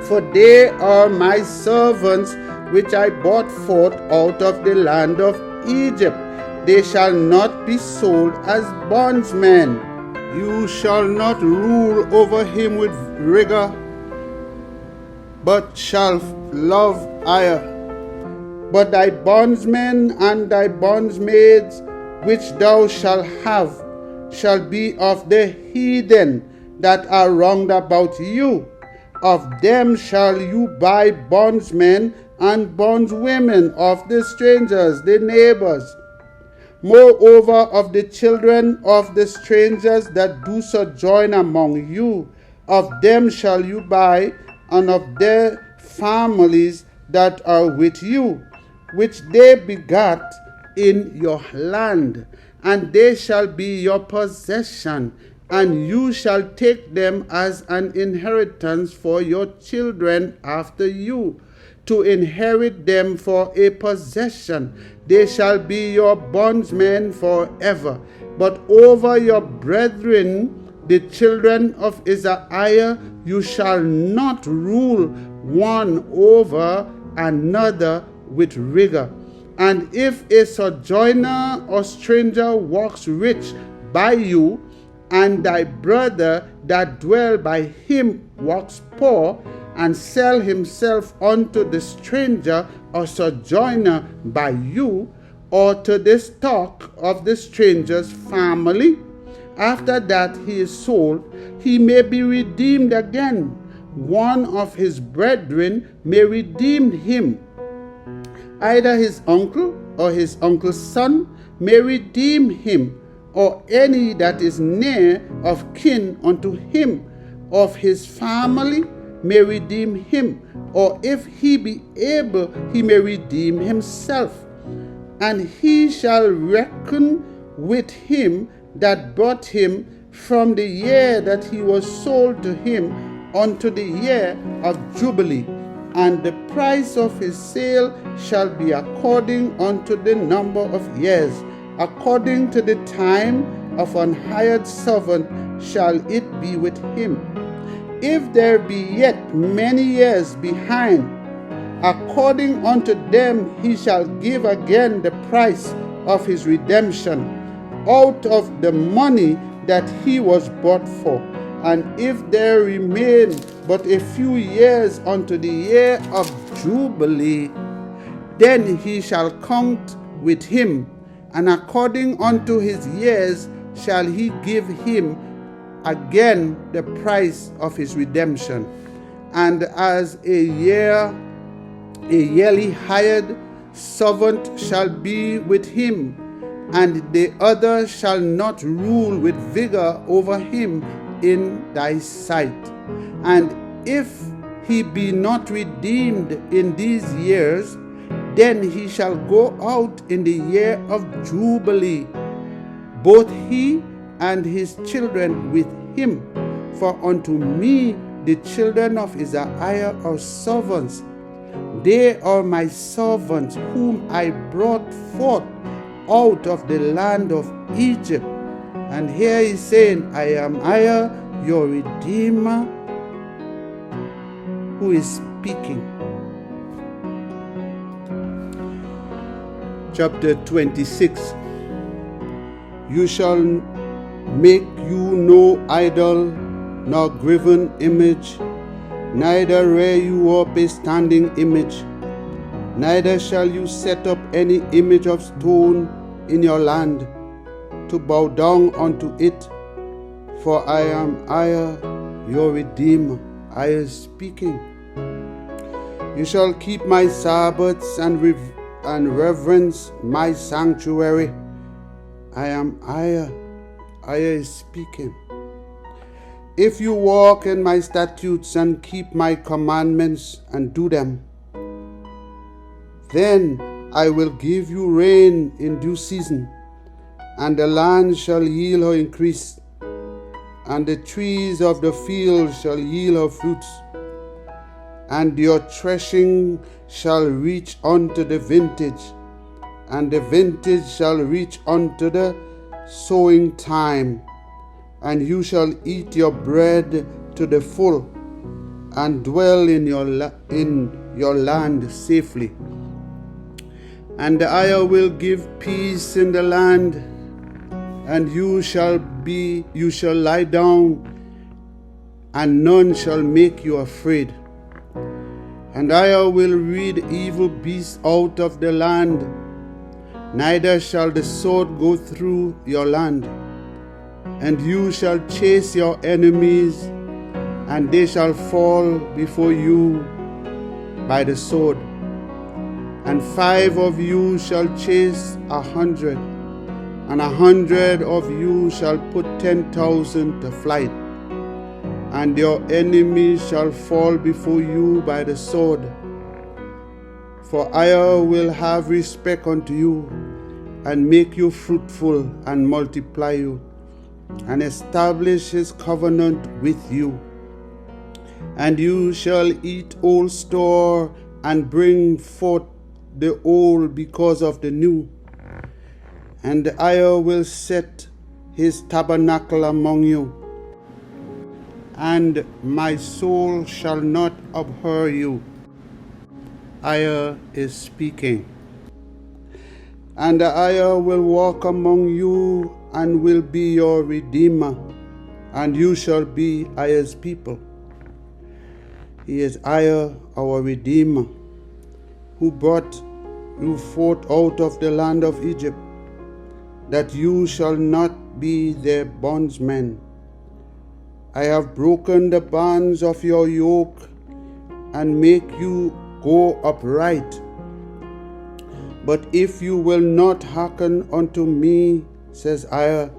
For they are my servants, which I brought forth out of the land of Egypt. They shall not be sold as bondsmen. You shall not rule over him with rigor, but shall love EZER-IAH. But thy bondsmen and thy bondsmaids, which thou shalt have, shall be of the heathen that are round about you. Of them shall you buy bondsmen and bondswomen of the strangers, the neighbors. Moreover, of the children of the strangers that do sojourn among you, of them shall you buy, and of their families that are with you, which they begat in your land, and they shall be your possession, and you shall take them as an inheritance for your children after you, to inherit them for a possession. They shall be your bondsmen forever. But over your brethren, the children of EZER-IAH, you shall not rule one over another with rigor. And if a sojourner or stranger walks rich by you, and thy brother that dwell by him walks poor, and sell himself unto the stranger or sojourner by you, or to the stock of the stranger's family, after that he is sold, he may be redeemed again. One of his brethren may redeem him. Either his uncle or his uncle's son may redeem him, or any that is near of kin unto him, of his family may redeem him, or if he be able, he may redeem himself. And he shall reckon with him that bought him from the year that he was sold to him unto the year of Jubilee. And the price of his sale shall be according unto the number of years. According to the time of an hired servant shall it be with him. If there be yet many years behind, according unto them he shall give again the price of his redemption out of the money that he was bought for. And if there remain but a few years unto the year of Jubilee, then he shall count with him, and according unto his years shall he give him again the price of his redemption. And as a yearly hired servant shall be with him, and the other shall not rule with vigor over him in thy sight. And if he be not redeemed in these years, then he shall go out in the year of Jubilee, both he and his children with him. For unto me the children of EZER-IAH are servants. They are my servants whom I brought forth out of the land of Egypt. And here he's saying, I am EZER-IAH, your Redeemer, who is speaking. Chapter 26. You shall make you no idol, nor graven image, neither rear you up a standing image, neither shall you set up any image of stone in your land, to bow down unto it, for I am EZER-IAH, your Redeemer. I am speaking. You shall keep my Sabbaths and reverence my sanctuary. I am EZER-IAH. EZER is speaking. If you walk in my statutes and keep my commandments and do them, then I will give you rain in due season, and the land shall yield her increase, and the trees of the field shall yield her fruits, and your threshing shall reach unto the vintage, and the vintage shall reach unto the sowing time, and you shall eat your bread to the full, and dwell in your land safely. And EZER will give peace in the land, and you shall lie down, and none shall make you afraid. And EZER will rid evil beasts out of the land, neither shall the sword go through your land. And you shall chase your enemies, and they shall fall before you by the sword. And 5 of you shall chase 100, and 100 of you shall put 10,000 to flight. And your enemies shall fall before you by the sword. For EZER will have respect unto you, and make you fruitful, and multiply you, and establish his covenant with you. And you shall eat old store, and bring forth the old because of the new. And EZER will set his tabernacle among you, and my soul shall not abhor you. EZER is speaking. And EZER will walk among you, and will be your Redeemer, and you shall be EZER's people. He is EZER, our Redeemer, who brought you forth out of the land of Egypt, that you shall not be their bondsmen. I have broken the bands of your yoke, and make you go upright. But if you will not hearken unto me, says EZER,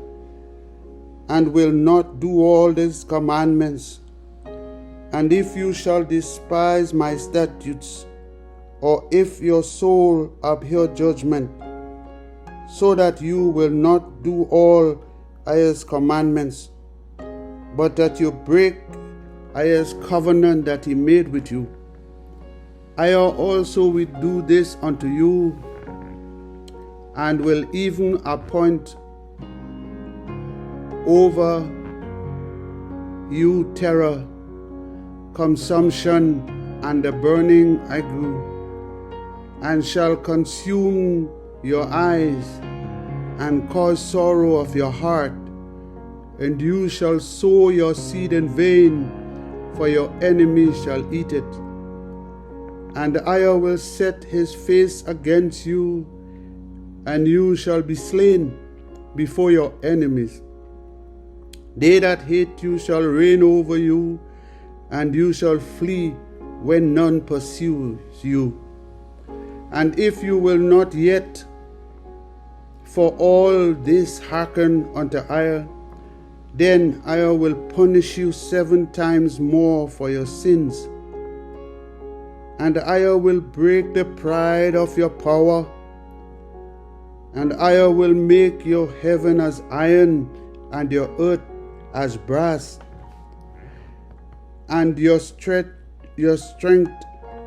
and will not do all these commandments, and if you shall despise my statutes, or if your soul abhor judgment, so that you will not do all EZER's commandments, but that you break EZER's covenant that he made with you, EZER also will do this unto you, and will even appoint over you terror, consumption, and the burning ague, and shall consume your eyes, and cause sorrow of your heart. And you shall sow your seed in vain, for your enemies shall eat it. And EZER will set his face against you, and you shall be slain before your enemies. They that hate you shall reign over you, and you shall flee when none pursues you. And if you will not yet for all this hearken unto EZER, then EZER will punish you 7 times more for your sins. And EZER will break the pride of your power, and EZER will make your heaven as iron, and your earth as brass. and your strength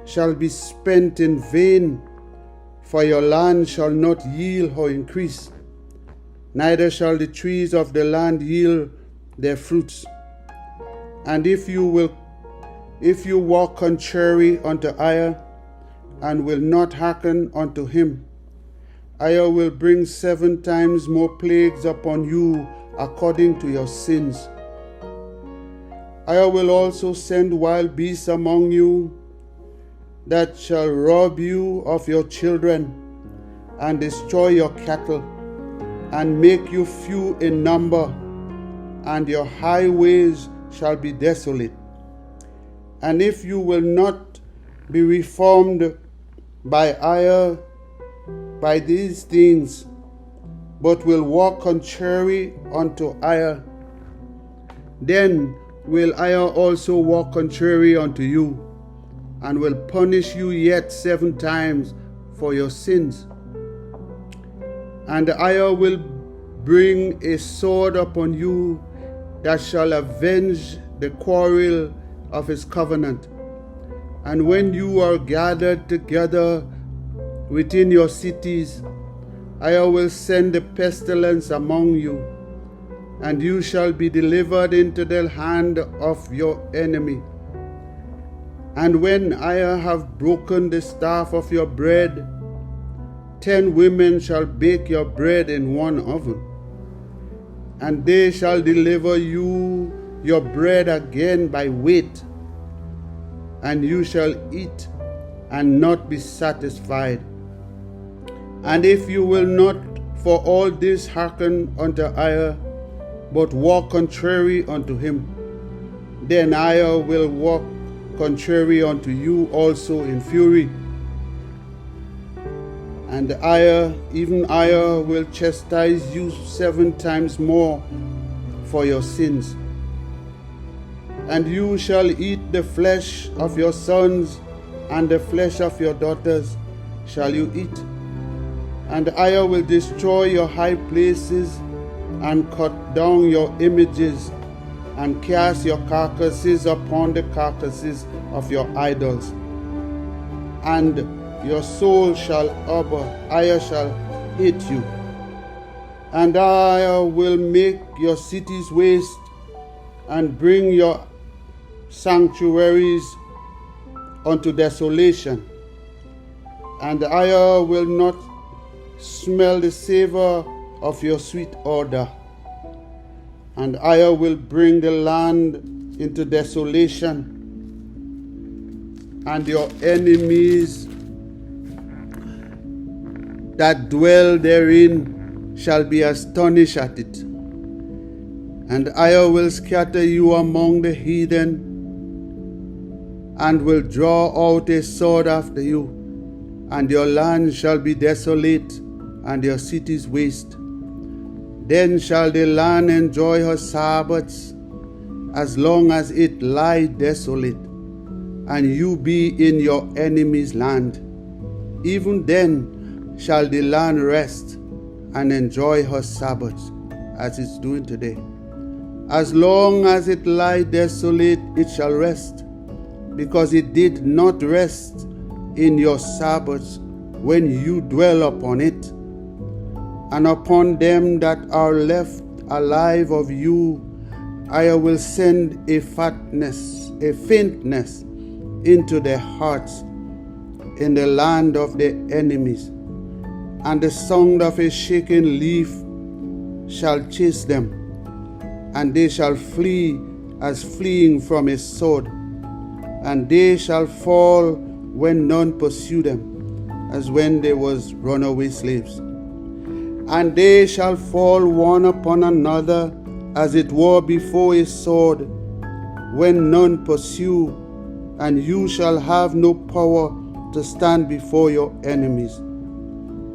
shall be spent in vain, for your land shall not yield or increase, neither shall the trees of the land yield their fruits. And if you walk contrary unto EZER, and will not hearken unto him, EZER will bring 7 times more plagues upon you according to your sins. EZER will also send wild beasts among you, that shall rob you of your children, and destroy your cattle, and make you few in number, and your highways shall be desolate. And if you will not be reformed by EZER by these things, but will walk contrary unto EZER, then will EZER also walk contrary unto you, and will punish you yet 7 times for your sins. And EZER will bring a sword upon you, that shall avenge the quarrel of his covenant. And when you are gathered together within your cities, EZER will send a pestilence among you, and you shall be delivered into the hand of your enemy. And when EZER have broken the staff of your bread, 10 women shall bake your bread in one oven, and they shall deliver you your bread again by weight, and you shall eat and not be satisfied. And if you will not for all this hearken unto EZER, but walk contrary unto him, then EZER will walk contrary unto you also in fury. And even EZER will chastise you 7 times more for your sins. And you shall eat the flesh of your sons, and the flesh of your daughters shall you eat. And EZER will destroy your high places, and cut down your images, and cast your carcasses upon the carcasses of your idols. And your soul shall abhor, EZER shall hate you. And EZER will make your cities waste, and bring your sanctuaries unto desolation. And EZER will not smell the savor of your sweet odor. And EZER will bring the land into desolation, and your enemies that dwell therein shall be astonished at it. And EZER will scatter you among the heathen, and will draw out a sword after you, and your land shall be desolate, and your cities waste. Then shall the land enjoy her Sabbaths, as long as it lie desolate, and you be in your enemy's land. Even then shall the land rest, and enjoy her Sabbaths, as it's doing today. As long as it lie desolate, it shall rest, because it did not rest in your Sabbaths when you dwell upon it. And upon them that are left alive of you, I will send a faintness into their hearts in the land of their enemies, and the sound of a shaken leaf shall chase them, and they shall flee as fleeing from a sword, and they shall fall when none pursue them, as when they was runaway slaves. And they shall fall one upon another, as it were before a sword, when none pursue, and you shall have no power to stand before your enemies.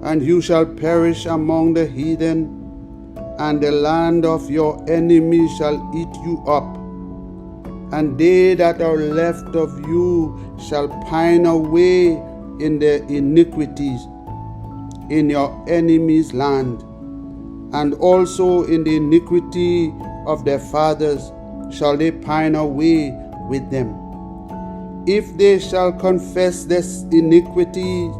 And you shall perish among the heathen, and the land of your enemies shall eat you up. And they that are left of you shall pine away in their iniquities, in your enemy's land, and also in the iniquity of their fathers shall they pine away with them. If they shall confess this iniquity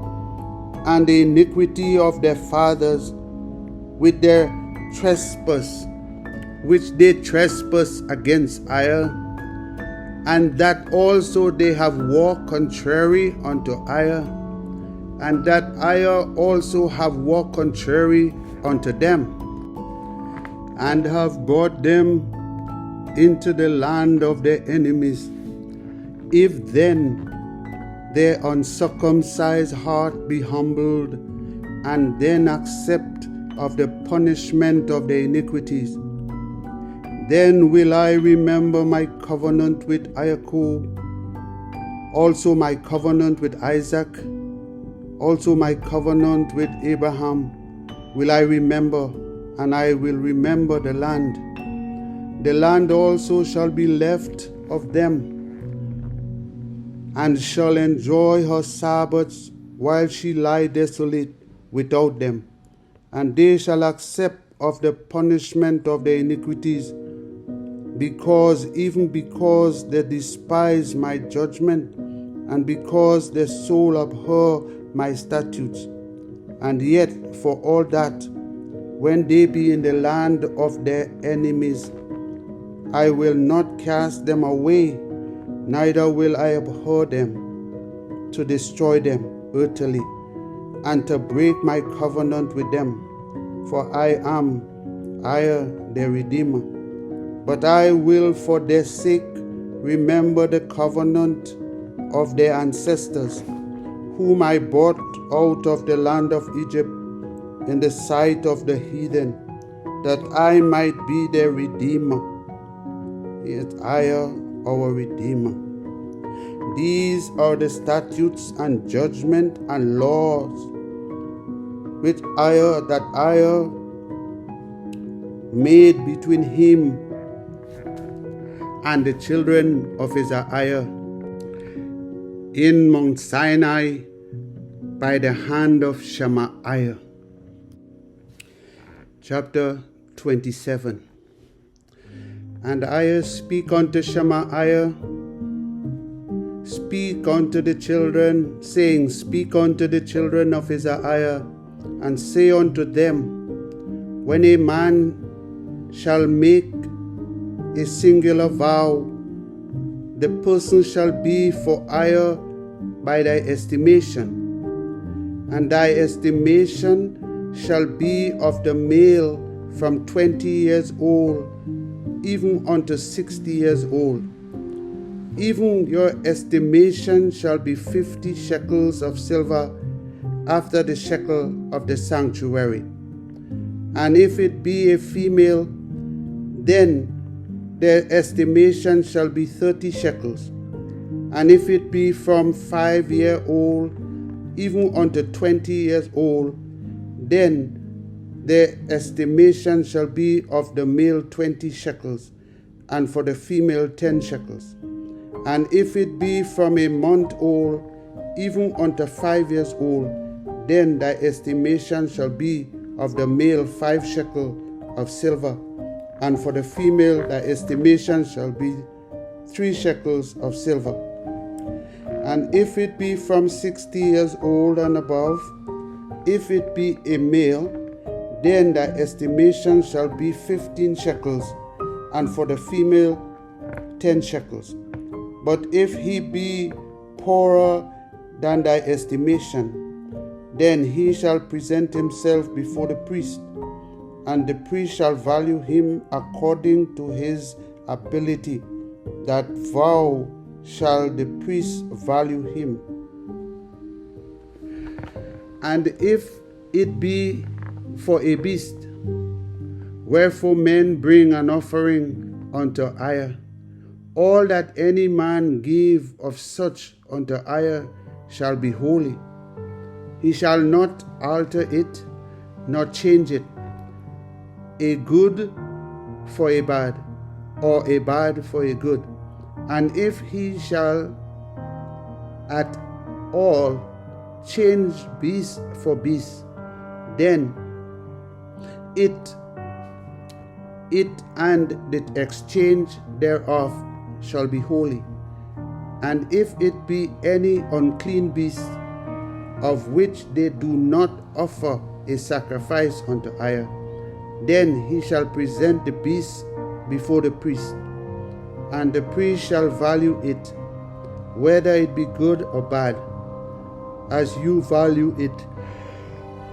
and the iniquity of their fathers with their trespass, which they trespass against Ai, and that also they have walked contrary unto Ai, and that Ai also have walked contrary unto them, and have brought them into the land of their enemies. If then their uncircumcised heart be humbled, and then accept of the punishment of their iniquities, then will I remember my covenant with Jacob, also my covenant with Isaac, also my covenant with Abraham will I remember, and I will remember the land. The land also shall be left of them, and shall enjoy her Sabbaths while she lie desolate without them. And they shall accept of the punishment of their iniquities, because they despise my judgment, and because their soul abhor my statutes. And yet for all that, when they be in the land of their enemies, I will not cast them away, neither will I abhor them, to destroy them utterly, and to break my covenant with them. For I am their Redeemer. But I will for their sake remember the covenant of their ancestors, whom I brought out of the land of Egypt in the sight of the heathen, that I might be their Redeemer. Yet I am our Redeemer. These are the statutes and judgment and laws which I made between him and the children of EZER-IAH in Mount Sinai by the hand of Shemaiah. Chapter 27. And I speak unto Shemaiah, speak unto the children, saying, speak unto the children of EZER-IAH, and say unto them, when a man shall make a singular vow, the person shall be for Ai by thy estimation, and thy estimation shall be of the male from 20 years old even unto 60 years old. Even your estimation shall be 50 shekels of silver after the shekel of the sanctuary. And if it be a female, then their estimation shall be 30 shekels. And if it be from 5 years old even unto 20 years old, then their estimation shall be of the male 20 shekels, and for the female 10 shekels. And if it be from a month old even unto 5 years old, then thy estimation shall be of the male 5 shekels of silver, and for the female thy estimation shall be 3 shekels of silver. And if it be from 60 years old and above, if it be a male, then thy estimation shall be 15 shekels, and for the female 10 shekels. But if he be poorer than thy estimation, then he shall present himself before the priest, and the priest shall value him according to his ability. That vow shall the priest value him. And if it be for a beast, wherefore men bring an offering unto Ai, all that any man give of such unto Ai shall be holy. He shall not alter it, nor change it, a good for a bad, or a bad for a good. And if he shall at all change beast for beast, then it and the exchange thereof shall be holy. And if it be any unclean beast, of which they do not offer a sacrifice unto EZER, then he shall present the beast before the priest, and the priest shall value it, whether it be good or bad, as you value it,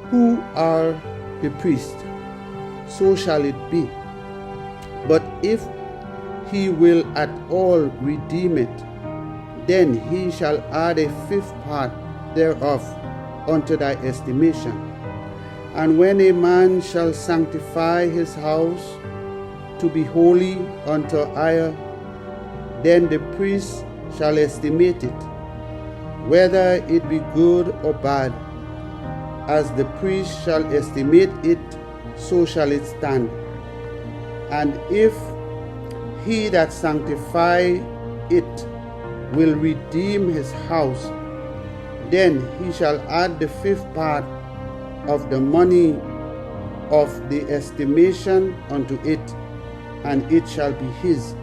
who are the priest, so shall it be. But if he will at all redeem it, then he shall add a fifth part thereof unto thy estimation. And when a man shall sanctify his house to be holy unto EZER, then the priest shall estimate it, whether it be good or bad. As the priest shall estimate it, so shall it stand. And if he that sanctify it will redeem his house, then he shall add the fifth part of the money of the estimation unto it, and it shall be his.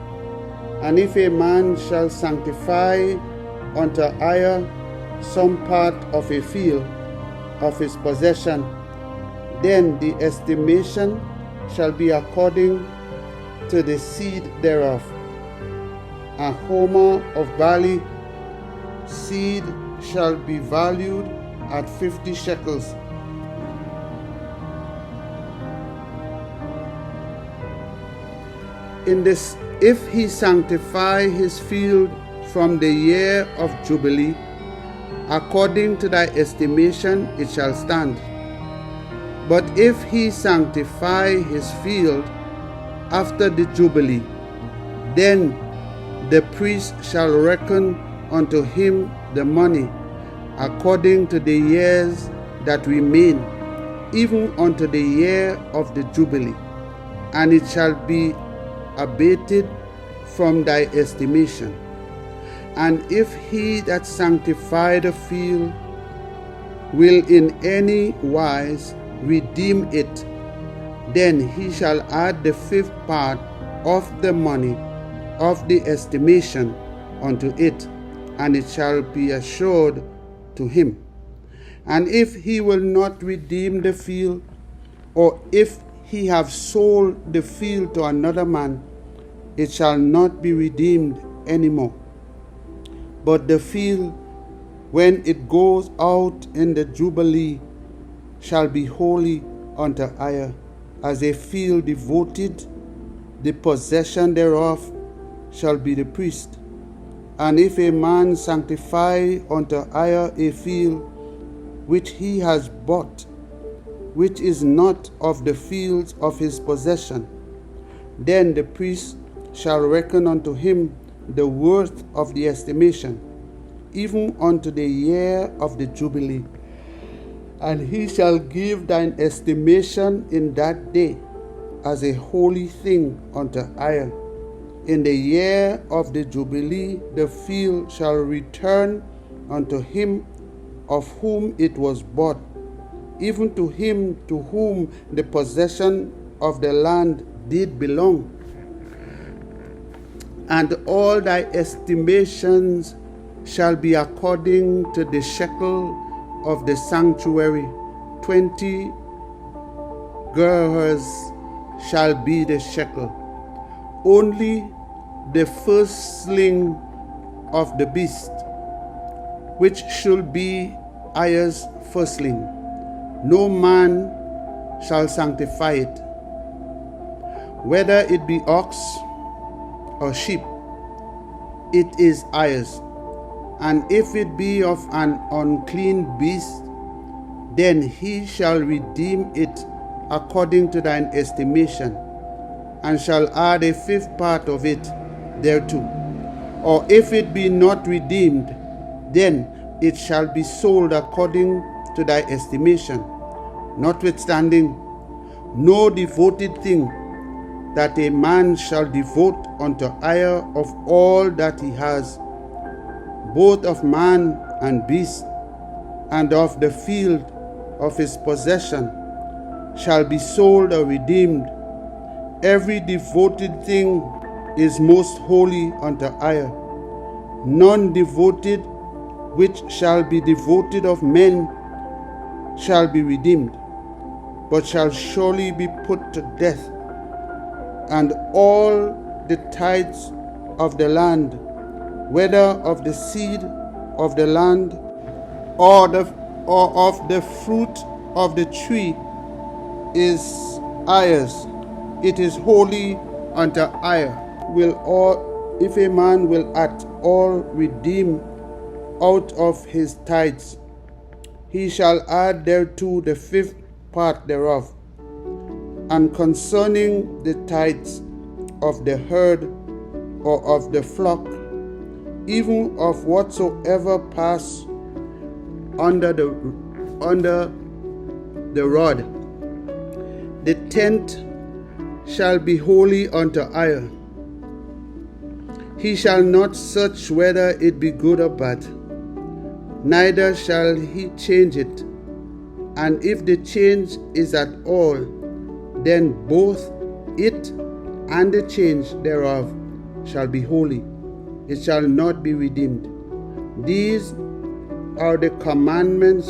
And if a man shall sanctify unto EZER some part of a field of his possession, then the estimation shall be according to the seed thereof. A homer of barley seed shall be valued at 50 shekels. In this, if he sanctify his field from the year of Jubilee, according to thy estimation it shall stand. But if he sanctify his field after the Jubilee, then the priest shall reckon unto him the money according to the years that remain, even unto the year of the Jubilee, and it shall be abated from thy estimation. And if he that sanctified the field will in any wise redeem it, then he shall add the fifth part of the money of the estimation unto it, and it shall be assured to him. And if he will not redeem the field, or if he have sold the field to another man, it shall not be redeemed any more. But the field, when it goes out in the Jubilee, shall be holy unto EZER, as a field devoted. The possession thereof shall be the priest. And if a man sanctify unto EZER a field which he has bought, which is not of the fields of his possession, then the priest shall reckon unto him the worth of the estimation, even unto the year of the Jubilee. And he shall give thine estimation in that day as a holy thing unto EZER. In the year of the Jubilee the field shall return unto him of whom it was bought, even to him to whom the possession of the land did belong. And all thy estimations shall be according to the shekel of the sanctuary. 20 gerahs shall be the shekel. Only the firstling of the beast, which should be EZER's firstling, no man shall sanctify it, whether it be ox or sheep, it is EZER's. And if it be of an unclean beast, then he shall redeem it according to thine estimation, and shall add a fifth part of it thereto. Or if it be not redeemed, then it shall be sold according to thy estimation. Notwithstanding, no devoted thing that a man shall devote unto EZER of all that he has, both of man and beast, and of the field of his possession, shall be sold or redeemed. Every devoted thing is most holy unto EZER. none devoted which shall be devoted of men shall be redeemed, but shall surely be put to death. And all the tithes of the land, whether of the seed of the land or of the fruit of the tree, is EZER-IAH's. It is holy unto EZER. If a man will at all redeem out of his tithes, he shall add thereto the fifth part thereof. And concerning the tithes of the herd or of the flock, even of whatsoever pass under the rod, the tenth shall be holy unto EZER. He shall not search whether it be good or bad, neither shall he change it. And if the change is at all, then both it and the change thereof shall be holy. It shall not be redeemed. These are the commandments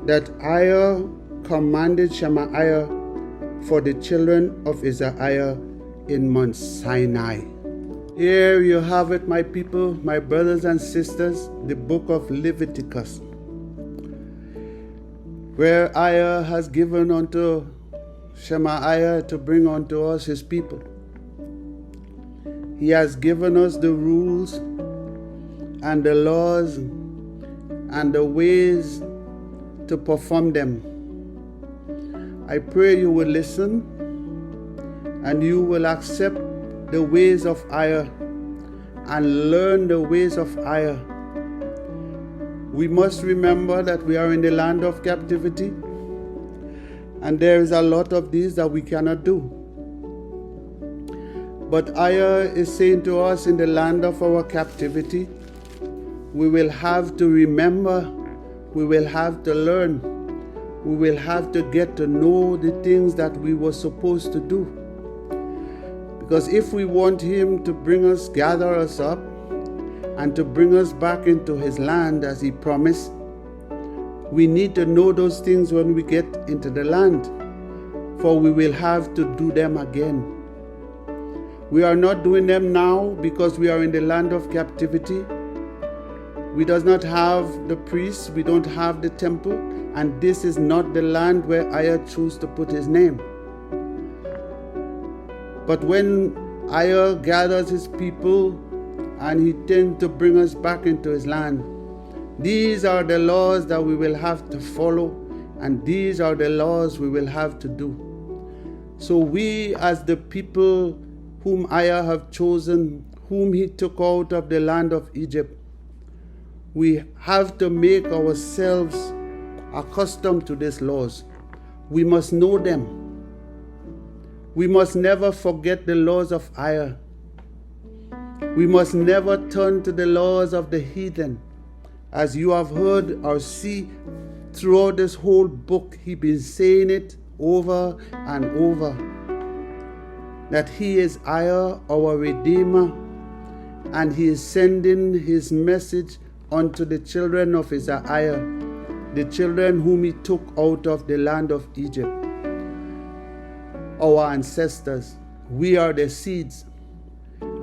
that EZER commanded Shemaiah for the children of EZER-IAH in Mount Sinai. Here you have it, my people, my brothers and sisters, the book of Leviticus, where EZER has given unto Shemaiah to bring unto us his people. He has given us the rules and the laws and the ways to perform them. I pray you will listen and you will accept the ways of EZER and learn the ways of EZER. We must remember that we are in the land of captivity, and there is a lot of these that we cannot do. But EZER is saying to us, in the land of our captivity, we will have to remember, we will have to learn, we will have to get to know the things that we were supposed to do. Because if we want him to gather us up, and to bring us back into his land as he promised, we need to know those things when we get into the land, for we will have to do them again. We are not doing them now because we are in the land of captivity. We does not have the priests, we don't have the temple, and this is not the land where EZER chose to put his name. But when EZER gathers his people and he tends to bring us back into his land, these are the laws that we will have to follow, and these are the laws we will have to do. So we, as the people whom EZER have chosen, whom he took out of the land of Egypt, we have to make ourselves accustomed to these laws. We must know them. We must never forget the laws of EZER. We must never turn to the laws of the heathen. As you have heard or see throughout this whole book, he's been saying it over and over, that he is EZER, our Redeemer, and he is sending his message unto the children of EZER-IAH, the children whom he took out of the land of Egypt. Our ancestors, we are the seeds,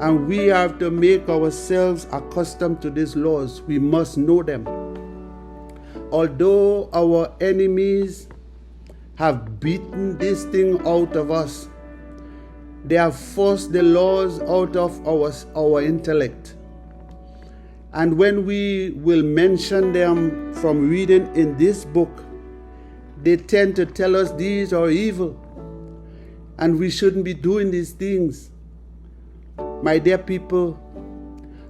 and we have to make ourselves accustomed to these laws. We must know them. Although our enemies have beaten this thing out of us, they have forced the laws out of our intellect. And when we will mention them from reading in this book, they tend to tell us these are evil and we shouldn't be doing these things. My dear people,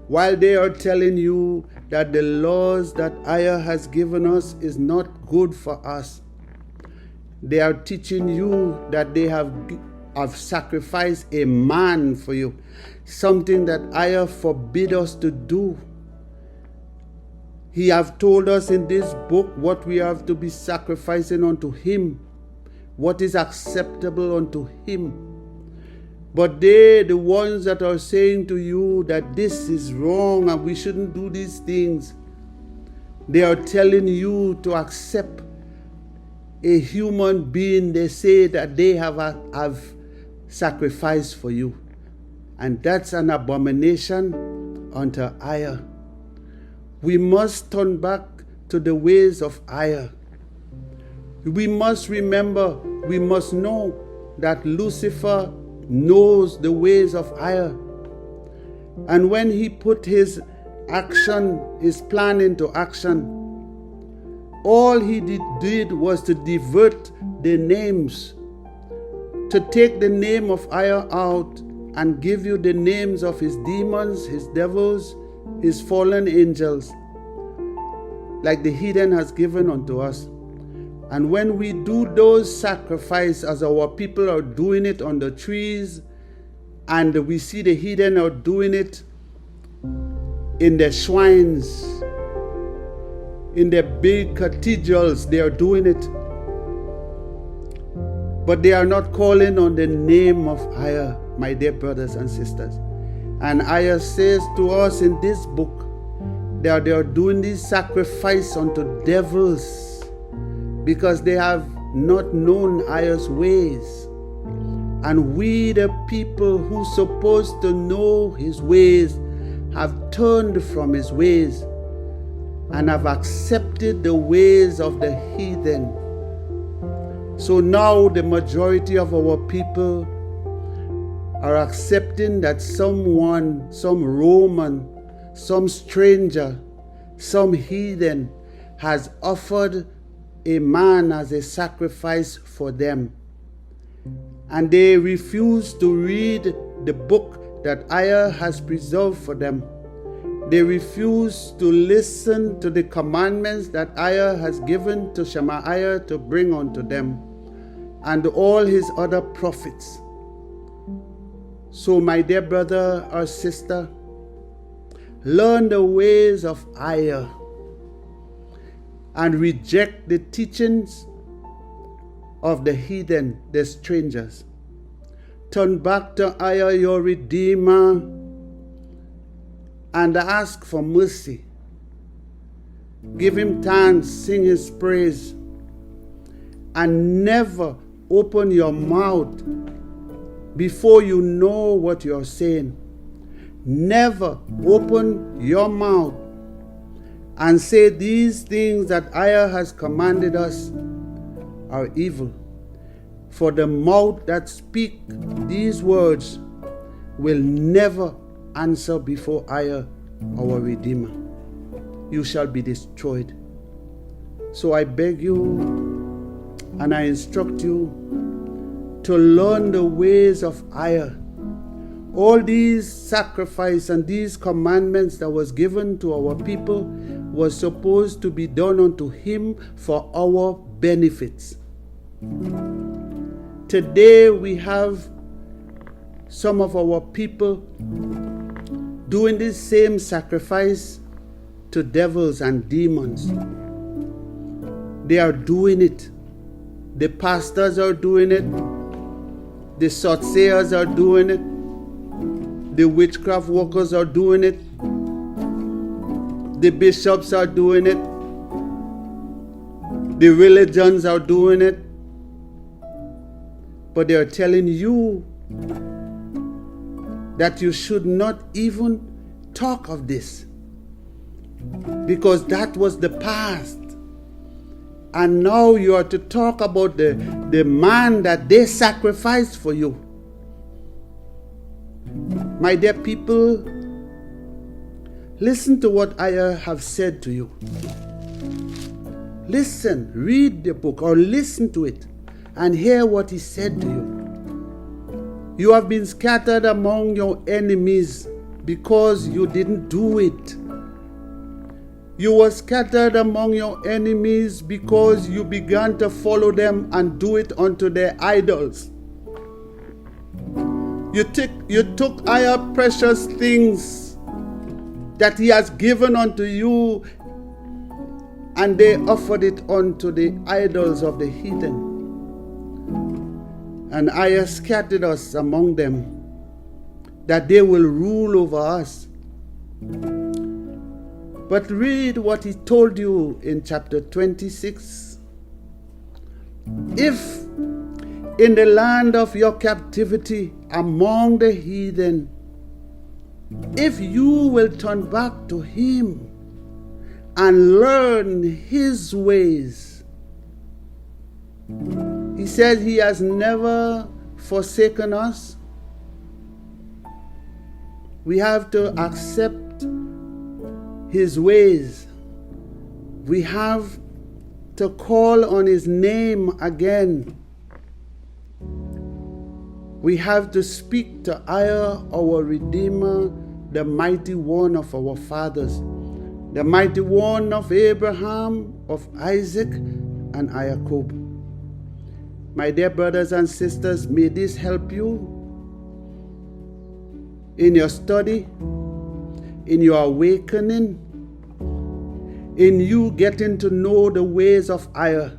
while they are telling you that the laws that EZER has given us is not good for us, they are teaching you that they have sacrificed a man for you, something that EZER forbid us to do. He have told us in this book what we have to be sacrificing unto him, what is acceptable unto him. But they, the ones that are saying to you that this is wrong and we shouldn't do these things, they are telling you to accept a human being they say that they have sacrificed for you. And that's an abomination unto EZER. We must turn back to the ways of EZER. We must remember, we must know that Lucifer knows the ways of EZER. And when he put his plan into action, all he did was to divert the names, to take the name of EZER out and give you the names of his demons, his devils, his fallen angels, like the heathen has given unto us. And when we do those sacrifices, as our people are doing it on the trees, and we see the heathen are doing it in the shrines, in the big cathedrals, they are doing it. But they are not calling on the name of EZER, my dear brothers and sisters. And EZER says to us in this book that they are doing this sacrifice unto devils because they have not known EZER's ways. And we, the people who are supposed to know his ways, have turned from his ways and have accepted the ways of the heathen. So now the majority of our people are accepting that someone, some Roman, some stranger, some heathen has offered a man as a sacrifice for them. And they refuse to read the book that EZER has preserved for them. They refuse to listen to the commandments that EZER has given to Shemaiah to bring unto them, and all his other prophets. So my dear brother or sister, learn the ways of EZER and reject the teachings of the heathen, the strangers. Turn back to EZER, your Redeemer, and ask for mercy. Give him thanks, sing his praise, and never open your mouth before you know what you're saying. Never open your mouth and say these things that EZER has commanded us are evil. For the mouth that speak these words will never answer before EZER, our Redeemer. You shall be destroyed. So I beg you and I instruct you to learn the ways of EZER. All these sacrifices and these commandments that was given to our people was supposed to be done unto him for our benefits. Today we have some of our people doing this same sacrifice to devils and demons. They are doing it. The pastors are doing it. The soothsayers are doing it. The witchcraft workers are doing it. The bishops are doing it. The religions are doing it. But they are telling you that you should not even talk of this, because that was the past. And now you are to talk about the man that they sacrificed for you. My dear people, listen to what I have said to you. Listen, read the book or listen to it and hear what he said to you. You have been scattered among your enemies because you didn't do it. You were scattered among your enemies because you began to follow them and do it unto their idols. You took higher precious things that he has given unto you, and they offered it unto the idols of the heathen. And I scattered us among them. that they will rule over us. But read what he told you in chapter 26. If in the land of your captivity among the heathen, if you will turn back to him and learn his ways. He said he has never forsaken us. We have to accept his ways. We have to call on his name again. We have to speak to our Redeemer, the mighty one of our fathers, the mighty one of Abraham, of Isaac, and Jacob. My dear brothers and sisters, may this help you in your study, in your awakening, in you getting to know the ways of EZER.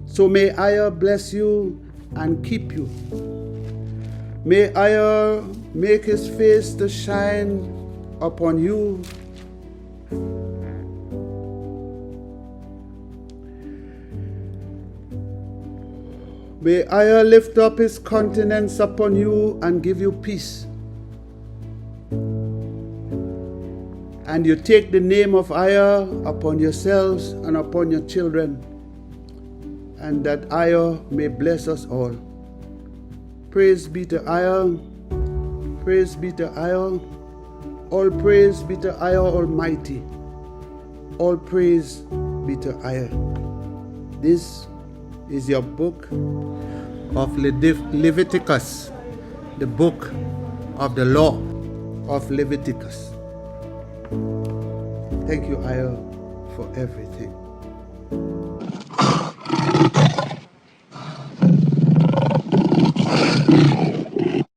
So may EZER bless you and keep you. May EZER make his face to shine upon you. May EZER lift up his countenance upon you and give you peace. And you take the name of EZER upon yourselves and upon your children, and that EZER may bless us all. Praise be to EZER. Praise be to EZER. All praise be to EZER Almighty. All praise be to EZER. This is your book of Leviticus, the book of the law of Leviticus. Thank you, EZER, for everything.